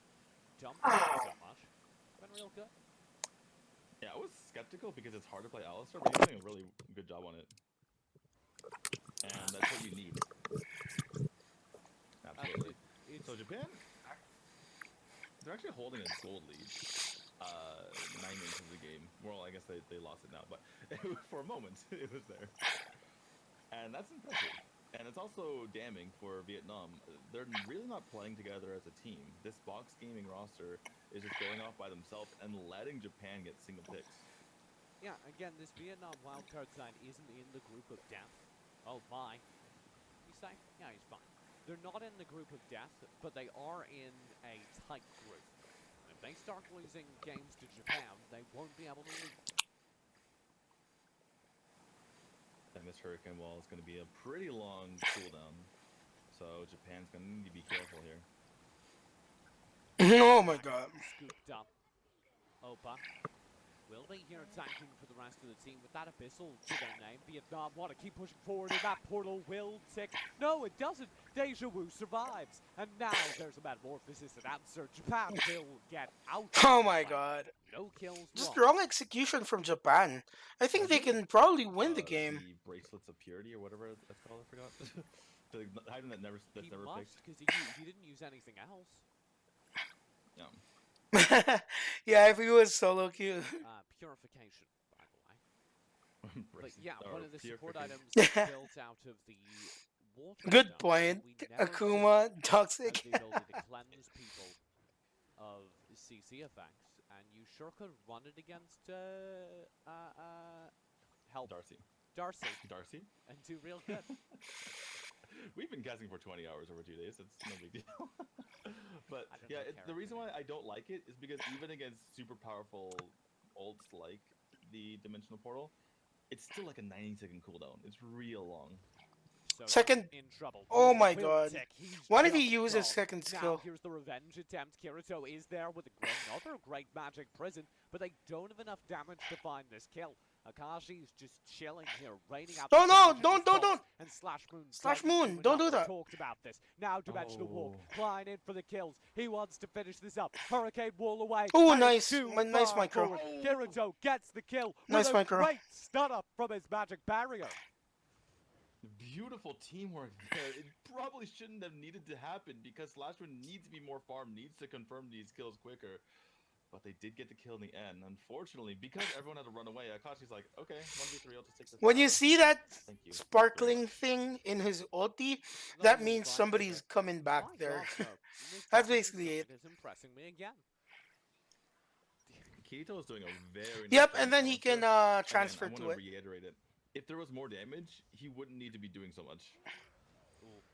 dumped Oh. on so much, been real good. Yeah, I was skeptical because it's hard to play Alistair, but he's doing a really good job on it. And that's what you need. Absolutely. So Japan, they're actually holding a gold lead. 9 minutes into the game. Well, I guess they lost it now, but for a moment, it was there. And that's impressive. And it's also damning for Vietnam. They're really not playing together as a team. This box gaming roster is just going off by themselves and letting Japan get single picks. Yeah, again, this Vietnam wildcard side isn't in the group of death. Oh, bye. You say? Yeah, he's fine. They're not in the group of death, but they are in a tight group. If they start losing games to Japan, they won't be able to lead. And this Hurricane Wall is going to be a pretty long cooldown. So Japan's going to need to be careful here. Oh my god. Scooped up. Opa. Will they here tanking for the rest of the team with that Abyssal to their name? Vietnam want to keep pushing forward and that portal will tick. No, it doesn't. Deja Vu survives. And now there's a Metamorphosis and answer. Japan will get out. Oh my god. No kills. Just lost. wrong execution from Japan. I think they can probably win the game. The Bracelets of Purity or whatever that's called, I forgot. The item that's never He picked. must, because he didn't use anything else. Yeah. Yeah, if he was solo queue. Purification, by the way. But Bracelets- yeah, or one of the support items purification. built out of the water. Good stone, point. we never Akuma, has toxic. the ability to cleanse people of CC effects, and you sure could run it against help Darcy. Darcy Darcy? and do real good. We've been casting for 20 hours over 2 days. It's no big deal. But I don't yeah, know, the reason why I don't like it is because even against super powerful ults like the Dimensional Portal, it's still like a 90-second cooldown. It's real long. So Second. in trouble. Oh With my Will god. Tech, he's Why did he just use his gone. second Now skill? here's the revenge attempt. Kirito is there with another great magic prison, but they don't have enough damage to find this kill. Akashi's just chilling here, raining out. Oh the no! damage in Don't! Don't! response, Don't! And Slash Moon. Slash doesn't Moon, do don't enough. do We that. talked about this. Now Dimensional Walk, Oh. flying in for the kills. He wants to finish this up. Hurricane Wall away. Oh, and it's nice. too Nice far micro. forward. Kirito gets the kill Nice with a micro. great stun up from his magic barrier. Beautiful teamwork there. It probably shouldn't have needed to happen because Slashman needs to be more farmed, needs to confirm these kills quicker. But they did get the kill in the end. Unfortunately, because everyone had to run away, Akashi's like, okay, 1v3, I'll just take this. When you see that Thank you. sparkling thing in his ulti, that means somebody's coming back My there. God, so Miss That's Japanese basically side it. is impressing me again. Kirito is doing a very nice Yep, job and then he on can Again, I transfer want to to it. reiterate it. If there was more damage, he wouldn't need to be doing so much.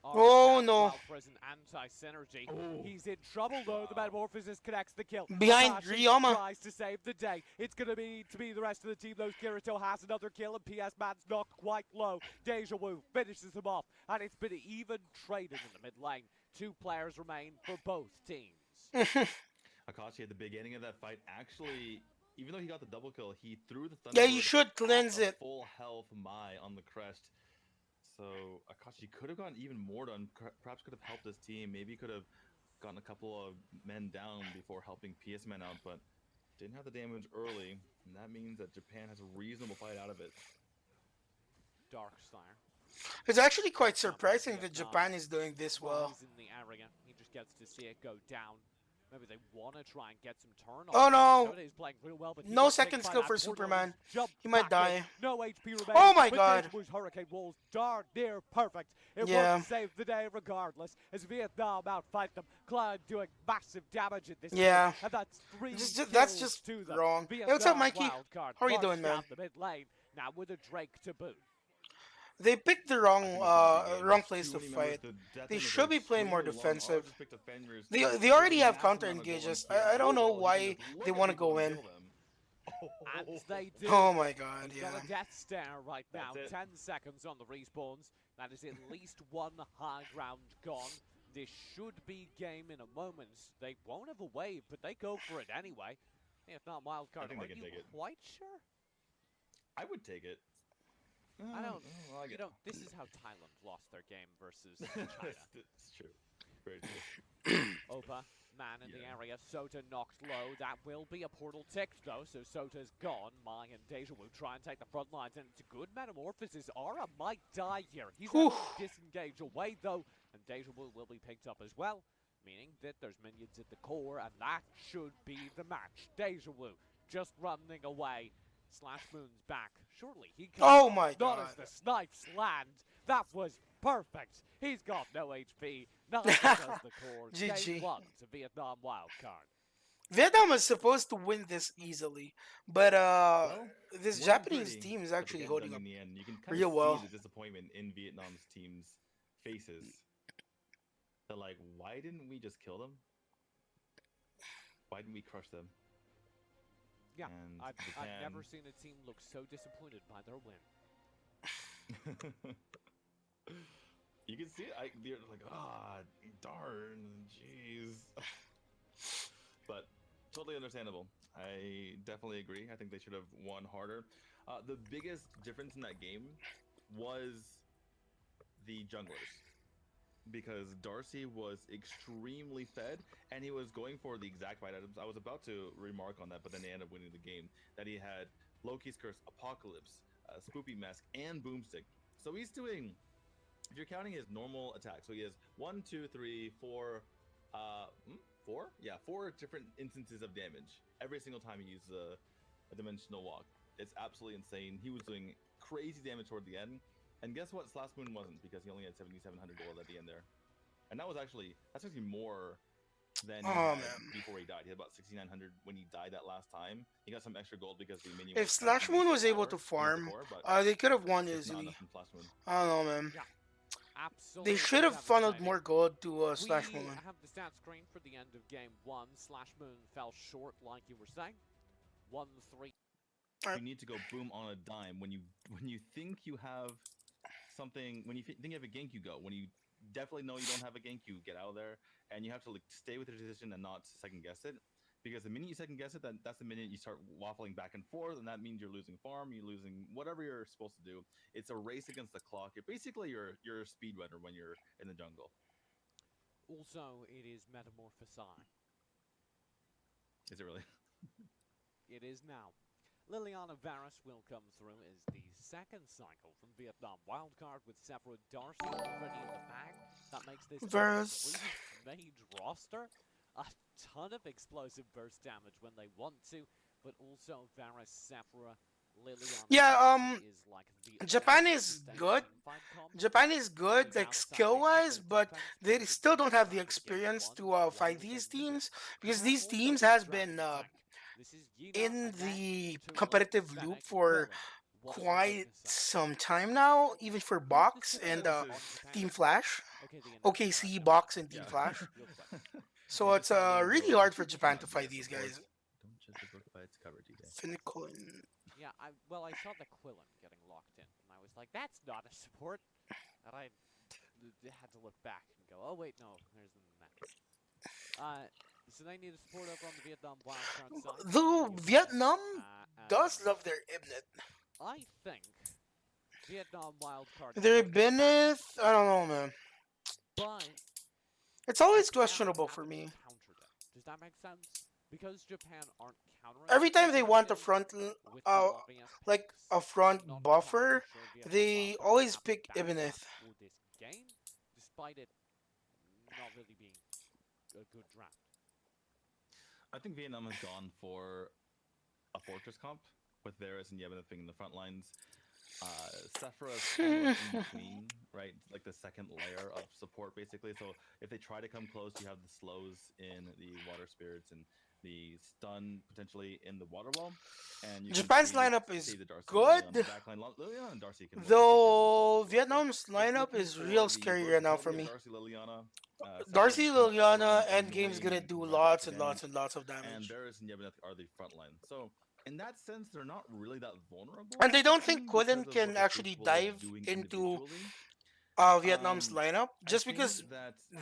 Oh, no. Prison anti-synergy. Oh. He's in trouble though. The Wow. Metamorphosis connects the kill. Behind Akashi Ryoma. tries to save the day. It's gonna be the rest of the team. Though Kirito has another kill and PS Man's knocked quite low. Deja Vu finishes him off, and it's been even traded in the mid lane. 2 players remain for both teams. Akashi at the beginning of that fight actually, even though he got the double kill, he threw the thunder. Yeah, you should cleanse it. Full health Mai on the crest. So Akashi could have gotten even more done. Perhaps could have helped his team. Maybe could have gotten a couple of men down before helping PS Men out, but didn't have the damage early, and that means that Japan has a reasonable fight out of it. Darkstar. It's actually quite surprising that Japan is doing this well. He's in the area. He just gets to see it go down. Maybe they want to try and get some turn. Oh, no. Soda is playing real well, but he No got second picked by skill that for portal. Superman. Jumped He might back in. die. No HP remains. Oh my but god. Deja Vu's Hurricane Walls darn near perfect. It Yeah. won't save the day regardless. As Vietnam outfight them, Clyde doing massive damage in this. Yeah. game, and that's 3 That's kills just to them. wrong. Hey, Vietnam what's up, Mikey? wild card How are you march doing, man? down the mid lane now with a Drake to boot. They picked the wrong I think it's gonna be a game. wrong place Too to many members, fight. the death They numbers should are be playing more extremely long. defensive. I'll just pick the Fenrir's They team. already There's a have massive counter amount of gold engages. on I don't know Kirito. why You can just they look wanna at people go and in. kill them. And they do. Oh my god, Got yeah. a death stare right now. That's it. 10 seconds on the respawns. That is at least one high ground gone. This should be game in a moment. They won't have a wave, but they go for it anyway. If not wildcard, think they are can you take it. quite sure? I would take it. I don't. Well, I You get- know, this is how Thailand lost their game versus China. It's true. Very true. Opa, man in the Yeah. area. Sota knocked low. That will be a portal ticked though, so Sota's gone. Mai and Deja will try and take the front lines, and it's a good metamorphosis. Aura might die here. He's able to disengage away though, and Deja will be picked up as well, meaning that there's minions at the core, and that should be the match. Deja Vu just running away. Slash Moon's back. Surely he can. Oh my Not god. as the snipes land. That was perfect. He's got no HP. Nothing does the core. GG. Game 1 to Vietnam wildcard. Vietnam is supposed to win this easily, but Well, this Well, Japanese pretty, team is but actually again, holding in up. the end, you can kind real of well. see the disappointment in Vietnam's team's faces. They're like, why didn't we just kill them? Why didn't we crush them? Yeah, And I've never Japan- seen a team look so disappointed by their win. You can see it. They're like, darn, jeez. But totally understandable. I definitely agree. I think they should have won harder. The biggest difference in that game was the junglers. Because Darcy was extremely fed, and he was going for the exact right items. I was about to remark on that, but then they ended up winning the game. That he had Loki's Curse, Apocalypse, Spoopy Mask, and Boomstick. So he's doing, if you're counting his normal attack, so he has 1, 2, 3, 4, 4? Yeah, 4 different instances of damage every single time he uses a Dimensional Walk. It's absolutely insane. He was doing crazy damage toward the end. And guess what? Slash Moon wasn't, because he only had 7,700 gold at the end there. And that's actually more than he Oh, had man. before he died. He had about 6,900 when he died that last time. He got some extra gold because the minion. If was Slash Moon was able to power farm, before, but they could have won it's not easily. enough from Slash Moon. I don't know, man. Yeah. Absolutely They should have funneled devastating. more gold to We Slash Moon. have the stat screen for the end of game 1. Slash Moon fell short, like you were saying. 1-3. You need to go boom on a dime when you think you have something. When you think you have a gank, you go. When you definitely know you don't have a gank, you get out of there, and you have to like stay with your decision and not second guess it. Because the minute you second guess it, then that's the minute you start waffling back and forth, and that means you're losing farm, you're losing whatever you're supposed to do. It's a race against the clock. Basically you're a speedrunner when you're in the jungle. Also, it is Metamorphosi. Is it really? It is now. Liliana Varus will come through as the second cycle from Vietnam Wildcard with Sephora Darcy already in the bag. That makes this Varus. a mage roster. A ton of explosive burst damage when they want to, but also Varus, Sephora, Liliana. Yeah, is like the Japan is good. Japan is good, like skill-wise, but they still don't have the experience to fight these teams because these teams has been in the competitive loop for quite some time now, even for Box and Team Flash, OKC, Box, and Team Flash. So it's really hard for Japan to fight these guys. Don't judge the book by its cover, TJ. Finicolin. Yeah, I saw the Quillen getting locked in, and I was like, that's not a support. And I had to look back and go, oh wait, no, there's the map. So they need a support over on the Vietnam Wildcard side. Though Vietnam does love their Ibnet. I think Vietnam Wildcard. Their Ibnet, I don't know, man. But it's always questionable for me. Does that make sense? Because Japan aren't countering. Every time they want a front, like a front buffer, they always pick Ibneth. For this game, despite it not really being a good draft. I think Vietnam has gone for a fortress comp with Varus and Yevon in the front lines. Sephora is kind of in between, right? Like the second layer of support, basically. So if they try to come close, you have the slows in the water spirits and the stun potentially in the water wall. And you Japan's lineup is good, though Vietnam's lineup is real scary right now for me. Darcy, Liliana, Endgame's gonna do lots and lots and lots of damage. And Varus and Yevon are the front line. So in that sense, they're not really that vulnerable. And they don't think Quillen can actually dive into Vietnam's lineup just because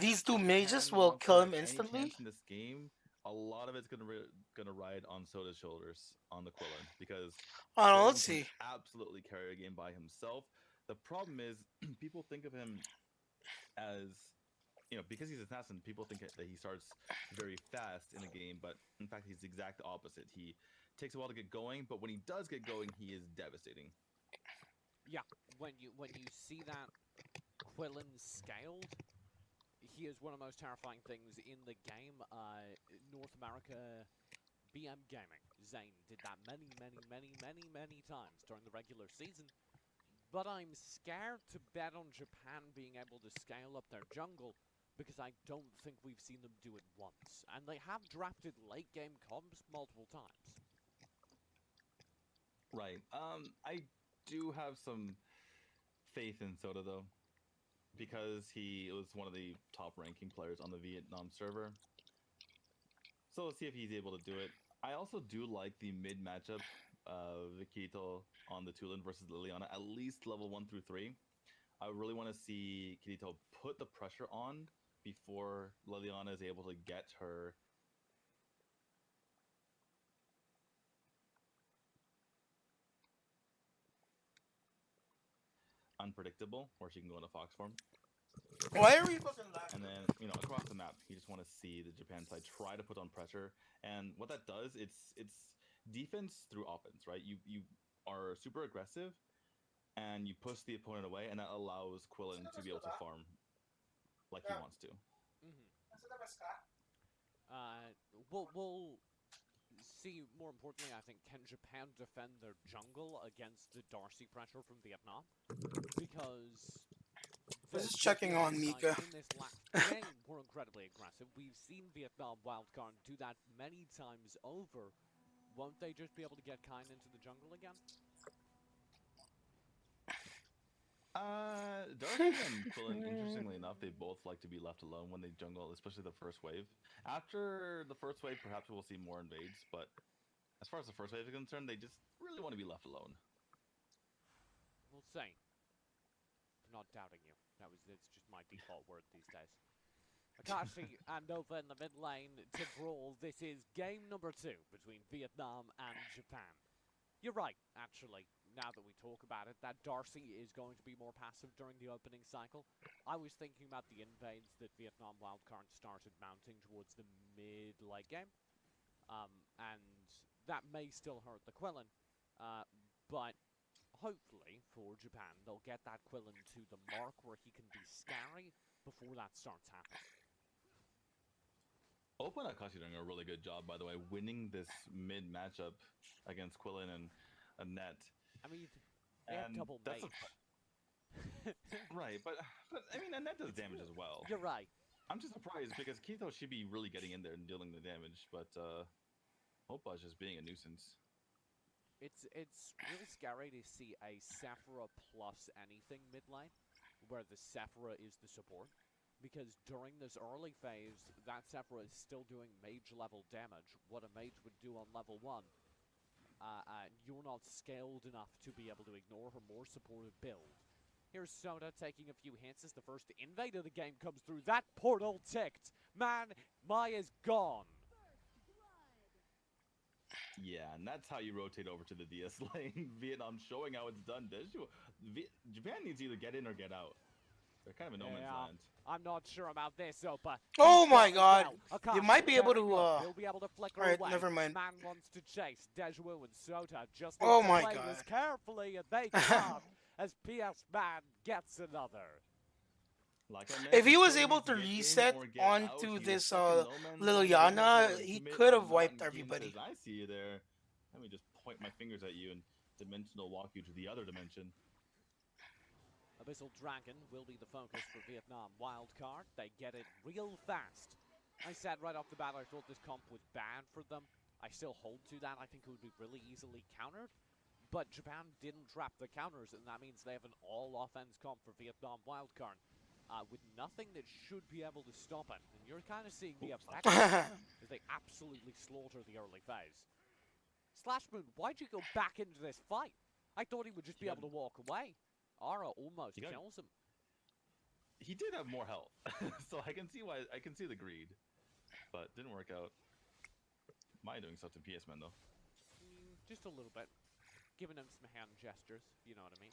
these two mages will kill him instantly. In this game, a lot of it's gonna ride on Soda's shoulders on the Quillen because I don't know, let's see. Absolutely carry a game by himself. The problem is people think of him as, you know, because he's an assassin, people think that he starts very fast in a game, but in fact he's the exact opposite. He takes a while to get going, but when he does get going, he is devastating. Yeah, when you see that Quillen scaled, he is one of the most terrifying things in the game. North America BM Gaming, Zane, did that many times during the regular season. But I'm scared to bet on Japan being able to scale up their jungle because I don't think we've seen them do it once. And they have drafted late game comps multiple times. Right. I do have some faith in Soda though, because he was one of the top ranking players on the Vietnam server. So let's see if he's able to do it. I also do like the mid matchup of Kirito on the Tulin versus Liliana, at least level 1 through 3. I really want to see Kirito put the pressure on before Liliana is able to get her unpredictable, where she can go into fox form. Why are we fucking laughing? And then, you know, across the map, you just want to see the Japan side try to put on pressure. And what that does, it's defense through offense, right? You are super aggressive, and you push the opponent away, and that allows Quillen to be able to farm like he wants to. We'll see, more importantly, I think, can Japan defend their jungle against the Darcy pressure from Vietnam? Because just checking on Mika. In this last game, we're incredibly aggressive. We've seen Vietnam Wildcard do that many times over. Won't they just be able to get Kain into the jungle again? Darcy and Quillen, interestingly enough, they both like to be left alone when they jungle, especially the first wave. After the first wave, perhaps we'll see more invades, but as far as the first wave is concerned, they just really want to be left alone. We'll see. I'm not doubting you. It's just my default word these days. Akashi and over in the mid lane to brawl. This is game number 2 between Vietnam and Japan. You're right, actually, now that we talk about it, that Darcy is going to be more passive during the opening cycle. I was thinking about the invades that Vietnam wildcard started mounting towards the mid-late game. And that may still hurt the Quillen, but hopefully for Japan, they'll get that Quillen to the mark where he can be scary before that starts happening. Open Akashi doing a really good job, by the way, winning this mid matchup against Quillen and Annette. I mean, they have double mate. Right, but I mean, Annette does damage as well. You're right. I'm just surprised because Keto should be really getting in there and dealing the damage, but Opa is just being a nuisance. It's real scary to see a Sephira plus anything mid lane, where the Sephira is the support. Because during this early phase, that Sephira is still doing mage level damage, what a mage would do on level 1. You're not scaled enough to be able to ignore her more supportive build. Here's Soda taking a few hits as the first invade of the game comes through. That portal ticked! Man, Maya's gone! Yeah, and that's how you rotate over to the DS lane. Vietnam showing how it's done. Japan needs to either get in or get out. They're kind of in no man's land. I'm not sure about this, Opa. Oh my god! Well. You might be able to, He'll be able to flicker Alright, away. never mind. Man wants to chase. Deju and Sota just Oh need to my play god. this carefully, and they can't, as PS Man gets another. Like I If he was mentioned, able to get in reset or get out, onto he's this stuck in no man's land. Liliana, He he commit could or have not wiped in everybody. cases. I see you there. Let me just point my fingers at you and dimensional walk you to the other dimension. Abyssal Dragon will be the focus for Vietnam wildcard. They get it real fast. I said right off the bat I thought this comp was bad for them. I still hold to that. I think it would be really easily countered. But Japan didn't trap the counters, and that means they have an all-offense comp for Vietnam wildcard. With nothing that should be able to stop it. And you're kind of seeing the effect as they absolutely slaughter the early phase. Slashmoon, why'd you go back into this fight? I thought he would just be able to walk away. Aura almost kills him. He did have more health, so I can see why. I can see the greed, but didn't work out. Maya doing stuff to PS Man though. Just a little bit, giving him some hand gestures. You know what I mean?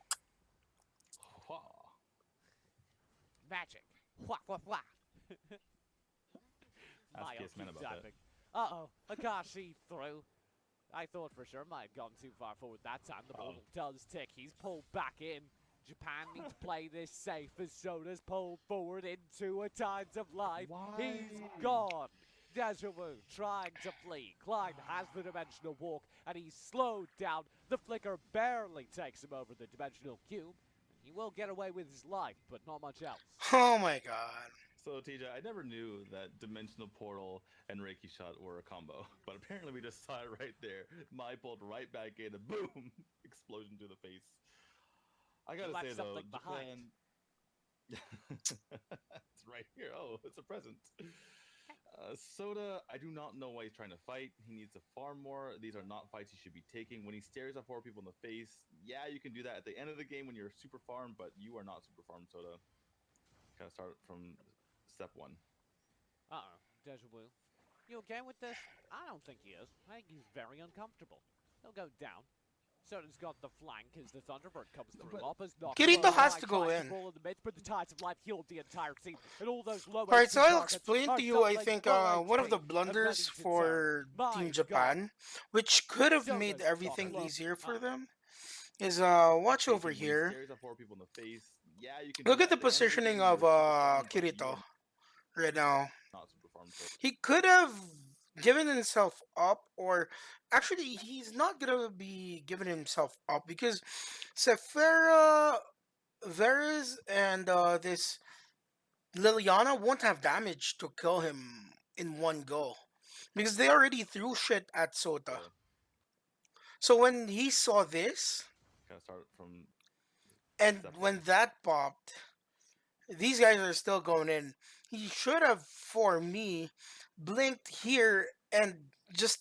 Wow. Magic. Wah wah wah. Ask Maya PS Man keeps about typing. Uh-oh, Akashi through. I thought for sure Maya had gone too far forward that time. The ball does tick. He's pulled back in. Japan need to play this safe as Soda's pulled forward into a Tides of Life. He's gone. Deja Vu trying to flee. Clyde has the dimensional walk, and he's slowed down. The flicker barely takes him over the dimensional cube. He will get away with his life, but not much else. Oh my god. So TJ, I never knew that Dimensional Portal and Reiki Shot were a combo, but apparently we just saw it right there. Mai pulled right back in, and boom, explosion to the face. I gotta say though, Japan. It's right here. Oh, it's a present. Soda, I do not know why he's trying to fight. He needs to farm more. These are not fights he should be taking. When he stares at 4 people in the face, yeah, you can do that at the end of the game when you're super farmed, but you are not super farmed, Soda. Gotta start from step 1. Uh-oh, Deja Vu. You okay with this? I don't think he is. I think he's very uncomfortable. He'll go down. Soda's got the flank as the Thunderbird comes through. Lopez knocks Kirito has to go in. In the midst, but the Tides of Life healed the entire team. And all those low Alright, so I'll explain to you, I think, one of the blunders for Team Japan, which could have made everything easier for them, is watch over here. Look at the positioning of Kirito right now. He could have given himself up, or actually he's not gonna be giving himself up because Sephira, Varus, and this Liliana won't have damage to kill him in one go because they already threw shit at Sota. So when he saw this, gotta start from And Definitely. when that popped, these guys are still going in. He should have, for me, blinked here and just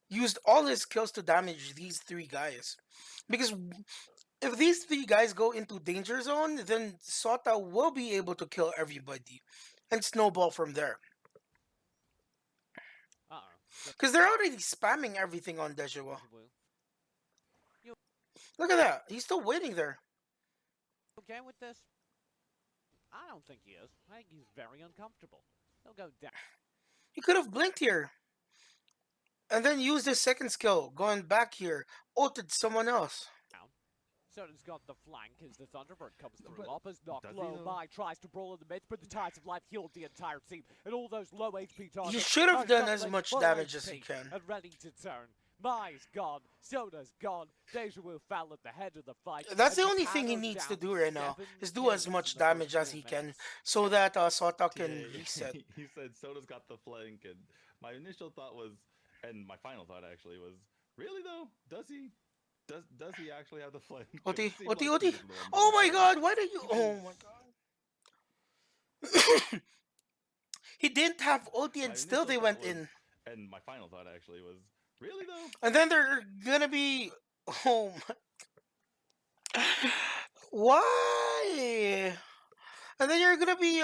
used all his skills to damage these three guys. Because if these three guys go into danger zone, then Sota will be able to kill everybody and snowball from there. Uh-oh. Because they're already spamming everything on Dejua. You Look at that. He's still waiting there. okay with this? I don't think he is. I think he's very uncomfortable. He'll go down. He could have blinked here. And then used his second skill, going back here, ulted someone else. Soda's got the flank as the Thunderbird comes through. But Lopez knocked does he low though? by, tries to brawl in the midst, but the Tides of Life healed the entire team. And all those low HP targets You should have are done as shuffling much full damage as HP you can. and ready to turn. Mai's gone, Soda's gone, Deja Vu fell at the head of the fight. That's the and only thing he Japan's needs to down do right now, 7 is do as kills much in the first damage as 4 he can, minutes. so that Sota can TJ, reset. he said Soda's got the flank, and my initial thought was, and my final thought actually was, really though, does he? Does he actually have the flank? Oti, It seemed Oti, like he Oti. was the one Oh my getting god, why did you? Oh my god. He didn't have ulti My and still initial they thought went was- in. And my final thought actually was, really though? And then they're gonna be. Oh my. Why? And then you're gonna be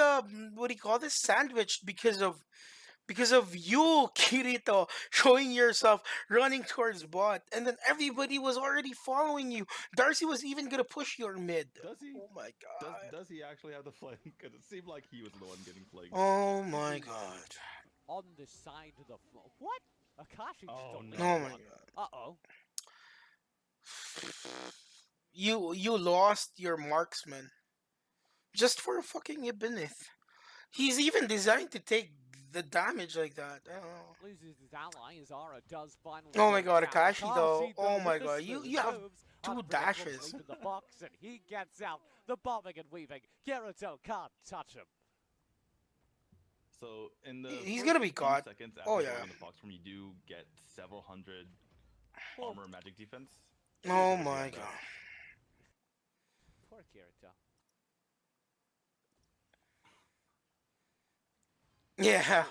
what do you call this, sandwiched because of you, Kirito, showing yourself running towards bot, and then everybody was already following you. Darcy was even gonna push your mid. Does he? Oh my god. Does he actually have the flank? Because it seemed like he was the one getting flanked. Oh my god. On the side of the floor. What? Akashi just Oh, don't no. know Oh my one. god. Uh-oh. You lost your marksman just for a fucking Ibinith. He's even designed to take the damage like that. I don't know. Loses his ally as Ara does finally. Oh my take god, down Akashi though. Oh with my the god, smooth you have moves, two unpredictable dashes. sleep in the box, and he gets out. The bombing and weaving. Kirito can't touch him. So in the He's first gonna be few caught. seconds Oh, after yeah. going in the box from, you do get several hundred armor magic defense. Oh my god. Poor Kirito. Yeah.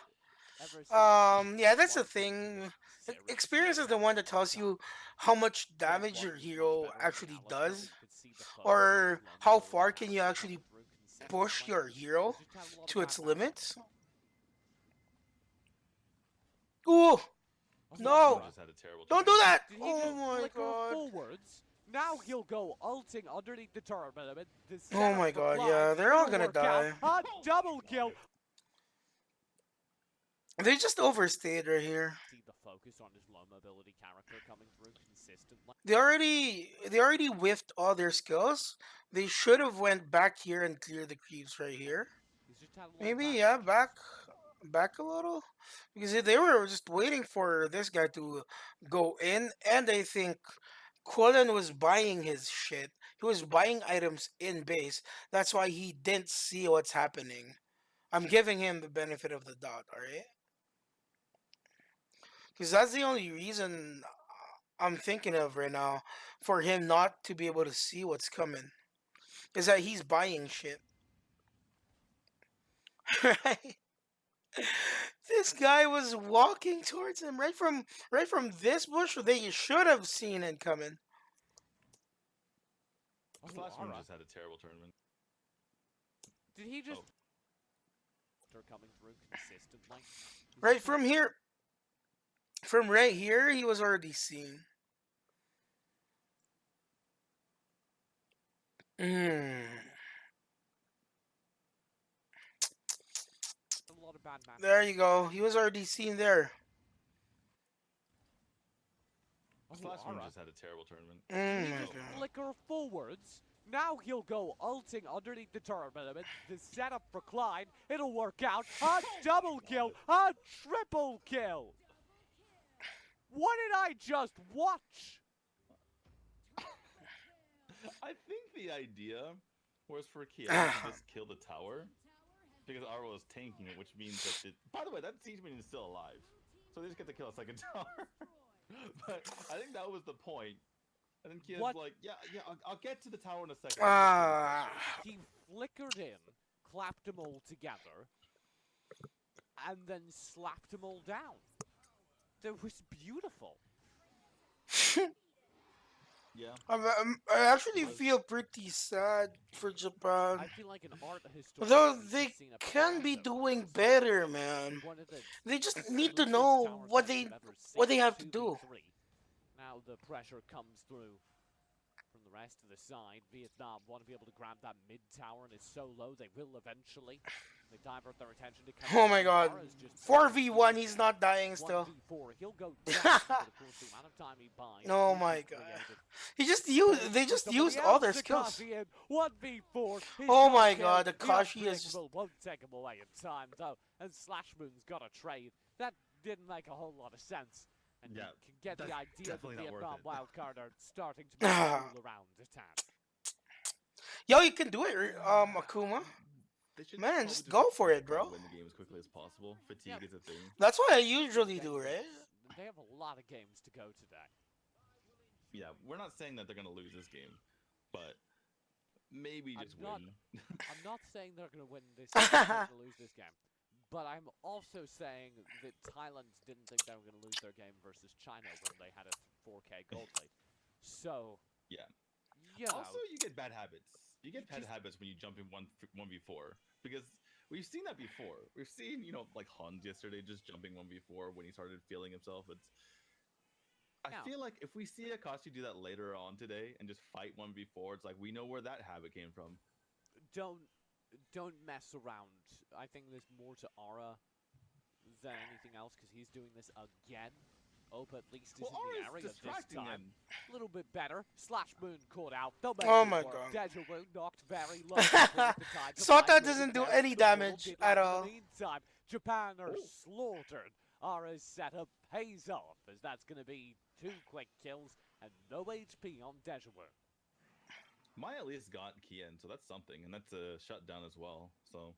Ever since Yeah, that's the Mark thing. Sarah Experience is the one that tells you how much damage your hero actually does, or how far can you actually push your hero to its limits. Ooh, no. Just had a terrible Don't do tournament. that! Did he Oh just my flicker god. forwards? Now he'll go ulting underneath the turret. The Oh setup my for god, Clyde, yeah, they're all it'll gonna work out. die. A double kill. They just overstayed right here. See the focus on his low mobility character coming through consistently. They already whiffed all their skills. They should have went back here and cleared the creeps right here. He's just had a lot of Maybe, bad yeah, matches. back a little, because they were just waiting for this guy to go in, and I think Quillen was buying his shit. He was buying items in base. That's why he didn't see what's happening. I'm giving him the benefit of the doubt, alright? Because that's the only reason I'm thinking of right now for him not to be able to see what's coming. Is that he's buying shit. Right? This guy was walking towards him right from this bush. They should have seen it coming. This last one Ara. just had a terrible tournament. Did he just Oh. They're coming through consistently? He's Right just from here, from right here, he was already seen. Mm. a lot of bad matches. There you go. He was already seen there. This last one Ara. just had a terrible tournament. Mm He my just god. flicker forwards. Now he'll go ulting underneath the turret. The setup for Clyde. It'll work out. A double kill. A triple kill. What did I just watch? I think the idea was for Kia to just kill the tower, because Ara was tanking it, which means that by the way, that siege minion is still alive, so they just get to kill a second tower. But I think that was the point, And then Kia's What? like, yeah, I'll get to the tower in a second. Ah. He flickered in, clapped them all together, and then slapped them all down. That was beautiful. Yeah. I actually feel pretty sad for Japan. I feel like an art historian. Though who's they just seen a can be photo doing of better, man. one of the They just smoothest need to know tower what fights they I've ever what they seen, have to do. 2v3. Now the pressure comes through from the rest of the side. Vietnam want to be able to grab that mid tower, and it's so low they will eventually. They divert their attention to Oh my god. 4v1, he's not dying still. 1v4. He'll go down, but of course the amount of time he buys. Oh will my be god. creative. They just Somebody used all their else, skills. Akashi in 1v4. He's Oh got my kill. god, The Akashi is just unbreakable won't take him away in time though. And Slashmoon's got a trade. That didn't make a whole lot of sense. And Yeah, you can get the that's idea that definitely not worth Vietnam it. wildcard are starting to move around the town. Yo, you can do it, Akuma. They should Man, probably just go for it, try to bro. Win the game as quickly as possible. Fatigue Yeah. is a thing. That's what I usually do, right? They have a lot of games to go today. Yeah, we're not saying that they're gonna lose this game, but maybe I'm just not- win. I'm not saying they're going to win this game, they're going to lose this game. But I'm also saying that Thailand didn't think they were going to lose their game versus China when they had a 4K gold lead. So, Yeah. you know, Also, you get bad habits. You get bad just- habits when you jump in 1v4 because we've seen that before. We've seen, like Hans yesterday just jumping 1v4 when he started feeling himself. I Yeah. feel like if we see Akashi do that later on today and just fight 1v4, it's like we know where that habit came from. don't mess around. I think there's more to Aura than anything else because he's doing this again. Opa at least is Well, in the Aura's area this distracting time. him. A little bit better. Slashmoon caught out. They'll make Oh it my work. god. Deja Vu knocked very low. Sota doesn't do any damage at all. In the meantime, Japan are Oh. slaughtered. Aura's setup pays off as that's going to be 2 quick kills and no HP on Deja Vu. Maya at least got Kien, so that's something, and that's a shutdown as well. So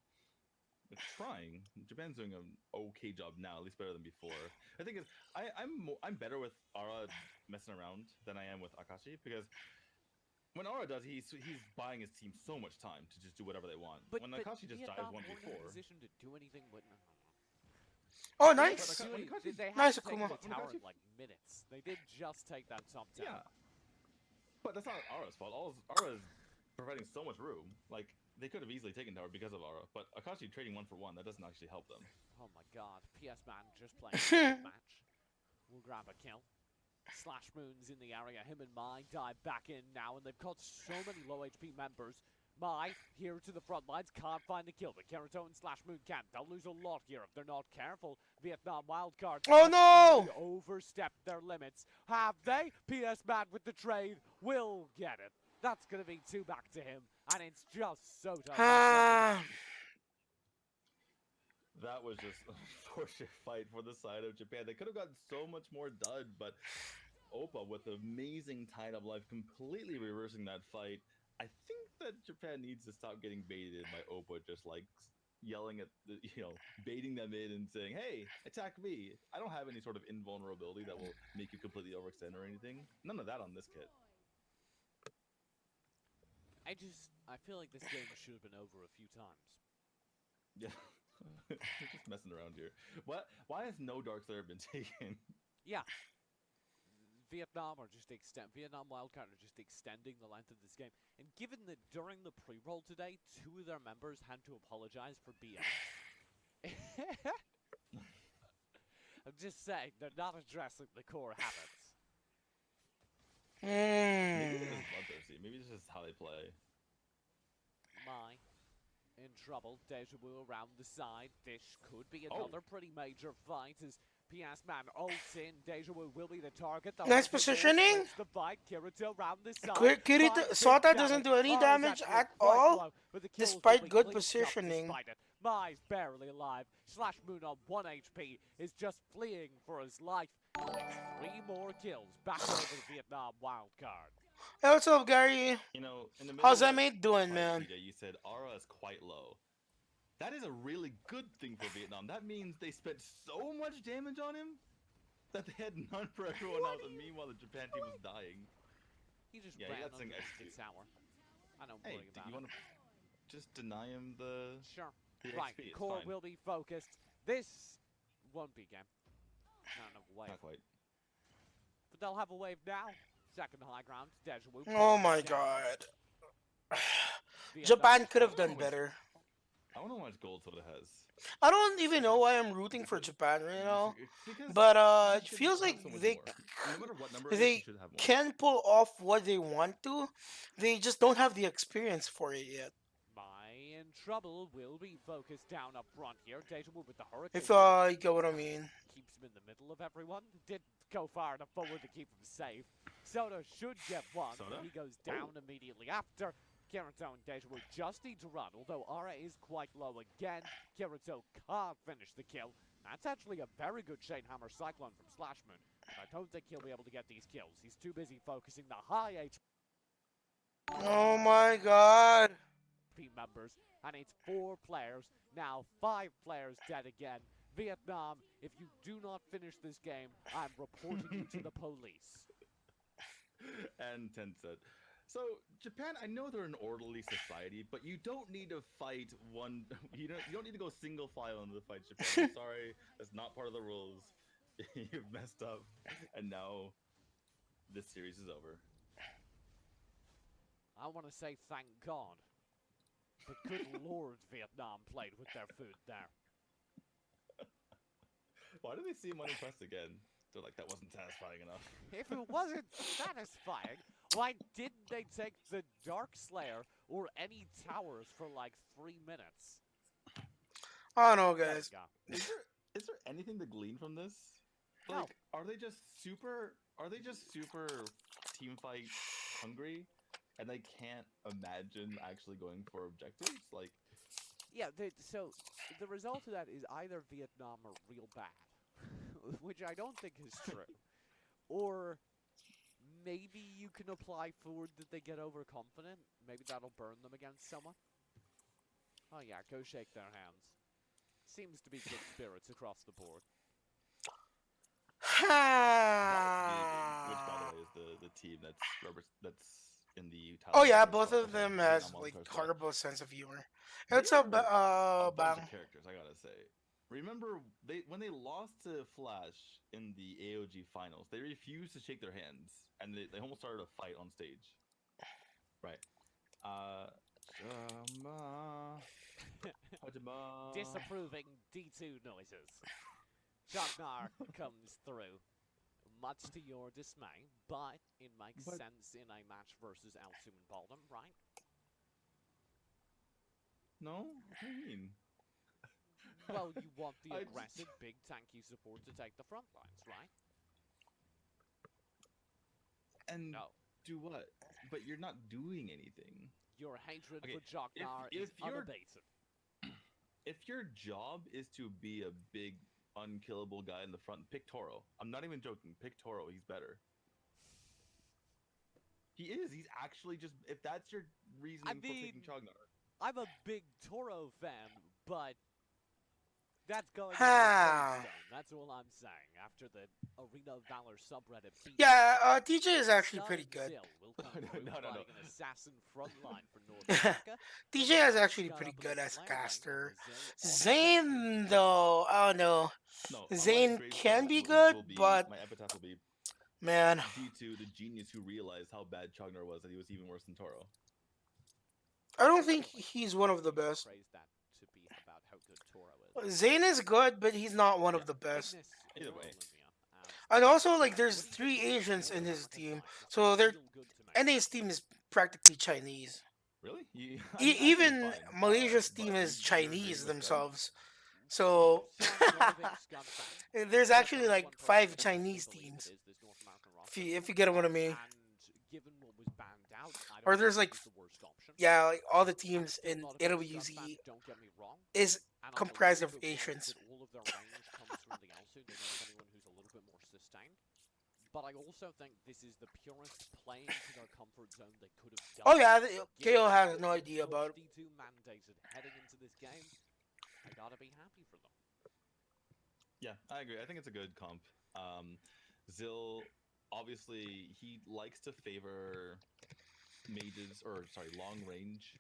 it's trying. Japan's doing an okay job now, at least better than before. I think I'm better with Aura messing around than I am with Akashi because when Aura does, he's buying his team so much time to just do whatever they want. But When Akashi just dives Vietnam 1v4. weren't in a position to do anything but Oh, But nice. Akashi's- They had Nice, to take Akuma. the tower in like minutes. They did just take that top tower. Yeah. But that's not Aura's fault. Aura's providing so much room. Like, they could have easily taken tower because of Aura, but Akashi trading 1-for-1, that doesn't actually help them. Oh my god. PS Man just playing a good match. We'll grab a kill. Slashmoon's in the area. Him and Mai dive back in now, and they've got so many low HP members. Mai, here to the front lines, can't find the kill, but Kirito and Slashmoon can. They'll lose a lot here if they're not careful. Vietnam wildcard. Oh no! They overstepped their limits. Have they? PS Man with the trade will get it. That's going to be 2 back to him, and it's just so tough. Ah. That was just a unfortunate fight for the side of Japan. They could have gotten so much more done, but Opa with amazing tied up life completely reversing that fight. I think that Japan needs to stop getting baited by Opa just like yelling at the, baiting them in and saying, "Hey, attack me." I don't have any sort of invulnerability that will make you completely overextend or anything. None of that on this kit. I feel like this game should have been over a few times. Yeah. We're just messing around here. What? Why has no Dark Slayer been taken? Yeah. Vietnam wildcard are just extending the length of this game. And given that during the pre-roll today, 2 of their members had to apologize for BS. I'm just saying, they're not addressing the core habits. Maybe they're Mm. just bloodthirsty. Maybe this is how they play. Mai in trouble. Deja Vu around the side. This could be Oh. another pretty major fight as PS Man ults in. Deja Vu will be the target. They'll Nice have to positioning. switch the fight. Kirito around the side. Kirito, Finds Sota big doesn't do any Mai's damage actually at quite all, low, but the kills will despite be good cleaned up positioning. despite it. Mai's barely alive. Slashmoon on 1 HP is just fleeing for his life. 3 more kills back over the Vietnam wildcard. Hey, what's up, Gary? In the middle How's of that mate doing, fight, man? TJ, you said Aura is quite low. That is a really good thing for Vietnam. That means they spent so much damage on him that they had none for everyone else, and meanwhile the Japan team was dying. He just Yeah, he ran got some under the execute. tower. I don't Hey, worry do about you it. want to just deny him the Sure. the Right, XP? It's core fine. will be focused. This won't be game. Not enough wave. Not quite. But they'll have a wave now. Second high ground, Dejawu. Oh my god. Japan could have done better. I don't know how much gold Soda has. I don't even know why I'm rooting for Japan right now. Because But you it should feels have like so much they more. No matter what number it is, you they should have more. can pull off what they want to. They just don't have the experience for it yet. My in trouble will be focused down up front here. Dejawu with the hurricane. If you get what I mean. Keeps him in the middle of everyone. Didn't go far enough forward to keep him safe. Soda should get one. Soda? He goes down immediately after. Kirito and Dejawu just need to run, although Ara is quite low again. Kirito can't finish the kill. That's actually a very good Chain Hammer Cyclone from Slashmoon, but I don't think he'll be able to get these kills. He's too busy focusing the high Oh my god. HP members, and it's 4 players, now 5 players dead again. Vietnam, if you do not finish this game, I'm reporting you to the police. And Tencent. So Japan, I know they're an orderly society, but you don't need to fight one. You don't need to go single file into the fight, Japan. I'm sorry, that's not part of the rules. You've messed up, and now this series is over. I want to say thank God. But good lord, Vietnam played with their food there. Why do they seem unimpressed again? They're like, that wasn't satisfying enough. If it wasn't satisfying, why didn't they take the Dark Slayer or any towers for like 3 minutes? I don't know, There we guys. go. Is there anything to glean from this? No. Like, are they just super team fight hungry, and they can't imagine actually going for objectives? Like, Yeah, so the result of that is either Vietnam are real bad, which I don't think is true, or maybe you can apply forward that they get overconfident. Maybe that'll burn them against someone. Oh yeah, go shake their hands. Seems to be good spirits across the board. which, by the way, is the team that's in the. Oh Thailand yeah, World both Cup, of them Vietnam has Wild like Cards, but horrible sense of humor. they It's a are a bunch bang. of characters, I gotta say. Remember, when they lost to Flash in the AOG finals, they refused to shake their hands, and they almost started a fight on stage. Right. Hajima. Disapproving D2 noises. Chagnar comes through, much to your dismay, but it makes But- sense in a match versus Elsum and Baldum, right? No? What do you mean? Well, you want the I just- aggressive, big, tanky support to take the front lines, right? And No. do what? But you're not doing anything. Your hatred Okay, for Chagnar if is you're- unabated. If your job is to be a big, unkillable guy in the front, pick Toro. I'm not even joking. Pick Toro. He's better. He is. He's actually just. If that's your reasoning for picking mean- Chagnar. I'm a big Toro fan, but that's going Ha. on the gravestone. That's all I'm saying. After the Arena of Valor subreddit beat, Yeah, TJ is actually Sun pretty good. Zill will come No, through no, no. fighting an assassin front line for North America. TJ is actually Got pretty up in good the as slam caster. lane, Zill Zane though, I don't know. No. on my Zane gravestone can be will good, be- but my epitaph will be man, D2, the genius who realized how bad Chagnar was, that he was even worse than Toro. I don't think he's one of the best. Praise that to be about how good Toro is. Zane is good, but he's not one Yeah. of the best. Ignis Either or way. Olivia, And also, like, what there's do you 3 think of Asians in Toro his team, recognized? so they're Feel good to me. NA's team is practically Chinese. Really? I E- mean, actually even fine, Malaysia's but team you is agree Chinese with them? themselves. So there's actually like 5 Chinese teams. If you get what I mean. And given what was banned out, I Or don't there's, think like, it was the worst option. Yeah, like all the I'm teams still in not a big Scud fan, AWZ don't get me wrong. is And I comprised believe of it was Asians. that all of their range comes from the Elsu. They don't have anyone who's a little bit more sustained. But I also think this is the purest playing to their comfort zone they could have done. Oh yeah, Given KO has no what idea about it. D2 mandated heading into this game, I gotta be happy for them. Yeah, I agree. I think it's a good comp. Zill obviously he likes to favor mages, or sorry, long range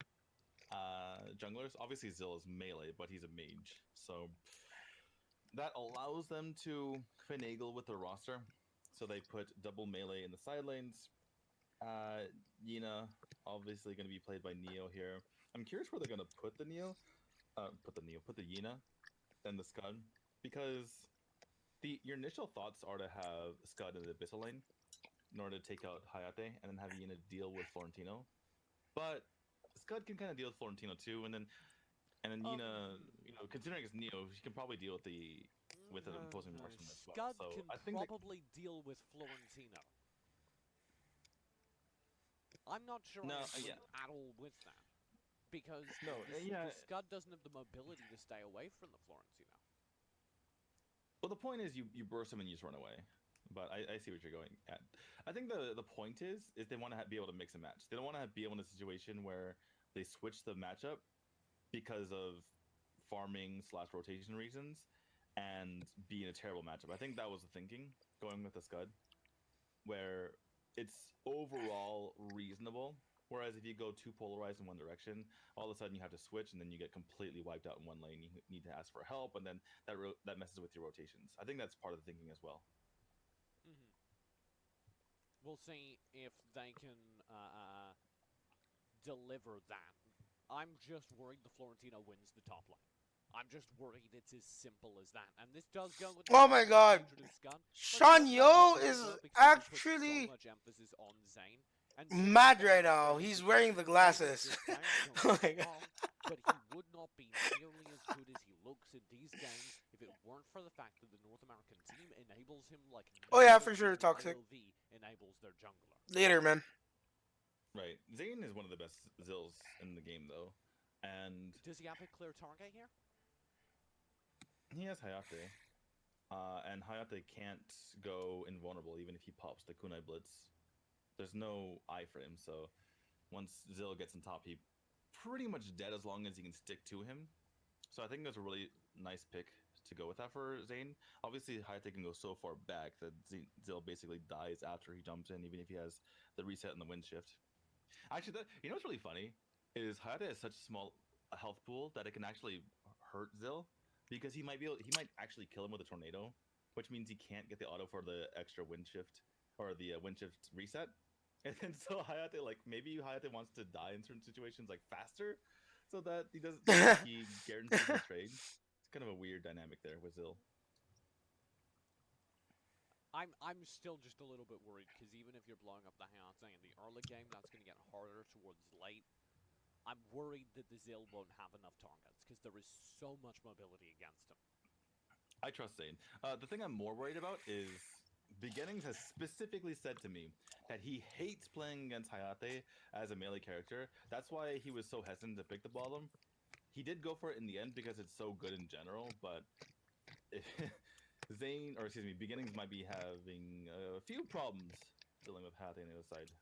junglers. Obviously Zill is melee, but he's a mage, so that allows them to finagle with their roster. So they put double melee in the side lanes. Yina obviously going to be played by Neo here. I'm curious where they're going to put the Neo. Put the Yina and the Scud, because your initial thoughts are to have Scud in the Abyssal lane in order to take out Hayate and then have Yina deal with Florentino. But Scud can kind of deal with Florentino too, and then Yina, considering it's Neo, she can probably deal with an opposing marksman as well. Scud So can I think probably deal with Florentino. I'm not sure No, I agree yeah. at all with that. Because No, the Scud doesn't have the mobility to stay away from the Florentino. Well, the point is you burst him and you just run away. But I see what you're going at. I think the point is they want to be able to mix and match. They don't want to be able in a situation where they switch the matchup because of farming / rotation reasons and be in a terrible matchup. I think that was the thinking going with the Scud, where it's overall reasonable. Whereas if you go too polarized in one direction, all of a sudden you have to switch, and then you get completely wiped out in one lane. You need to ask for help, and then that messes with your rotations. I think that's part of the thinking as well. Mm-hmm. We'll see if they can deliver that. I'm just worried the Florentino wins the top lane. I'm just worried it's as simple as that. And this does go with Oh my god. Sean Yo is actually so much emphasis on Zane. And mad right now. He's wearing the glasses. Oh my god. But he would not be nearly as good as he looks in these games if it weren't for the fact that the North American team enables him like Oh yeah, for sure, Toxic. IOV enables their jungler. Later, man. Right. Zane is one of the best Zills in the game, though. And does he have a clear target here? He has Hayate. And Hayate can't go invulnerable even if he pops the Kunai Blitz. There's no eye for him, so once Zill gets on top, he pretty much dead as long as you can stick to him. So I think that's a really nice pick to go with that for Zane. Obviously, Hayate can go so far back that Zill basically dies after he jumps in, even if he has the reset and the wind shift. Actually, you know what's really funny is Hayate has such a small health pool that it can actually hurt Zill, because he might actually kill him with a tornado, which means he can't get the auto for the extra wind shift or the wind shift reset. And then so Hayate, maybe Hayate wants to die in certain situations faster, so that he doesn't he guarantees the trade. It's kind of a weird dynamic there with Zill. I'm still just a little bit worried, because even if you're blowing up the Hayate in the early game, that's going to get harder towards late. I'm worried that the Zill won't have enough targets, because there is so much mobility against him. I trust Zane. The thing I'm more worried about is Beginnings has specifically said to me that he hates playing against Hayate as a melee character. That's why he was so hesitant to pick the bottom. He did go for it in the end because it's so good in general, but Beginnings might be having a few problems dealing with Hayate on the other side.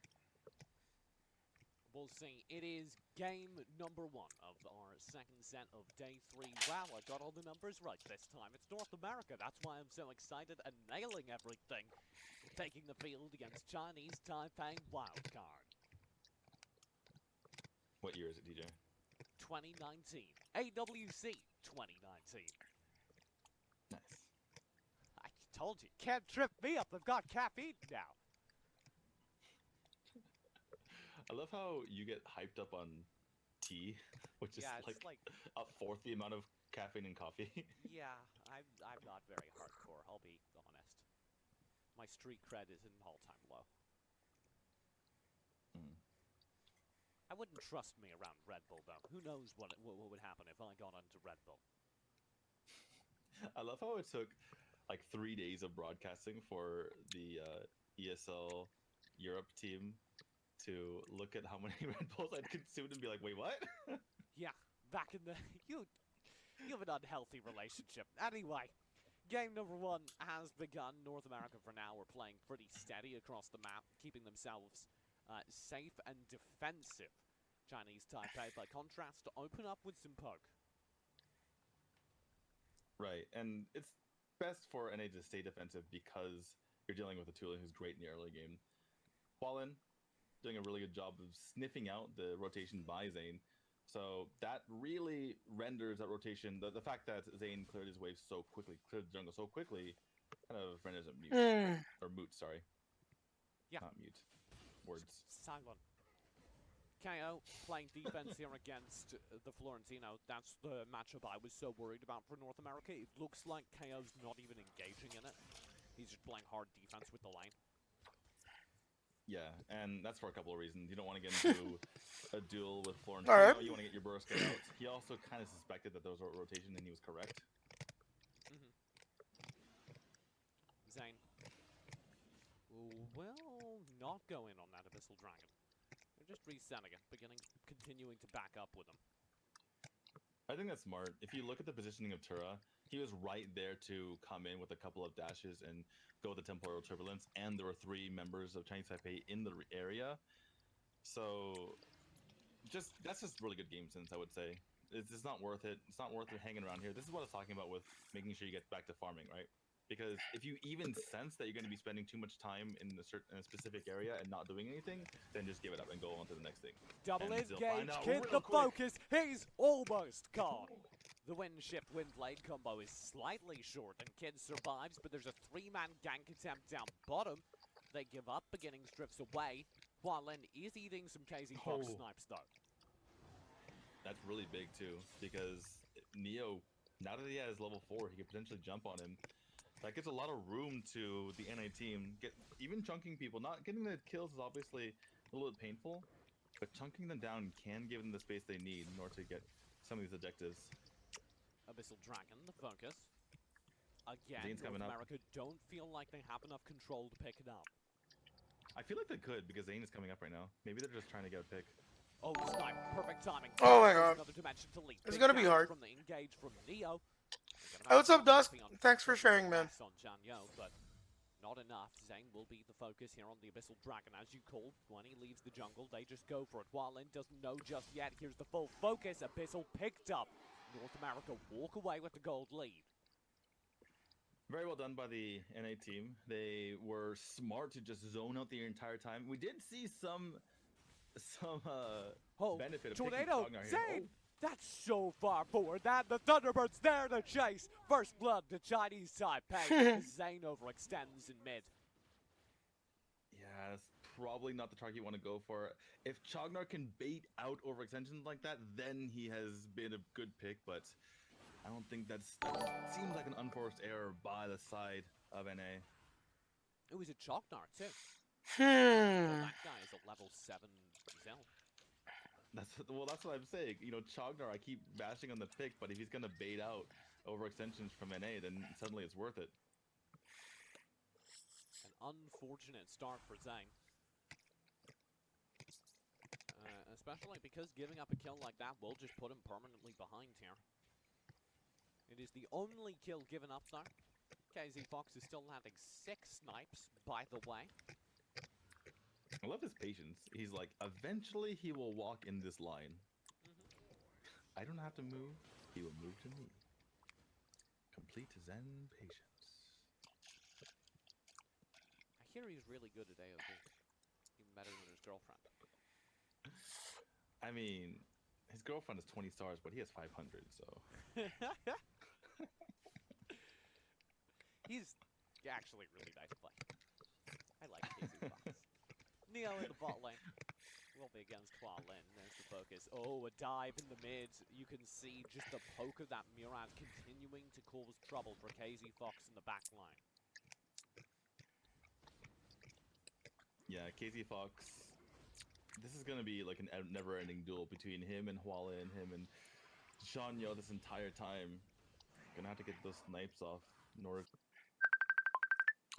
We'll see. It is game number 1 of our second set of day 3. Wow, I got all the numbers right this time. It's North America. That's why I'm so excited and nailing everything. Taking the field against Chinese Taipei Wildcard. What year is it, DJ? 2019. AWC 2019. Nice. I told you. Can't trip me up. I've got caffeine now. I love how you get hyped up on tea, which is like a fourth the amount of caffeine in coffee. Yeah, I'm not very hardcore, I'll be honest. My street cred is an all-time low. I wouldn't trust me around Red Bull, though. Who knows what would happen if I got onto Red Bull. I love how it took 3 days of broadcasting for the ESL Europe team to look at how many Red Bulls I'd consumed and be like, wait, what? Yeah, back in the... You have an unhealthy relationship. Anyway, game number 1 has begun. North America, for now, are playing pretty steady across the map, keeping themselves safe and defensive. Chinese Taipei, by contrast, to open up with some poke. Right, and it's best for NA to stay defensive because you're dealing with a Tula who's great in the early game. Fallen doing a really good job of sniffing out the rotation by Zane. So that really renders that rotation, the fact that Zane cleared his wave so quickly, cleared the jungle so quickly, kind of renders it mute. Or moot, sorry. Yeah. Not mute. Words. Silent. KO playing defense here against the Florentino. That's the matchup I was so worried about for North America. It looks like KO's not even engaging in it. He's just playing hard defense with the lane. Yeah, and that's for a couple of reasons. You don't want to get into a duel with Florentino. Alright. You want to get your burst out. He also kind of suspected that there was a rotation, and he was correct. Zane will not go in on that Abyssal Dragon. They're just resetting it, continuing to back up with him. I think that's smart. If you look at the positioning of Tura, he was right there to come in with a couple of dashes and go with the Temporal Turbulence, and there were 3 members of Chinese Taipei in the area. So, that's just really good game sense, I would say. It's not worth it. It's not worth it hanging around here. This is what I was talking about with making sure you get back to farming, right? Because if you even sense that you're going to be spending too much time in a specific area and not doing anything, then just give it up and go on to the next thing. Double And engage, they'll find out Kid real the quick. focus, he's almost gone. The wind shift, wind blade combo is slightly short and Kid survives, but there's a 3-man gank attempt down bottom. They give up, beginnings drifts away. Hualin is eating some KZ Fox Oh. snipes though. That's really big too, because Neo, now that he has level 4, he could potentially jump on him. That gives a lot of room to the NA team. Even chunking people, not getting the kills is obviously a little bit painful, but chunking them down can give them the space they need in order to get some of these objectives. Abyssal Dragon, the focus. Again, Zane's North coming up. America don't feel like they have enough control to pick it up. I feel like they could, because Zane is coming up right now. Maybe they're just trying to get a pick. Oh, the snipe, perfect timing. Oh my There's god. Another dimension to leap. It's Big gonna be damage hard. From the engage from Neo. Hey, what's up, Dust? Thanks for sharing, man. On Janyo, but not enough. Zane will be the focus here on the Abyssal Dragon, as you called. When he leaves the jungle, they just go for it. Hualin doesn't know just yet. Here's the full focus. Abyssal picked up. North America walk away with the gold lead. Very well done by the NA team. They were smart to just zone out the entire time. We did see some Oh, benefit of tornado, picking Cognar here. Zane! That's so far forward that the Thunderbirds there to chase. First blood to Chinese Taipei. Zane overextends in mid. Yeah, that's probably not the target you want to go for. If Cognar can bait out overextensions like that, then he has been a good pick, but I don't think that seems like an unforced error by the side of NA. It was a Chalknar too. Hmm. That guy is a level 7 Zell. That's what I'm saying. You know, Cognar, I keep bashing on the pick, but if he's gonna bait out overextensions from NA, then suddenly it's worth it. An unfortunate start for Zane. Especially because giving up a kill like that will just put him permanently behind here. It is the only kill given up there. KZ Fox is still landing 6 snipes, by the way. I love his patience. He's like, eventually he will walk in this line. I don't have to move. He will move to me. Complete Zen patience. I hear he's really good at AoV. Even better than his girlfriend. I mean, his girlfriend is 20 stars, but he has 500, so... He's actually really nice to play. I like KZ Fox. Neo in the bot lane. Will be against Hualin. There's the focus. Oh, a dive in the mid. You can see just the poke of that Murad continuing to cause trouble for KZ Fox in the back line. Yeah, KZ Fox. This is gonna be like a never-ending duel between him and Hualin, him and Shanyo this entire time. Gonna have to get those snipes off in order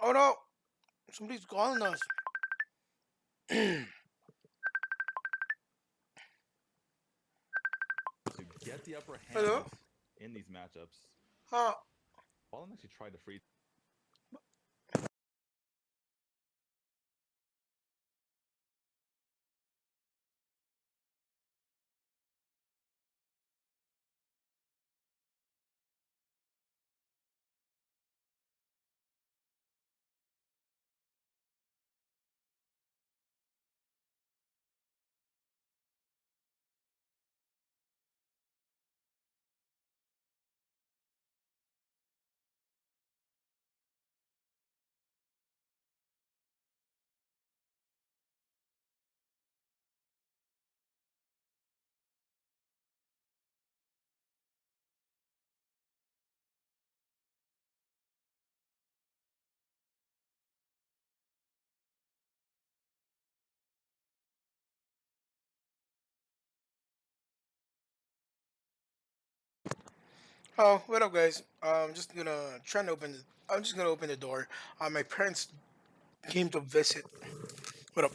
Oh no! Somebody's calling us. to get the upper hand Hello? in these matchups. Huh. Hualin actually tried to free Oh, what up, guys? I'm just gonna try and open. I'm just gonna open the door. My parents came to visit. What up?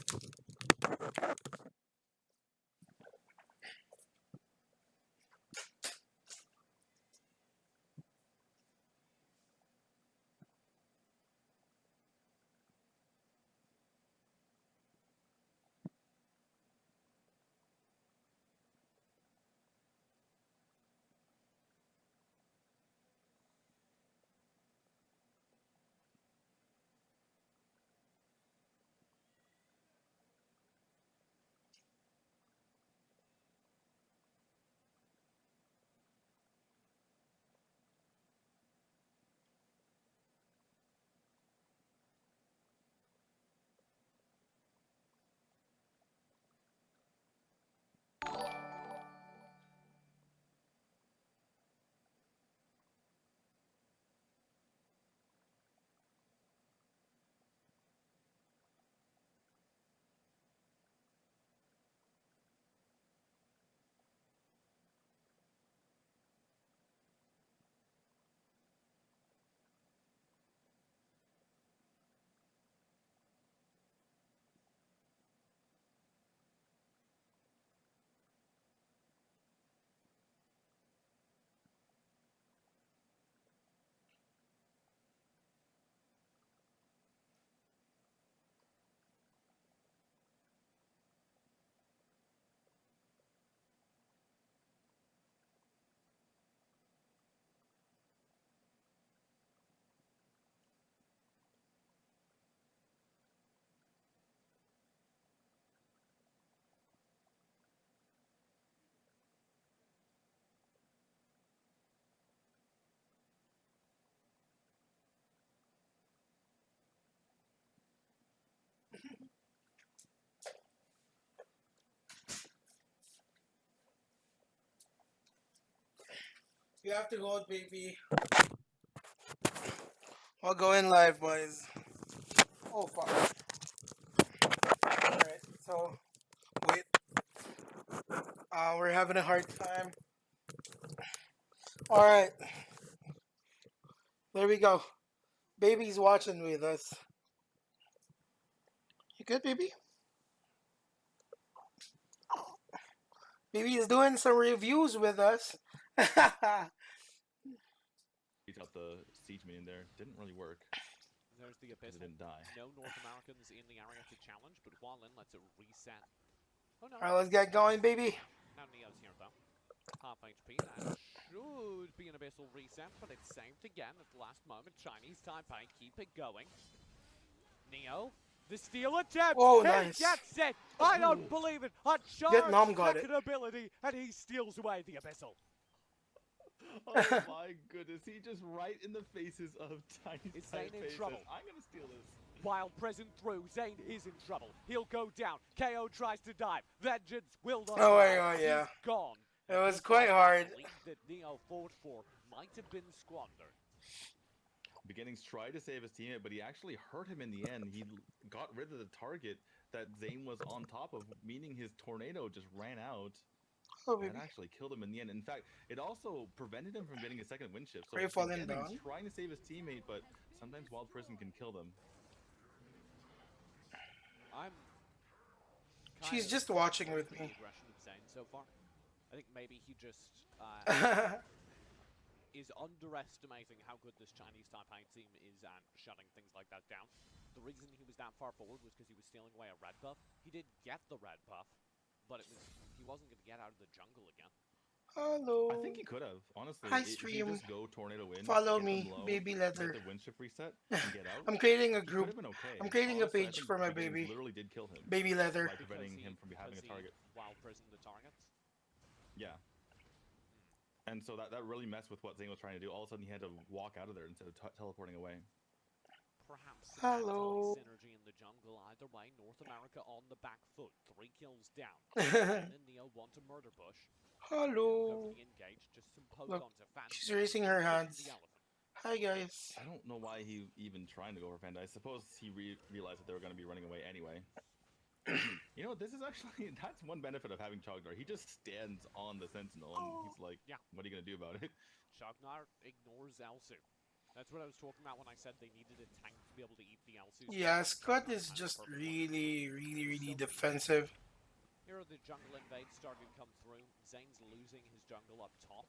You have to go out, baby. I'll go in live, boys. Oh fuck. Alright, so wait. We're having a hard time. Alright, there we go. Baby's watching with us. You good, baby? Baby is doing some reviews with us. Reach out the siege minion there. Didn't really work There's the because it Abyssal. didn't die. No North Americans in the area to challenge, but Hualin lets it reset. Oh no. Alright, let's get going, baby. Now Neo's here though. Half HP. That should be an Abyssal reset, but it's saved again at the last moment. Chinese Taipei keep it going. Neo, the steal attempt. Oh, He nice. gets it. I don't believe it. A Vietnam charged got it. second ability, and he steals away the Abyssal. Oh my goodness, he just right in the faces of Chinese Is Zane in Taipei trouble? says, I'm gonna steal this. While present through, Zane is in trouble. He'll go down. KO tries to dive. Vengeance will not. Oh my die. God, yeah. He's gone. It was Just quite like hard. the lead that Neo fought for might have been squandered. Beginnings tried to save his teammate, but he actually hurt him in the end. He got rid of the target that Zane was on top of, meaning his tornado just ran out. Oh, And baby. actually killed him in the end. In fact, it also prevented him from getting a second win shift. So Are you falling again, down? he's trying to save his teammate, but sometimes Wild Prison can kill them. I'm. She's kind just of watching with the me. aggression of Zane so far. I think maybe he just is underestimating how good this Chinese Taipei team is at shutting things like that down. The reason he was that far forward was because he was stealing away a red buff. He did get the red buff, but he wasn't going to get out of the jungle again. Hello. I think he could have, honestly. Hi, If you stream. just go tornado in, Follow get me, them low, baby get leather. the win shift reset, and get out. I'm creating a he could group. have been okay. I'm creating a Honestly, I page think for my Beginnings baby. literally did kill him Baby leather. by preventing him from having a Because he target. Wild prison the targets. Yeah. And so that really messed with what Zane was trying to do. All of a sudden, he had to walk out of there instead of teleporting away. Perhaps some Hello. synergy in the jungle. Either way, North America on the back foot. 3 kills down. Hello. And Neo want to murder bush. Totally engaged. Just some poke Look, onto Fan. she's raising her Kicking hands. the elephant. Hi, guys. I don't know why he even trying to go for Panda. I suppose he realized that they were going to be running away anyway. You know, this is actually that's one benefit of having Chogdar. He just stands on the Sentinel, and he's like, Yeah. "What are you gonna do about it?" Chognar ignores Elsu. That's what I was talking about when I said they needed a tank to be able to eat the Elsus. Yeah, And Scott Chognar is found the just perfect one. really So defensive. here are the jungle invades starting to come through. Zane's losing his jungle up top.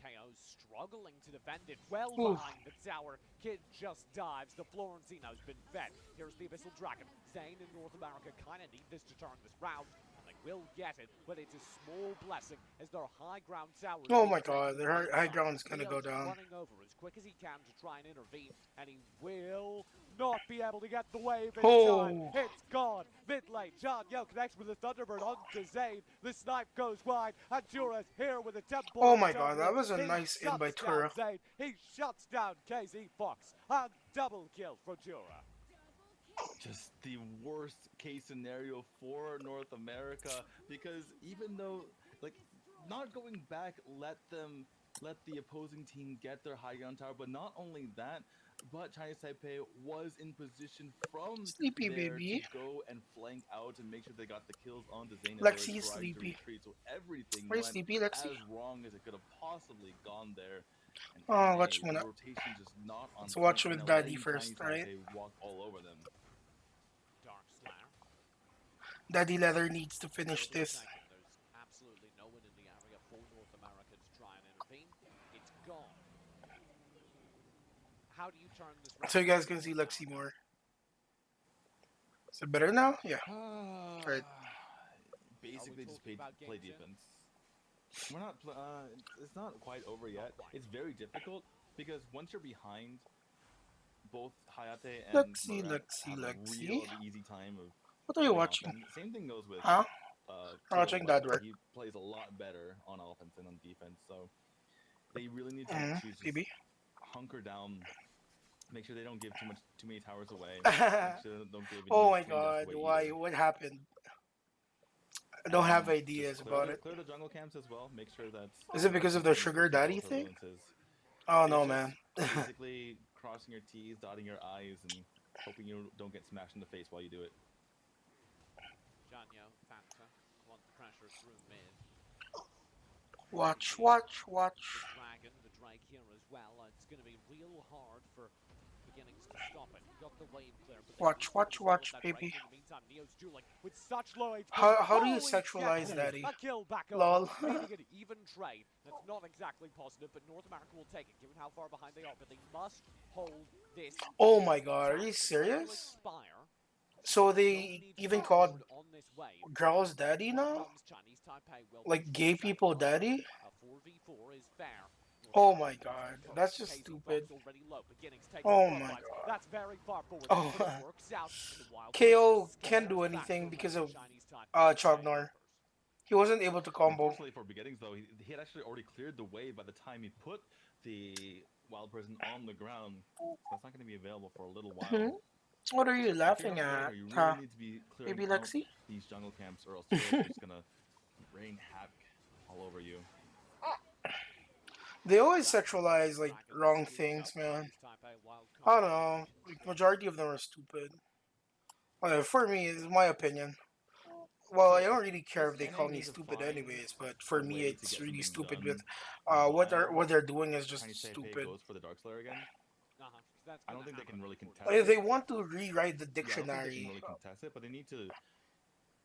KO's struggling to defend it well Oof. behind the tower. Kid just dives. The Florentino's been fed. Here's the Abyssal Dragon. Zane in North America kind of need this to turn this round. And they will get it, but it's a small blessing as their high ground tower. Oh my god, their high ground's gonna go down. Running over as quick as he can to try and intervene, and he will not be able to get the wave in time. Oh. It's gone. Mid lane, John Yo connects with the Thunderbird onto Zane. The snipe goes wide, and Jura's here with a tempo. Oh my god, that was a nice in by Tura. Zane. He shuts down KZ Fox. A double kill for Jura. Just the worst case scenario for North America, because even though, like, not going back let the opposing team get their high ground tower, but not only that, but Chinese Taipei was in position from Sleepy there baby. to go and flank out and make sure they got the kills onto Zayn. Lexi is sleepy. So everything Where's went Sleepy, Lexi? as wrong as it could have possibly gone there. And Oh, NA, watch the Muna. rotation just not on Let's point, watch and with letting Daddy first, Chinese right? Taipei walk all over them. Dark Slayer. Daddy Leather needs to finish this. There's absolutely no one in the area for North America to try and intervene. It's gone. How do you turn this round? So you guys can see Lexi more. Is it better now? Yeah. Right. Basically, just talking about play games, yeah? defense. We're not. It's not quite over yet. quite. It's very difficult because once you're behind, both Hayate and Lexi, Murat Lexi, have a Lexi. real easy time of. What are you playing watching? offense. Same thing goes with. Huh? Killer Watching White. that work. He plays a lot better on offense than on defense, so they really need to choose just Maybe. hunker down. Make sure they don't give too many towers away. Make sure they don't give Oh any my god, windows away why? either. What happened? I don't have Just ideas clear about the, it. Clear the jungle camps as well. Make sure that. Is it because of the sugar daddy thing? Oh no, man. Basically, crossing your T's, dotting your I's, and hoping you don't get smashed in the face while you do it. Janyo, Fanta, want the pressure through mid. Watch. The Dragon, the Drake here as well. It's going to be real hard for beginnings to stop it. Got the wave clear. But they Watch, need to watch, resolve watch, that baby. Drake. In the meantime, Neo's dueling with such low HP. How do you Holy sexualize shit. daddy? A kill back Lol. over. Making an even trade. That's not exactly positive, but North America will take it, given how far behind they are. But they must hold this. Oh my god, are you It will serious? expire. So Don't they need to even go called forward on this wave. girls daddy Here now? comes Chinese Taipei, will Like control gay the people second half. daddy? A 4v4 is fair. Oh my god, that's just KZ stupid. Fox already low, beginnings take Oh the front my lines. god. That's very far forward. Oh. But it works out in the wild KO places. can't do Scares anything back because the of Chinese Taipei Chognar. Vipers. He wasn't able to combo. Unfortunately for beginnings, though, he had actually already cleared the way by the time he put the wild person on the ground. So that's not going to be available for a little while. Mhm. What are you If you're laughing not at? there, you really Huh? need to be clearing Maybe out Lexi? these jungle camps, or else they're just gonna rain havoc all over you. They always sexualize like wrong things, man. I don't know. Like, majority of them are stupid. For me, it's my opinion. Well, I don't really care if they call me stupid anyways, but for me, it's really stupid with what they're doing is just Chinese Taipei stupid. goes for the Dark Slayer again. I don't think they can really contest If it. they want to rewrite the Yeah, I don't think they dictionary, can really contest it, but they need to.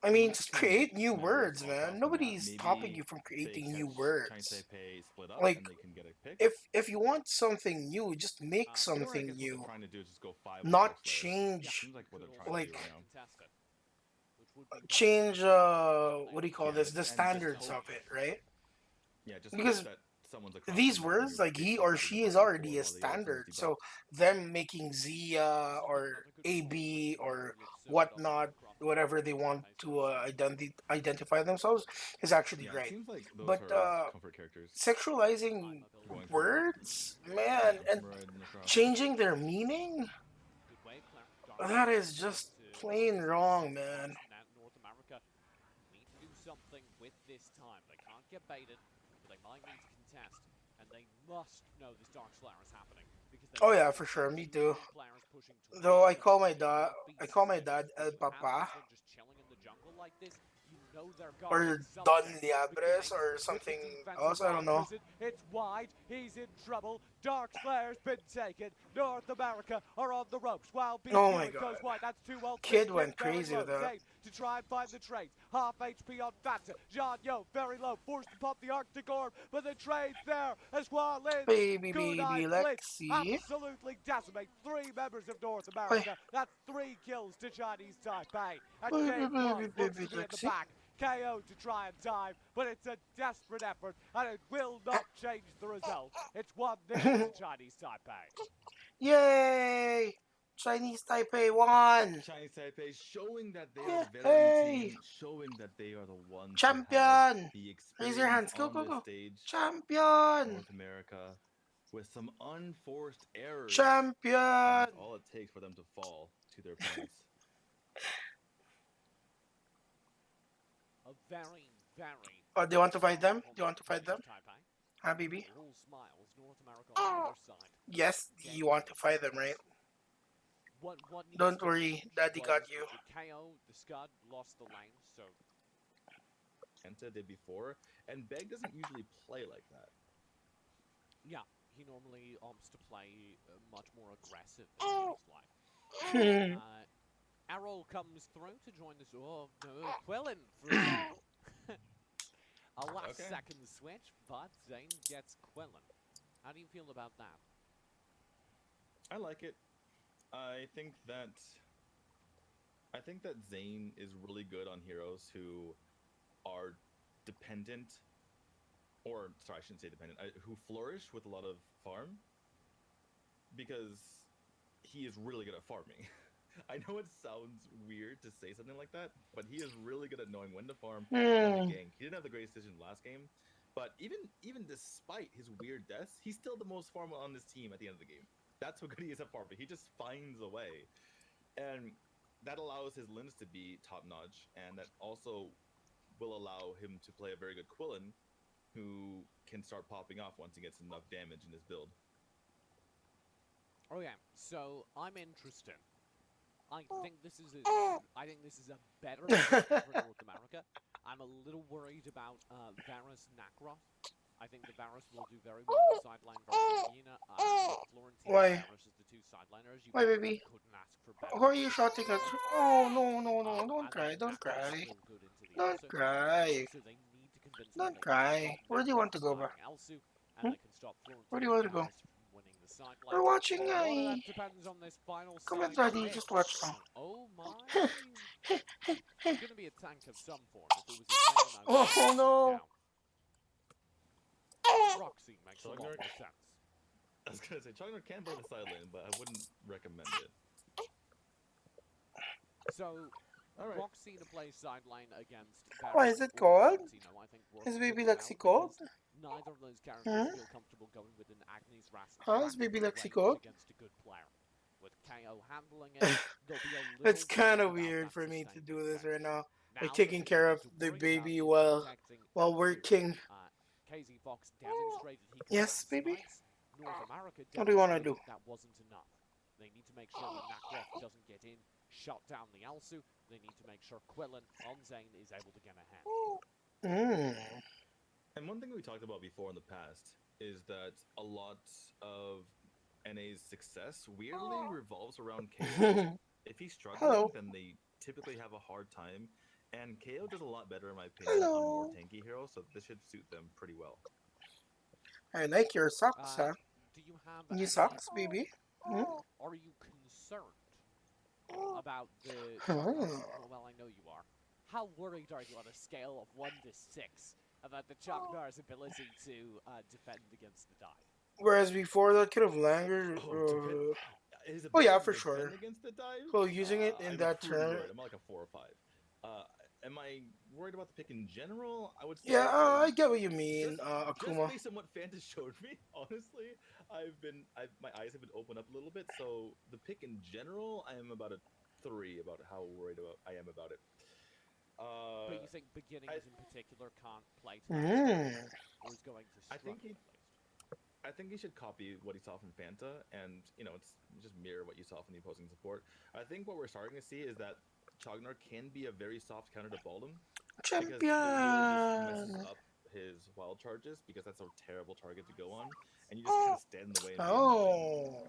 I mean, need just to create new measure words, themselves man. off on Nobody's that. stopping Maybe you from they creating new catch Chinese words. Taipei split up Like, and they can get a pick. If you want something new, just make Or I something guess what new. they're trying to do is just go 5 Not Dark Slayers. change, Seems like what they're trying like, to do right now. change. What do you call Yeah, this? The and just standards hope- of it, right? Yeah, just Because hope that someone's across these the map and words, you're like he basically or doing she, the is fight already before a while the other person's standard. debuffed. So them making Zia or AB or whatnot, whatever they want to identify themselves, is actually Yeah, it great. seems like those But are comfort characters. sexualizing Going for words, man, and Right in the cross. changing their meaning, that is just plain wrong, man. North America need to do something with this time. They can't get baited, but they might need to contest, and they must know this Dark Slayer is happening. Because they Oh yeah, for sure, me too. players pushing towards Though I them. call my dad El Papa. Just chilling in like this, you know they're Or guarding Don something. Liabres Beginning or with the something defensive else. I don't line know. visit. It's wide. He's in trouble. Dark Slayer's been taken. North America are on the ropes. While BQ Oh my it goes god. wide. That's too well Kid cleared. Kid went very crazy low. with that. Zane to try and find the trades. Half HP on Fanta. Jean Yo very low. Forced to pop the Arctic Orb. But the trade's there as well. Baby, Kunai baby, Blitz let's see. absolutely decimate 3 members of North Wait, America. That's 3 kills to Chinese Taipei. And baby, Game 1 baby, looks baby, to be in the let's see. back. KO to try and dive, but it's a desperate effort, and it will not change the result. It's 1-0 to Chinese Taipei. Yay! Chinese Taipei won! Chinese Taipei showing that they Yeah, are the veteran hey! team, showing that they are the ones who have Champion! the Raise your hands. experience Go, on go, this go. stage. Champion! North America, with some unforced errors. Champion! That's all it takes for them to fall to their opponents. A very, very. Oh, do you want to fight them? Do you want to fight them? Taipei. Huh, baby? All smiles. North America on either side. Yes, you want to fight them, right? What needs Don't to worry, change Daddy got was you. The KO, the Scud lost the lane, so Kenta did before, and Beg doesn't usually play like that. yeah, he normally opts to play much more aggressive in his life. Hmm. Errol comes through to join this. Oh no, Quillen through. A last Okay. second switch, but Zane gets Quillen. How do you feel about that? I like it. I think that Zane is really good on heroes who are dependent, or sorry, I shouldn't say dependent, who flourish with a lot of farm, because he is really good at farming. I know it sounds weird to say something like that, but he is really good at knowing when to farm, when to gank. He didn't have the greatest decision last game, but even despite his weird deaths, he's still the most farm on this team at the end of the game. That's how good he is at farming. He just finds a way. And that allows his limbs to be top-notch, and that also will allow him to play a very good Quillen, who can start popping off once he gets enough damage in his build. Okay, so I'm interested. I think this is a better pick for North America. I'm a little worried about Varus Nakaroth. I think the Varus will do very well on the sideline versus Yena. Florentine Why? and Varus as the two sideliners. You Why, baby? couldn't ask for better. Who are you shouting at? Oh, no, no, no. And Don't cry, then don't Nakaroth's cry. still good into the Don't Elsu. cry. So they need to convince them Don't they can cry. stop Where do you want to Nakaroth go, ba? sliding Elsu, and Hmm? they can stop Florentine Where do you want to and go? Varus from winning the sideline. We're watching, A lot of I. that depends on this final Come on, side Daddy, mix. just watch now. Oh my! It's gonna be a tank of some form. If it was a train, I would Oh, sit no. down. Roxy makes a lot more Chugner- sense. I was gonna say, Chogner can play the side lane, but I wouldn't recommend it. So, Alright. Roxy to play sideline against. Why Varus is it or called? Florentino, I think works Is Baby really Lexi well called? because neither of those characters Huh? feel comfortable going with an Agnes Huh? Is Baby Lexi range called? against a good player. With KO handling it, there'll be a little It's kind of worried about weird that for me to sustained do this effect. right now. Now Like the taking thing care you of need to the worry baby about is while protecting while Elsu. working. KZ Fox demonstrated he can Yes, land baby? spikes. North America What do you wanna demonstrated do? that wasn't enough. They need to make sure that Nakaroth doesn't get in, shut down the Elsu. They need to make sure Quillen on Zane is able to get ahead. Mm. And one thing we talked about before in the past is that a lot of NA's success weirdly revolves around KO. If he's struggling, Hello. then they typically have a hard time. And KO does a lot better, in my opinion, on more Hello. tanky heroes, so this should suit them pretty well. I like your socks, huh? Do you have Your any, socks, baby? Hmm? are you concerned about the well, I know you are. How worried are you on a scale of 1 to 6 about the Chuck Norris ability to defend against the dive? Whereas before that could have language. His Oh, yeah, ability for to sure. defend against the dive? So using it in I'm that pretty term. worried. I'm like a 4 or 5. Am I worried about the pick in general? I would say. Yeah, I get what you mean, Just Akuma. based on what Fanta showed me, honestly, my eyes have been opened up a little bit. So the pick in general, I am about a 3 about how worried I am about it. But you think beginnings in particular can't play to Mm. or is going to I struggle think at least? I think he should copy what he saw from Fanta, and it's just mirror what you saw from the opposing support. I think what we're starting to see is that Chognar can be a very soft counter to Baldum because it really just messes Champion. up his wild charges because that's a terrible target to go on, and you just kind of stand in the way and be annoying. Oh,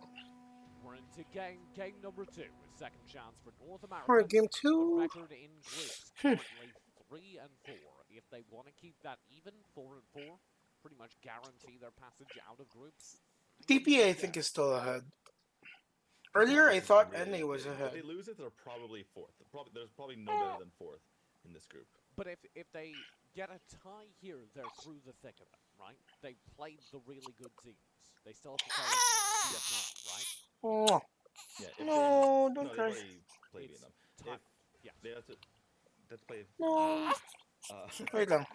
We're into game number 2, a second chance for North for America. game The 2. record in groups currently 3 and 4. If they want to keep that even, 4 and 4, pretty much guarantee their passage out of groups. TPA I think is still ahead. Yeah, Earlier I this is thought really NA was big. If ahead. they lose it, they're probably fourth. There's probably no better than fourth in this group. But if they get a tie here, they're through the thick of it, right? They played the really good teams. They still have to play Vietnam, right? Mwah. Yeah. No, don't they've cry. already played It's Vietnam. time. Yes. They have to. Let's play. No. Uh, Wait lang.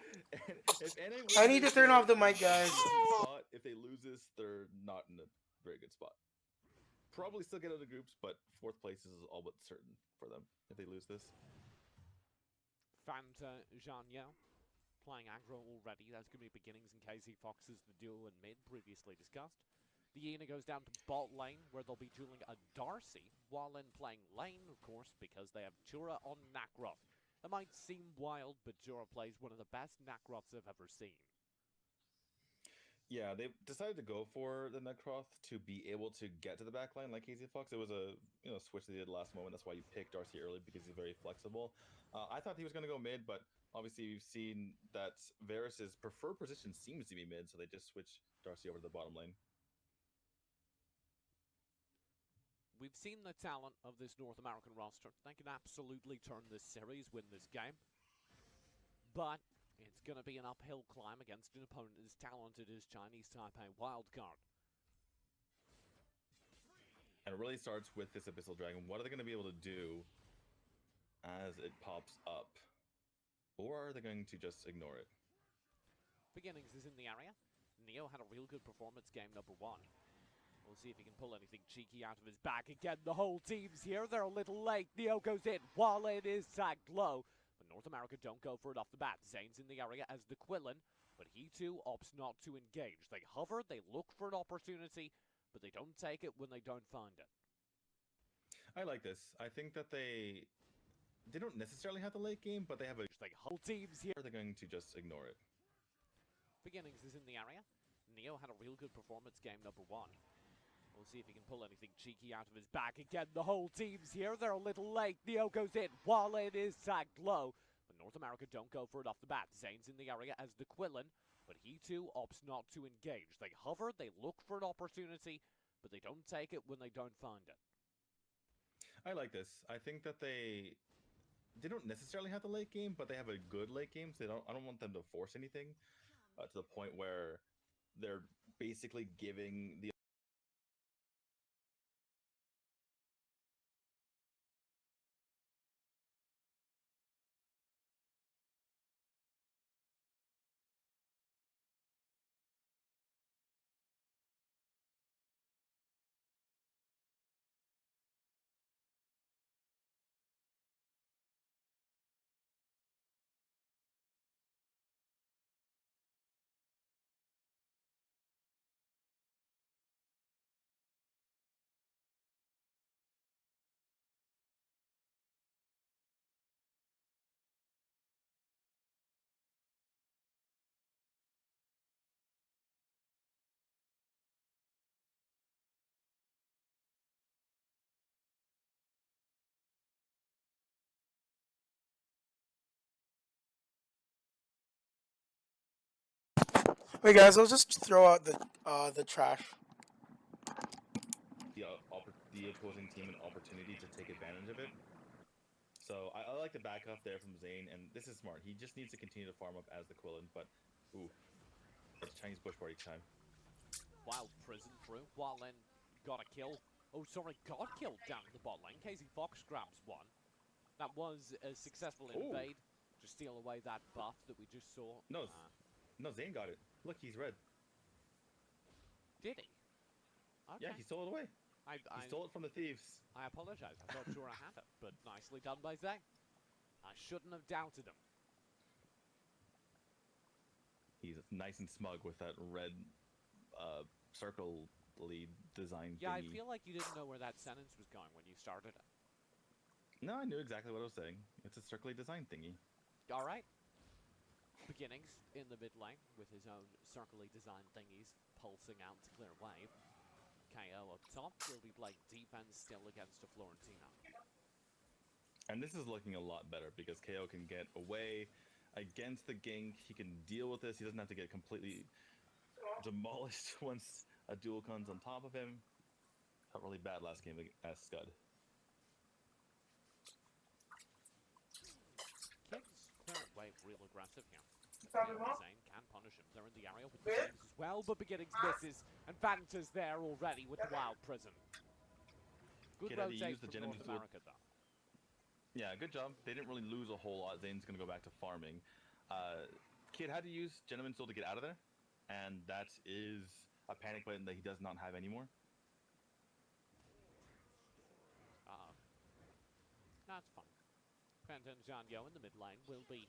if NA I wins need to this, turn they're off the in a mic, guys. decent spot. If they lose this, they're not in a very good spot. Probably still get out of the groups, but fourth place is all but certain for them if they lose this. Fanta Jean playing aggro already. That's going to be beginnings in KZ Fox's the duo in mid, previously discussed. The Yena goes down to bot lane, where they'll be dueling a Darcy, while then playing lane, of course, because they have Jura on Nacroth. That might seem wild, but Jura plays one of the best Nacroths I've ever seen. Yeah, they decided to go for the Necroth to be able to get to the backline like KZ Fox. It was a switch they did last moment. That's why you picked Darcy early, because he's very flexible. I thought he was going to go mid, but obviously we've seen that Varus's preferred position seems to be mid, so they just switched Darcy over to the bottom lane. We've seen the talent of this North American roster. They can absolutely turn this series, win this game. But it's going to be an uphill climb against an opponent as talented as Chinese Taipei Wildcard. And it really starts with this Abyssal Dragon. What are they going to be able to do as it pops up? Or are they going to just ignore it? Beginnings is in the area. Neo had a real good performance game number 1. We'll see if he can pull anything cheeky out of his bag. Again, the whole team's here. They're a little late. Neo goes in while it is tagged low. But North America don't go for it off the bat. Zane's in the area as the Quillen, but he too opts not to engage. They hover, they look for an opportunity, but they don't take it when they don't find it. I like this. I think that they don't necessarily have the late game, but they have a whole team's here. Or are they going to just ignore it? Beginnings is in the area. Neo had a real good performance game number 1. We'll see if he can pull anything cheeky out of his bag. Again, the whole team's here. They're a little late. Neo goes in while it is tagged low. But North America don't go for it off the bat. Zane's in the area as the Quillen, but he too opts not to engage. They hover, they look for an opportunity, but they don't take it when they don't find it. I like this. I think that they don't necessarily have the late game, but they have a good late game. So I don't want them to force anything to the point where they're basically giving the Wait, guys, I'll just throw out the trash. the opposing team an opportunity to take advantage of it. So I like the back off there from Zane, and this is smart. He just needs to continue to farm up as the Quillen, but ooh, that's Chinese bush party time. Wild prison through. Wildland got a kill. Oh, sorry, got killed down at the bot lane. KZ Fox grabs one. That was a successful invade to steal away that buff that we just saw. No, no, Zane got it. Look, he's red. Did he? Okay. Yeah, he stole it away. He stole it from the thieves. I apologize. I thought Jura had it, but nicely done by Zane. I shouldn't have doubted him. He's nice and smug with that red circle lead design. Yeah, thingy. I feel like you didn't know where that sentence was going when you started it. No, I knew exactly what I was saying. It's a circularly designed thingy. All right. Beginnings in the mid lane with his own circularly designed thingies pulsing out to clear wave. KO up top will be playing defense still against a Florentino. And this is looking a lot better because KO can get away against the gank. He can deal with this. He doesn't have to get completely demolished once a duel comes on top of him. Felt really bad last game as Scud. Kids clearing wave real aggressive here. Zane can punish him. They're in the area with the James as well, but Beginnings misses, and Vanta's there already with the Wild Prison. Good Kid had to rotate use the from North Genevieve America, though. Yeah, good job. They didn't really lose a whole lot. Zane's going to go back to farming. Kid had to use Gentleman Soul to get out of there, and that is a panic button that he does not have anymore. That's fun. Quentin Janyo in the mid lane will be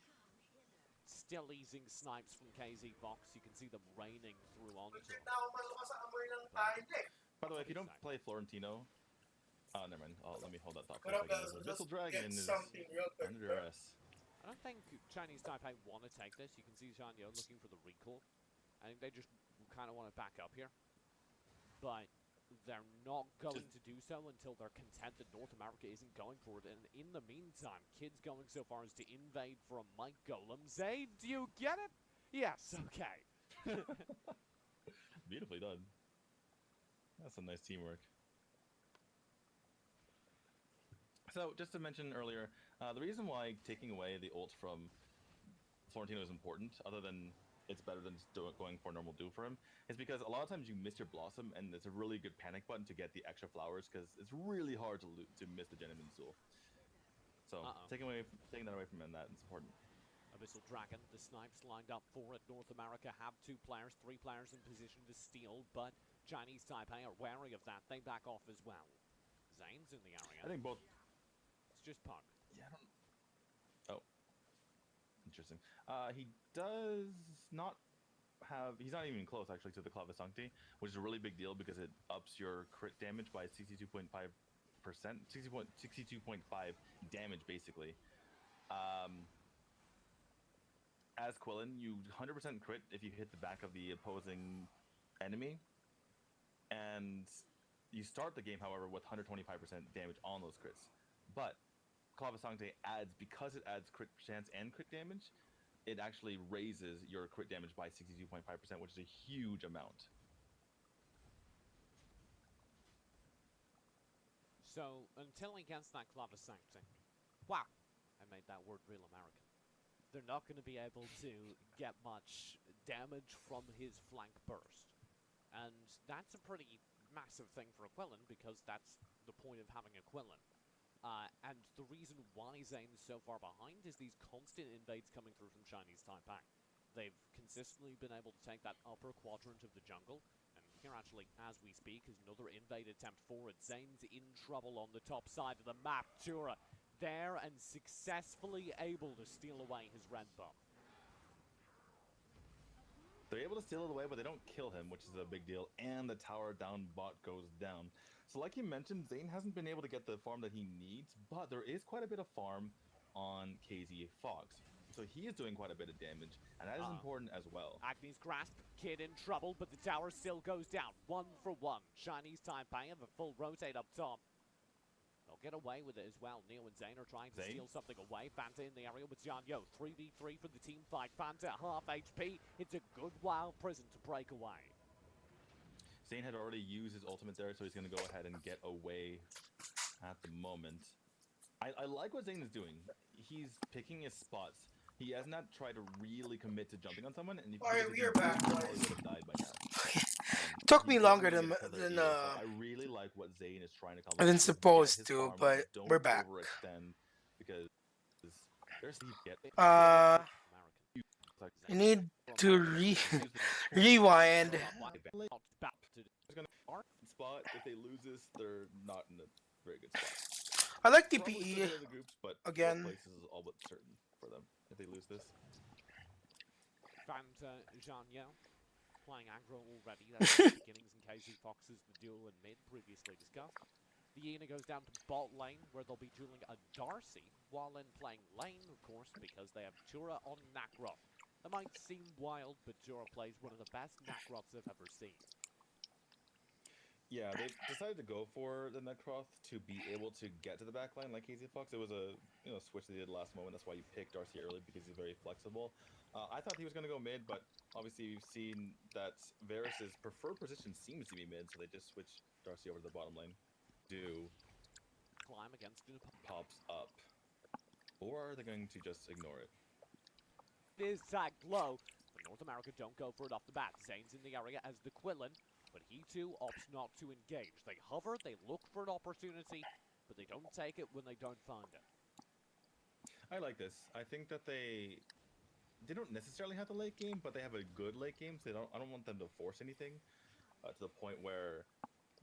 still easing snipes from KZ Fox. You can see them raining through onto him. By the way, if you don't play Florentino, never mind. Let me hold that thought for a second. Abyssal Dragon is under duress. I don't think Chinese Taipei want to take this. You can see Janyo looking for the recall. I think they just kind of want to back up here. But they're not going to do so until they're content that North America isn't going for it. And in the meantime, Kid's going so far as to invade from Mike Golem. Zayd, do you get it? Yes, okay. Beautifully done. That's some nice teamwork. So, just to mention earlier, the reason why taking away the ult from Florentino is important, other than it's better than just going for a normal do for him, is because a lot of times you miss your Blossom, and it's a really good panic button to get the extra flowers, because it's really hard to miss the Gentleman Soul. So, taking that away from him, that is important. Abyssal Dragon, the snipes lined up for it. North America have 2 players, 3 players in position to steal, but Chinese Taipei are wary of that. They back off as well. Zane's in the area. I think both. It's just Pug. Yeah, I don't. Oh. Interesting. He does not have. He's not even close actually to the Clava Sancti, which is a really big deal because it ups your crit damage by 62.5%, 62.5 damage basically. As Quillen, you 100% crit if you hit the back of the opposing enemy, and you start the game, however, with 125% damage on those crits. But Clava Sancti because it adds crit chance and crit damage, it actually raises your crit damage by 62.5%, which is a huge amount. So, until he gets that Clava Sancti, wow, I made that word real American. They're not going to be able to get much damage from his flank burst. And that's a pretty massive thing for a Quillen, because that's the point of having a Quillen. And the reason why Zane's so far behind is these constant invades coming through from Chinese Taipei. They've consistently been able to take that upper quadrant of the jungle. And here, actually, as we speak, is another invade attempt forward. Zane's in trouble on the top side of the map. Tura there and successfully able to steal away his red buff. They're able to steal it away, but they don't kill him, which is a big deal. And the tower down bot goes down. So like you mentioned, Zane hasn't been able to get the farm that he needs, but there is quite a bit of farm on KZ Fox. So he is doing quite a bit of damage, and that is important as well. Agni's Grasp, Kid in trouble, but the tower still goes down. 1 for 1. Chinese Taipei have a full rotate up top. They'll get away with it as well. Neo and Zane are trying to steal something away. Fanta in the area with Janyo. 3v3 for the team fight. Fanta half HP. It's a good Wild Prison to break away. Zane had already used his ultimate there, so he's going to go ahead and get away at the moment. I like what Zane is doing. He's picking his spots. He has not tried to really commit to jumping on someone, and if he would have died by now. Took me longer than I really like what Zane is trying to accomplish. I didn't supposed to, but we're back. Because there's you need to rewind. Spot. If they lose this, they're not in a very good spot. I like Probably TPE still in the group, but again. places is all but certain for them if they lose this. Fanta Janyo playing aggro already. That's the beginnings in KZ Fox's the duel in mid previously discussed. The Yena goes down to bot lane, where they'll be dueling a Darcy, while then playing lane, of course, because they have Jura on Nacroth. That might seem wild, but Jura plays one of the best Nacroths I've ever seen. Yeah, they decided to go for the Necroth to be able to get to the backline like KZ Fox. It was a switch they did last moment. That's why you picked Darcy early, because he's very flexible. I thought he was going to go mid, but obviously we've seen that Varus's preferred position seems to be mid, so they just switched Darcy over to the bottom lane. Climb against an opponent. Pops up. Or are they going to just ignore it? This tag low, but North America don't go for it off the bat. Zane's in the area as the Quillen, but he too opts not to engage. They hover, they look for an opportunity, but they don't take it when they don't find it. I like this. I think that they don't necessarily have the late game, but they have a good late game. So I don't want them to force anything to the point where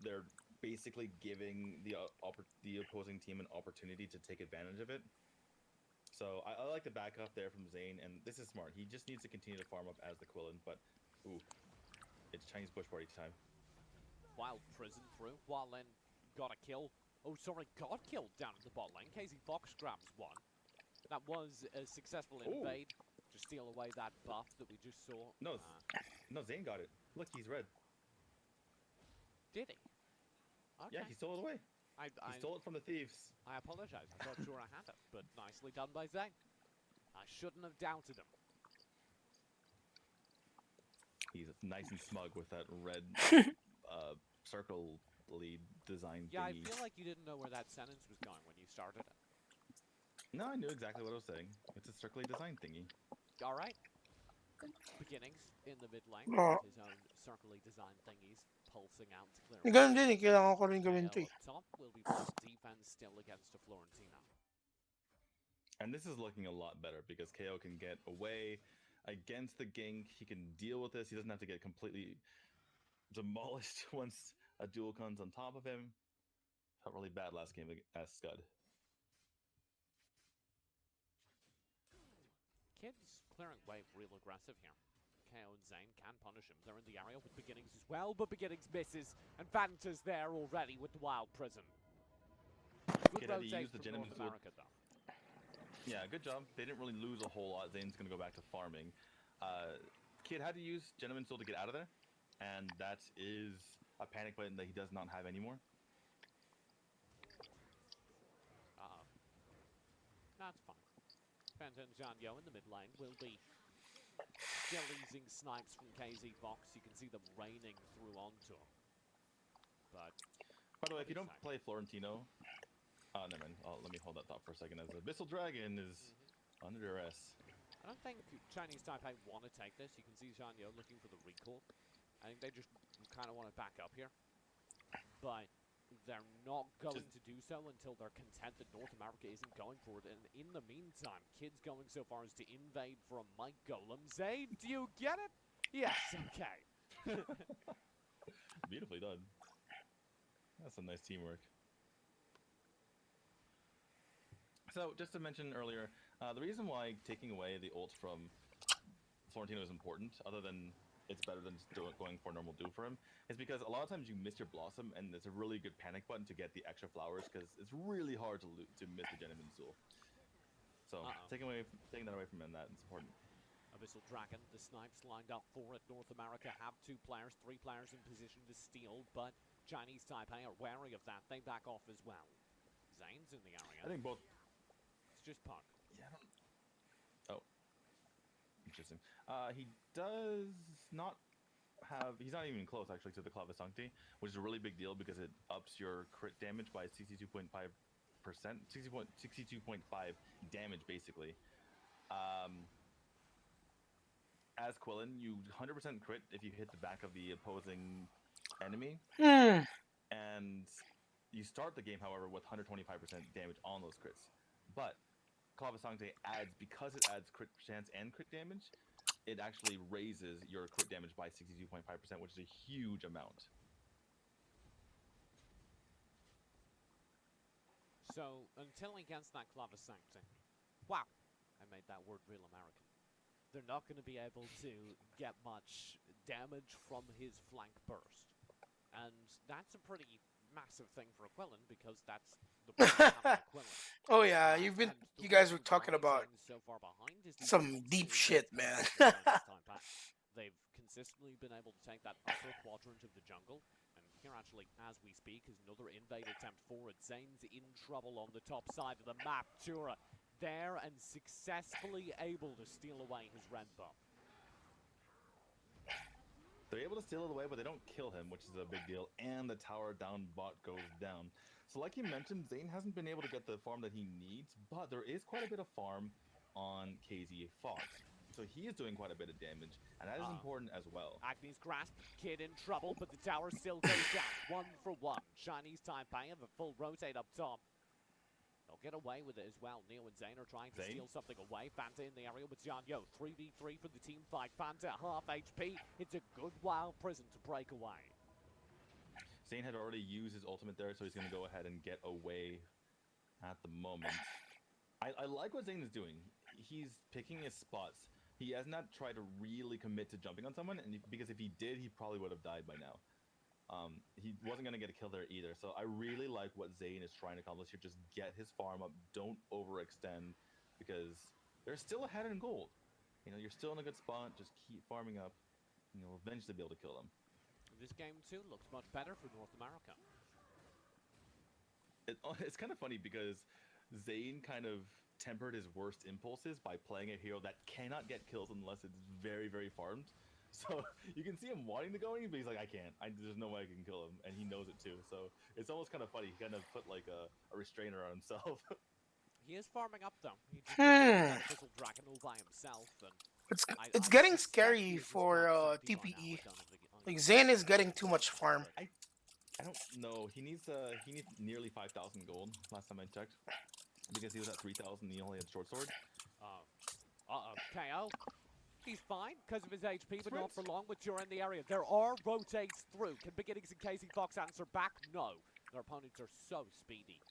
they're basically giving the opposing team an opportunity to take advantage of it. So I like the backup there from Zane, and this is smart. He just needs to continue to farm up as the Quillen, but ooh, it's Chinese bush party time. Wild Prison through, while then got a kill. Oh, sorry, got killed down in the bot lane. KZ Fox grabs one. That was a successful invade to steal away that buff that we just saw. No, no, Zane got it. Look, he's red. Did he? Okay. Yeah, he stole it away. He stole it from the thieves. I apologize. I thought Jura had it, but nicely done by Zane. I shouldn't have doubted him. He's nice and smug with that red circle lead design Yeah, thingy. I feel like you didn't know where that sentence was going when you started it. No, I knew exactly what I was saying. It's a circle design thingy. All right. Beginnings in the mid lane Oh. with his own circly design thingies pulsing out to clear. Ganun din eh, kailangan ko rin gawin to KO eh. up top will be playing defense still against a Florentina. And this is looking a lot better because KO can get away against the gank. He can deal with this. He doesn't have to get completely demolished once a duel comes on top of him. Felt really bad last game as Scud. Kids clearing wave real aggressive here. KO and Zane can punish him. They're in the area with Beginnings as well, but Beginnings misses, and Vanta's there already with the Wild Prison. Good Kid had to rotate use the from gentleman's North sword. America, though. Yeah, good job. They didn't really lose a whole lot. Zane's going to go back to farming. Kid had to use Gentleman's Soul to get out of there, and that is a panic button that he does not have anymore. Uh-oh. That's fine. Fanta and Zhang Yo in the mid lane will be still easing snipes from KZ Fox. You can see them raining through onto him. But By the way, if you don't play Florentino, never mind. Let me hold that thought for a second. As Abyssal Dragon is under duress. I don't think Chinese Taipei want to take this. You can see Zhang Yo looking for the recall. I think they just kind of want to back up here. But they're not going to do so until they're content that North America isn't going for it. And in the meantime, Kid's going so far as to invade for a Mike Golem. Zane, do you get it? Yes, okay. Beautifully done. That's some nice teamwork. So, just to mention earlier, the reason why taking away the ult from Florentino is important, other than it's better than just going for a normal duel for him, is because a lot of times you miss your Blossom, and it's a really good panic button to get the extra flowers, because it's really hard to miss the Gentleman's Duel. So, taking that away from him, that's important. Abyssal Dragon, the snipes lined up for it. North America have 2 players, 3 players in position to steal, but Chinese Taipei are wary of that. They back off as well. Zane's in the area. I think both. It's just Puck. Yeah, I don't. Oh, interesting. He does not have. He's not even close actually to the Clava Sancti, which is a really big deal because it ups your crit damage by 62.5%, 62.5 damage basically. As Quillen, you 100% crit if you hit the back of the opposing enemy, and you start the game, however, with 125% damage on those crits. But Clava Sancti adds, because it adds crit chance and crit damage, it actually raises your crit damage by 62.5%, which is a huge amount. So, until he gets that Clava Sancti, wow, I made that word real American. They're not going to be able to get much damage from his flank burst. And that's a pretty massive thing for Aquilin because that's the point of having Aquilin. Oh yeah, And the you guys were reason talking why about Zayn is so far behind is these some deep consistently shit, built man. players in Chinese Taipei. They've consistently been able to take that upper quadrant of the jungle. And here, actually, as we speak, is another invade attempt forward. Zayn's in trouble on the top side of the map. Tura there and successfully able to steal away his red buff. They're able to steal it away, but they don't kill him, which is a big deal. And the tower down bot goes down. So like you mentioned, Zayn hasn't been able to get the farm that he needs, but there is quite a bit of farm on KZ Fox. So he is doing quite a bit of damage, and that is important as well. Agni's grasp, Kid in trouble, but the tower still goes down. 1 for 1. Chinese Taipei have a full rotate up top. They'll get away with it as well. Neo and Zayn are trying to steal something away. Fanta in the area with Jianyo. 3v3 for the team fight. Fanta half HP. It's a good wild prison to break away. Zayn had already used his ultimate there, so he's going to go ahead and get away at the moment. I like what Zayn is doing. He's picking his spots. He has not tried to really commit to jumping on someone, and because if he did, he probably would have died by now. He wasn't going to get a kill there either, so I really like what Zayn is trying to accomplish here. Just get his farm up, don't overextend, because they're still ahead in gold. You know, you're still in a good spot, just keep farming up, and you'll eventually be able to kill them. This game, too, looks much better for North America. It's kind of funny because Zayn kind of tempered his worst impulses by playing a hero that cannot get kills unless it's very, very farmed. So you can see him wanting to go in, but he's like, I can't. There's no way I can kill him, and he knows it too. So it's almost kind of funny. He kind of put like a restrainer on himself. He is farming up though. He just that Fizzle Dragon all by himself, and It's getting scary for TPE. Like Zayn is getting too much farm. I don't know. He needs nearly 5,000 gold last time I checked, because he was at 3,000. He only had short sword. KO. He's fine because of his HP, but not for long with Tura in the area. There are rotates through. Can Beginnings and KZ Fox answer back? No. Their opponents are so speedy.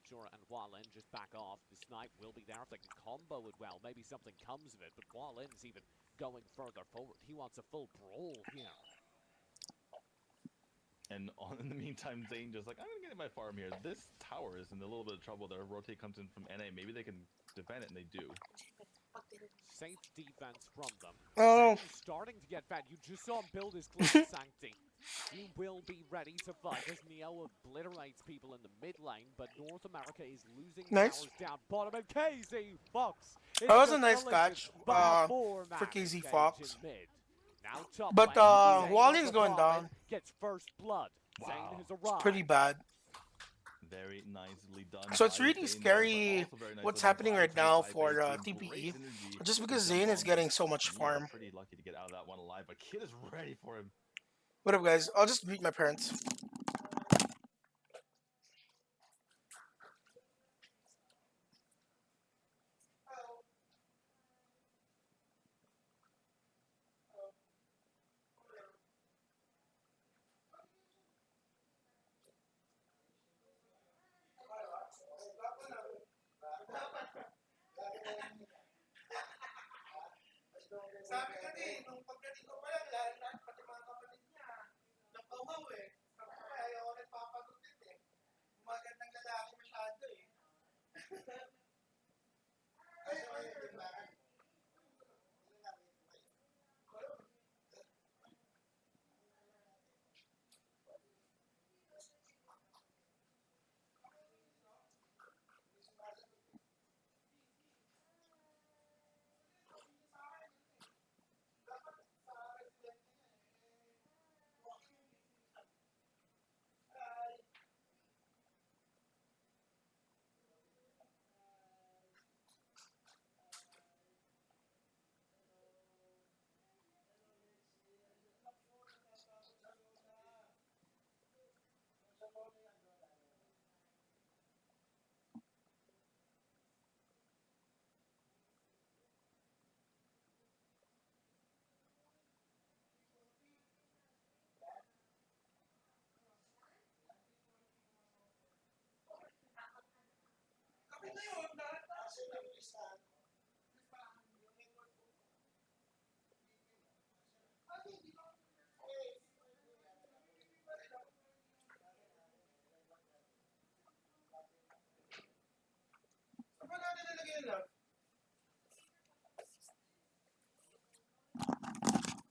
Tura and Hualin just back off. The snipe will be there if they can combo it well. Maybe something comes of it, but Hualin's even going further forward. He wants a full brawl here. And in the meantime, Zayn just like, I'm going to get my farm here. This tower is in a little bit of trouble there. Rotate comes in from NA. Maybe they can defend it, and they do. Safe defense from them. Oh. Starting to get fat. You just saw him build his Clan Sancti. He will be ready to fight as Neo obliterates people in the mid lane, but North America is losing towers down bottom, and KZ Fox. That was a nice catch for KZ Fox. Now top but Hualin's going down. Gets first blood. Wow. Zayn has arrived. It's pretty bad. Very nicely done. So it's really scary what's happening right now for TPE, just because Zayn is getting so much farm. Pretty lucky to get out of that one alive, but Kid is ready for him. What up, guys? I'll just greet my parents. Sabi ko nung pagdating ko pa lang, lahat pati mga kapatid niya, napawaw eh. Sabi ko, ayaw ko nagpapagutin eh. Magandang lalaki masyado eh.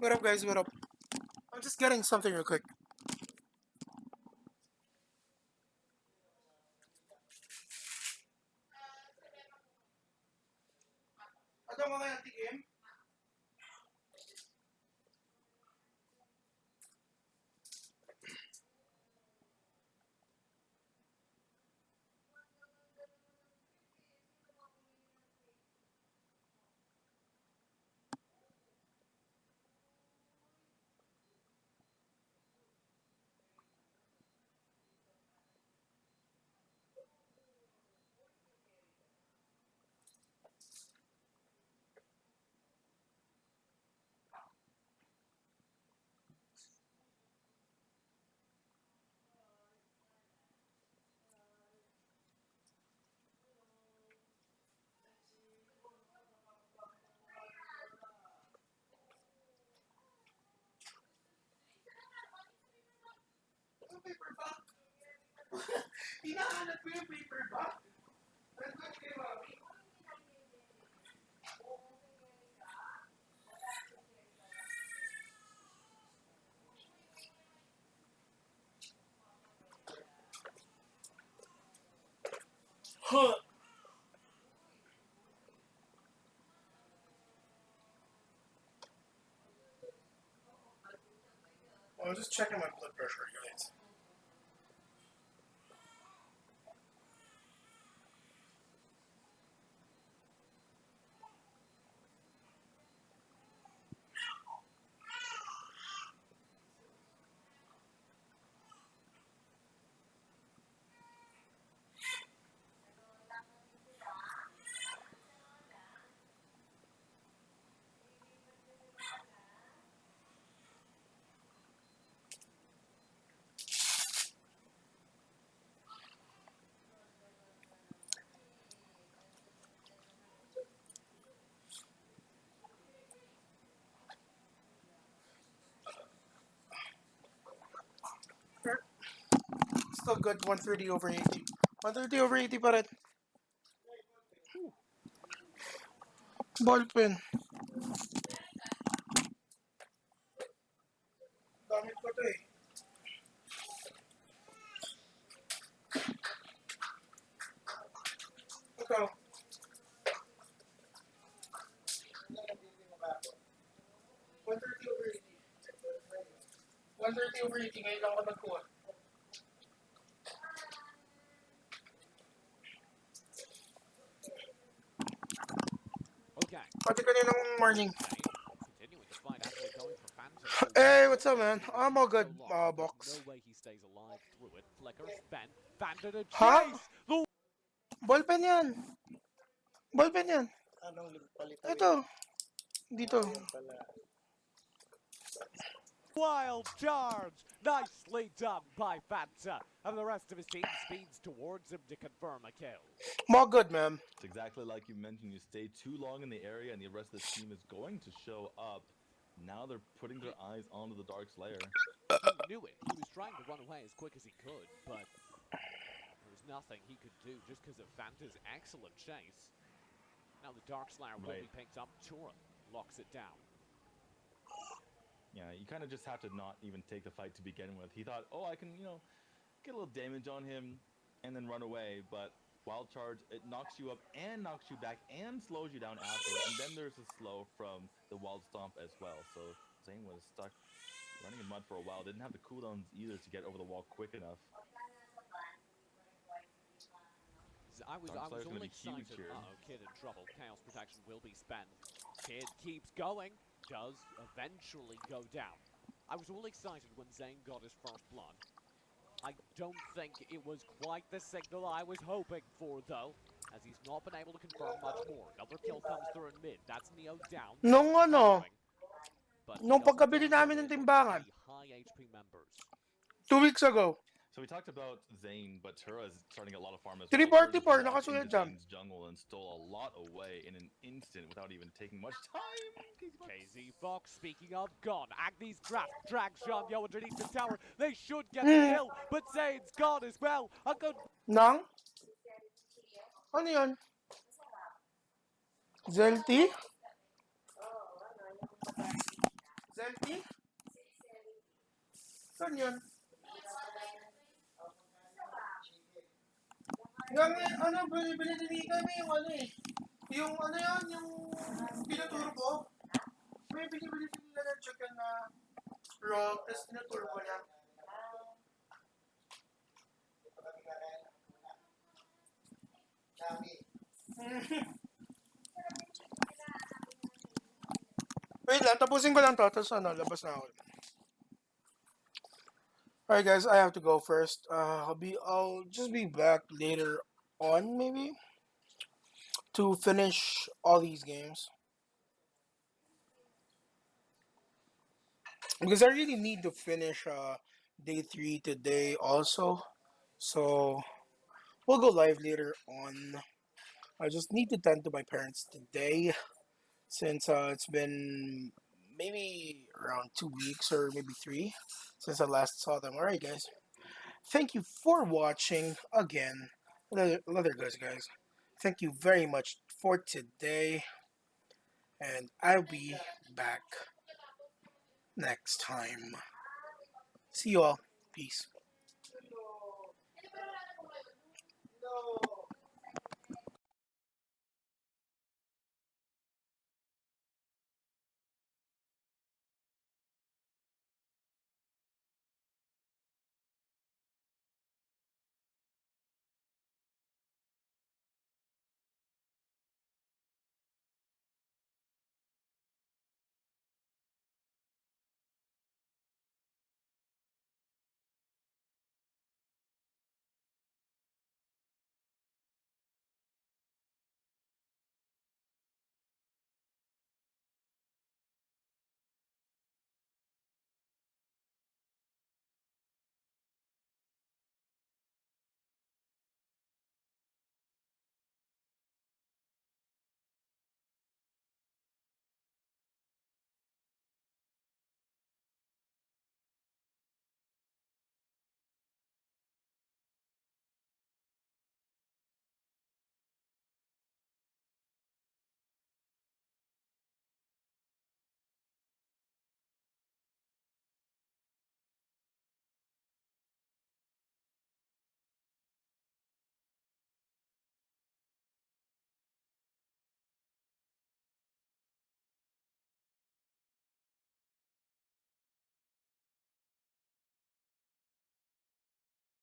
What up, guys? What up? I'm just getting something real quick. Ano mga natikim? Paper bag? Hinahanap ko yung paper bag. Nandun kay Mami. Huh. I'm just checking my blood pressure, guys. Still good, 130 over 80. 130 over 80 pa rin. Ballpen. Gamit ko to eh. Ikaw. 130 over 80. 130 over 80, ngayon lang ako nagkuha. Okay. Pati kaninang morning. Continuing to fight after going for Phantom. Hey, what's up, man? I'm all good, There's box. no way he stays alive through it. Flickers, Ben, Phantom to Huh? chase. The Ballpen yan. Ballpen yan. Anong palitan? Ito. Dito. Pala. wild charge. Nicely done by Fanta. And the rest of his team speeds towards him to confirm a kill. More good, man. It's exactly like you mentioned. You stay too long in the area, and the rest of the team is going to show up. Now they're putting their eyes onto the Dark Slayer. He knew it. He was trying to run away as quick as he could, but there was nothing he could do just because of Fanta's excellent chase. Now the Dark Slayer will be picked up. Tura locks it down. Yeah, you kind of just have to not even take the fight to begin with. He thought, oh, I can, get a little damage on him and then run away. But Wild Charge, it knocks you up and knocks you back and slows you down after. And then there's a slow from the Wild Stomp as well. So Zane was stuck running in mud for a while. Didn't have the cooldowns either to get over the wall quick enough. I was Dark Slayer's all gonna be huge excited. here. Uh-oh, Kid in trouble. Chaos protection will be spent. Kid keeps going. Does eventually go down. I was all excited when Zane got his first blood. I don't think it was quite the signal I was hoping for, though, as he's not been able to confirm much more. Another kill comes through in mid. That's Neo down. Nung ano, But nung doesn't pagkabili get namin ng rid of timbangan. the high HP members. 2 weeks ago. So we talked about Zane, but Tura is starting a lot of farm as 344, Tura just walked nakasunod into dyan. Zane's jungle and stole a lot away in an instant without even taking much time. KZ Fox, speaking of, gone. Agni's draft drags Shanyo underneath the tower. They should get the kill, but Zane's gone as well. A good Nang? Ano yun? Zelty? empty? Saan yun? Yung ano, binili ni kami yung ano eh. Yung ano yan, yung tinuturo ko. May binibili nila ng chicken na raw, tapos tinuturo ko niya. Wait lang, tapusin ko lang to, tapos ano, labas na ako. Alright guys, I have to go first. I'll just be back later on maybe to finish all these games. Because I really need to finish day 3 today also. So we'll go live later on. I just need to tend to my parents today since it's been maybe around 2 weeks or maybe 3 since I last saw them. Alright guys. Thank you for watching again. Leather guys. Thank you very much for today. And I'll be back next time. See you all. Peace.